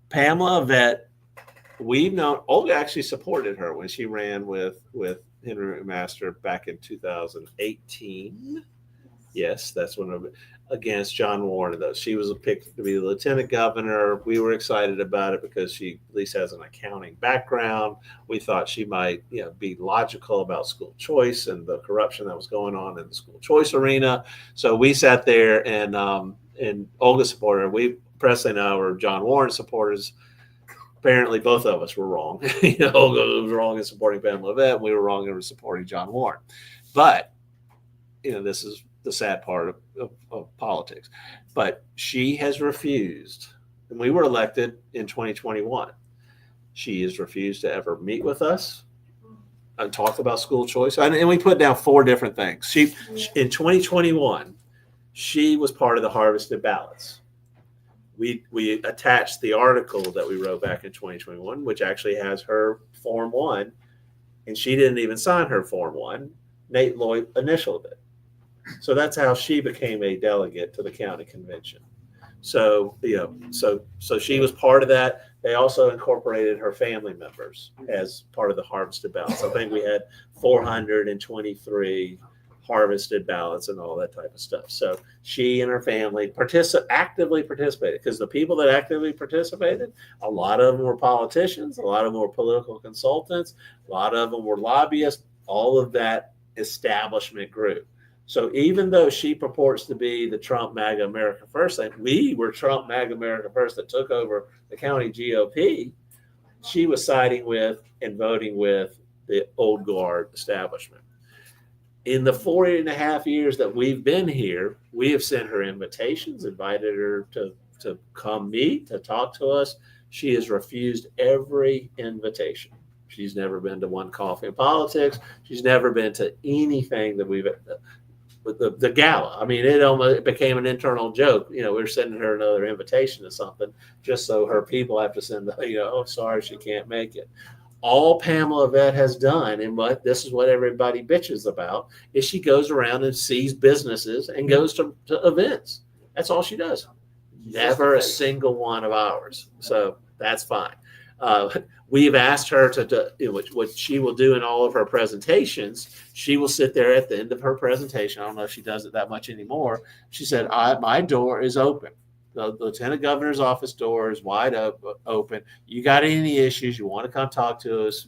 A: Pamela Yvette, we've known, Olga actually supported her when she ran with Henry McMaster back in 2018. Yes, that's when against John Warren. Though she was picked to be the lieutenant governor, we were excited about it because she at least has an accounting background. We thought she might, be logical about school choice and the corruption that was going on in the school choice arena. So we sat there and Olga supported her. Presley and I were John Warren supporters. Apparently, both of us were wrong. Olga was wrong in supporting Pamela Yvette, and we were wrong in supporting John Warren. But this is the sad part of politics. But she has refused, and we were elected in 2021. She has refused to ever meet with us and talk about school choice. And we put down 4 different things. In 2021, she was part of the harvested ballots. We attached the article that we wrote back in 2021, which actually has her Form 1, and she didn't even sign her Form 1. Nate Lloyd initialed it. So that's how she became a delegate to the county convention. So, so she was part of that. They also incorporated her family members as part of the harvested ballots. I think we had 423 harvested ballots and all that type of stuff. So she and her family actively participated, because the people that actively participated, a lot of them were politicians, a lot of them were political consultants, a lot of them were lobbyists, all of that establishment group. So even though she purports to be the Trump MAGA America First thing, we were Trump MAGA America First that took over the county GOP. She was siding with and voting with the old guard establishment. In the 4.5 years that we've been here, we have sent her invitations, invited her to come meet, to talk to us. She has refused every invitation. She's never been to one coffee in politics. She's never been to anything that we've with the gala. I mean, it became an internal joke. We're sending her another invitation to something just so her people have to send, oh, sorry, she can't make it. All Pamela Yvette has done, and this is what everybody bitches about, is she goes around and sees businesses and goes to events. That's all she does. Never a single one of ours. So that's fine. We've asked her what she will do in all of her presentations. She will sit there at the end of her presentation. I don't know if she does it that much anymore. She said, my door is open. The lieutenant governor's office door is wide open. You got any issues, you want to come talk to us,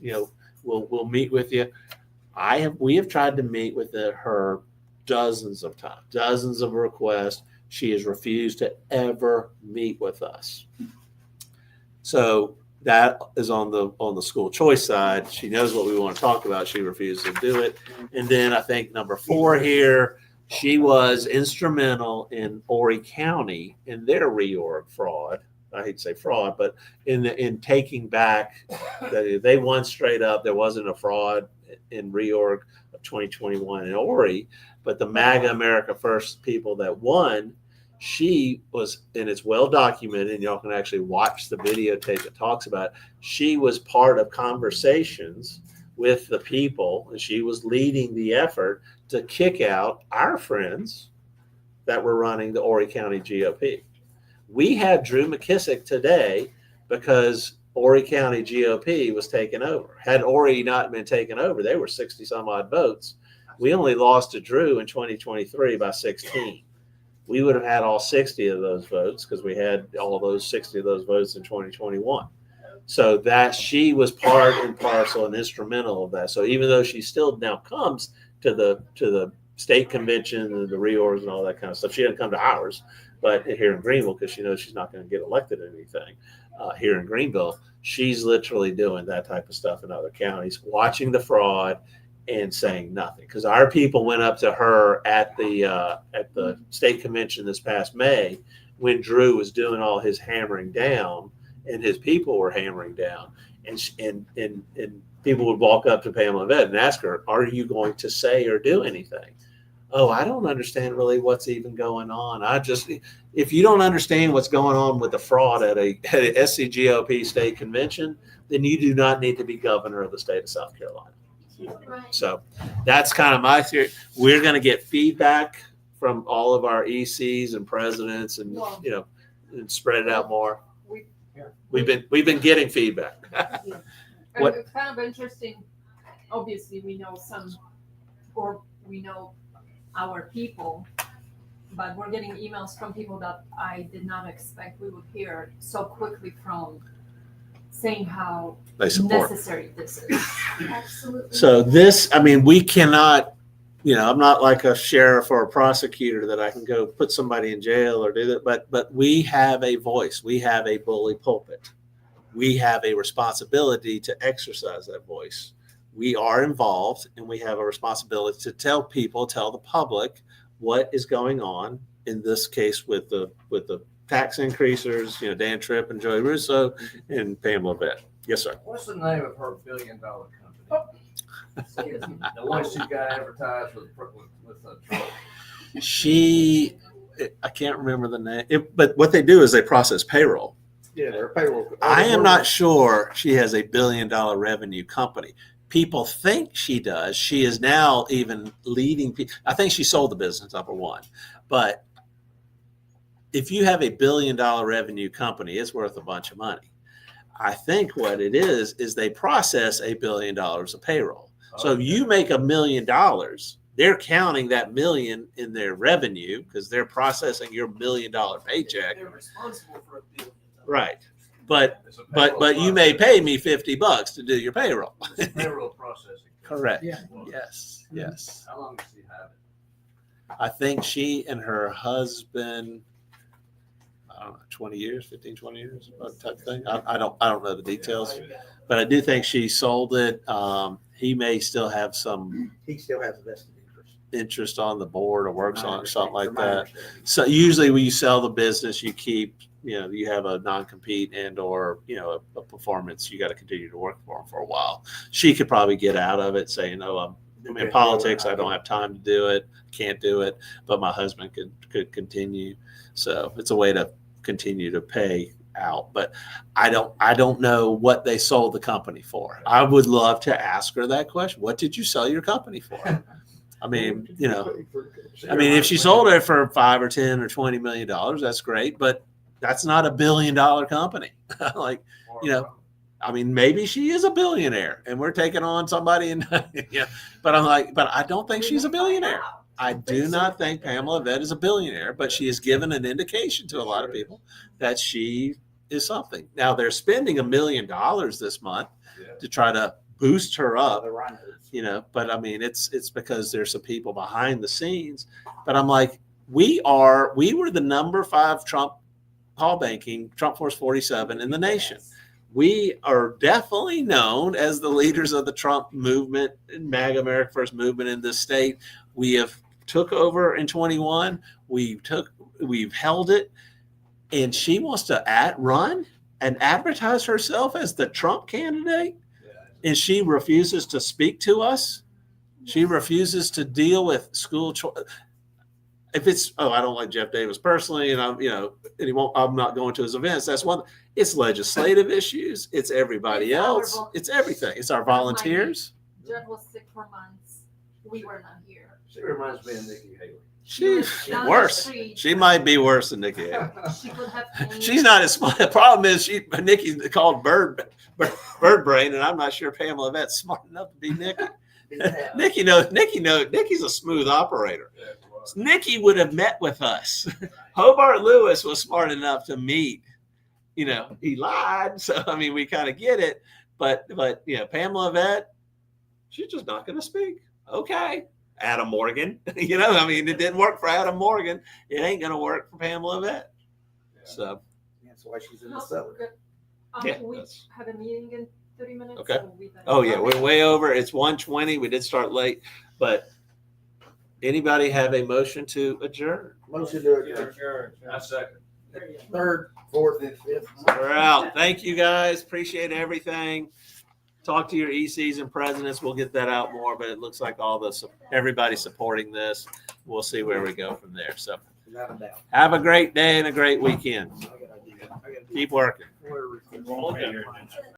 A: we'll meet with you. We have tried to meet with her dozens of times, dozens of requests. She has refused to ever meet with us. So that is on the school choice side. She knows what we want to talk about. She refuses to do it. And then I think number 4 here, she was instrumental in Horry County in their reorg fraud. I hate to say fraud, but in taking back, they won straight up. There wasn't a fraud in reorg of 2021 in Horry, but the MAGA America First people that won, she was, and it's well documented, and y'all can actually watch the videotape that talks about it. She was part of conversations with the people, and she was leading the effort to kick out our friends that were running the Horry County GOP. We have Drew McKissick today because Horry County GOP was taken over. Had Horry not been taken over, they were 60 some odd votes. We only lost to Drew in 2023 by 16. We would have had all 60 of those votes because we had all those 60 of those votes in 2021. So that she was part and parcel and instrumental of that. So even though she still now comes to the state convention and the reorgs and all that kind of stuff, she didn't come to ours, but here in Greenville, because she knows she's not going to get elected or anything here in Greenville, she's literally doing that type of stuff in other counties, watching the fraud and saying nothing. Because our people went up to her at the state convention this past May when Drew was doing all his hammering down and his people were hammering down, and people would walk up to Pamela Vet and ask her, "Are you going to say or do anything?" Oh, I don't understand really what's even going on. If you don't understand what's going on with the fraud at a SCGOP state convention, then you do not need to be governor of the state of South Carolina.
L: Right.
A: So that's kind of my theory. We're going to get feedback from all of our ECs and presidents, and and spread it out more. We've been getting feedback. What-
F: It's kind of interesting. Obviously, we know we know our people, but we're getting emails from people that I did not expect we would hear so quickly from, saying how
A: They support.
F: necessary this is.
L: Absolutely.
A: So this, I mean, we cannot, I'm not like a sheriff or a prosecutor that I can go put somebody in jail or do that, but we have a voice. We have a bully pulpit. We have a responsibility to exercise that voice. We are involved, and we have a responsibility to tell the public what is going on. In this case, with the tax increasers, Dan Tripp and Joey Russo and Pamela Vet. Yes, sir.
N: What's the name of her $1 billion company? The one she got advertised with Trump.
A: I can't remember the name, but what they do is they process payroll.
H: Yeah, their payroll.
A: I am not sure she has a $1 billion revenue company. People think she does. She is now even leading people. I think she sold the business, number one. But if you have a $1 billion revenue company, it's worth a bunch of money. I think what it is they process $1 billion of payroll. So if you make $1 million, they're counting that million in their revenue because they're processing your $1 million paycheck.
C: They're responsible for $1 billion.
A: Right. But you may pay me $50 to do your payroll.
N: It's payroll processing.
A: Correct.
B: Yeah.
A: Yes.
N: How long does she have it?
A: I think she and her husband, I don't know, 20 years, 15, 20 years, type thing. I don't know the details, but I do think she sold it. He may still have some
H: He still has a vested
A: interest on the board or works on it, something like
H: From my
A: that.
H: understanding.
A: So usually when you sell the business, you keep, you have a non-compete and or, a performance. You got to continue to work for them for a while. She could probably get out of it saying, I'm in politics. I don't have time to do it. Can't do it. But my husband could continue. So it's a way to continue to pay out. But I don't know what they sold the company for. I would love to ask her that question. What did you sell your company for? I mean, if she sold it for $5 or $10 or $20 million, that's great. But that's not $1 billion company. Maybe she is a billionaire and we're taking on somebody but I don't think she's a billionaire. I do not think Pamela Vet is a billionaire, but she has given an indication to a lot of people that she is something. Now they're spending $1 million this month to try to boost her up, but it's because there's some people behind the scenes. But I'm like, we were the number 5 Trump call banking, Trump Force 47 in the nation. We are definitely known as the leaders of the Trump movement and MAGA, America First movement in this state. We have took over in 21. We've held it, and she wants to run and advertise herself as the Trump candidate, and she refuses to speak to us. She refuses to deal with school choice. If it's, I don't like Jeff Davis personally, and I'm not going to his events. That's one. It's legislative issues. It's everybody else. It's everything. It's our volunteers.
F: Jeff was sick for months. We were not here.
N: She reminds me of Nikki Haley.
A: She's
F: down the
A: worse.
F: street.
A: She might be worse than Nikki Haley.
F: She could have changed.
A: She's not as smart. The problem is Nikki's called bird brain, and I'm not sure Pamela Vet's smart enough to be Nikki. Nikki knows. Nikki's a smooth operator. Nikki would have met with us. Hobart Lewis was smart enough to meet. He lied, so we kind of get it. But Pamela Vet, she's just not going to speak. Okay, Adam Morgan. It didn't work for Adam Morgan. It ain't going to work for Pamela Vet. So
H: that's why she's in the cellar.
F: We have a meeting in 30 minutes.
A: Okay.
F: So
A: we're way over. It's 1:20. We did start late, but anybody have a motion to adjourn?
H: Motion to adjourn.
N: I second.
H: third, fourth, and fifth.
A: We're out. Thank you guys. Appreciate everything. Talk to your ECs and presidents. We'll get that out more, but it looks like everybody's supporting this. We'll see where we go from there. So
H: Without a doubt.
A: have a great day and a great weekend.
H: I gotta do that. I gotta do
A: Keep working.
H: that.
J: Won't be here.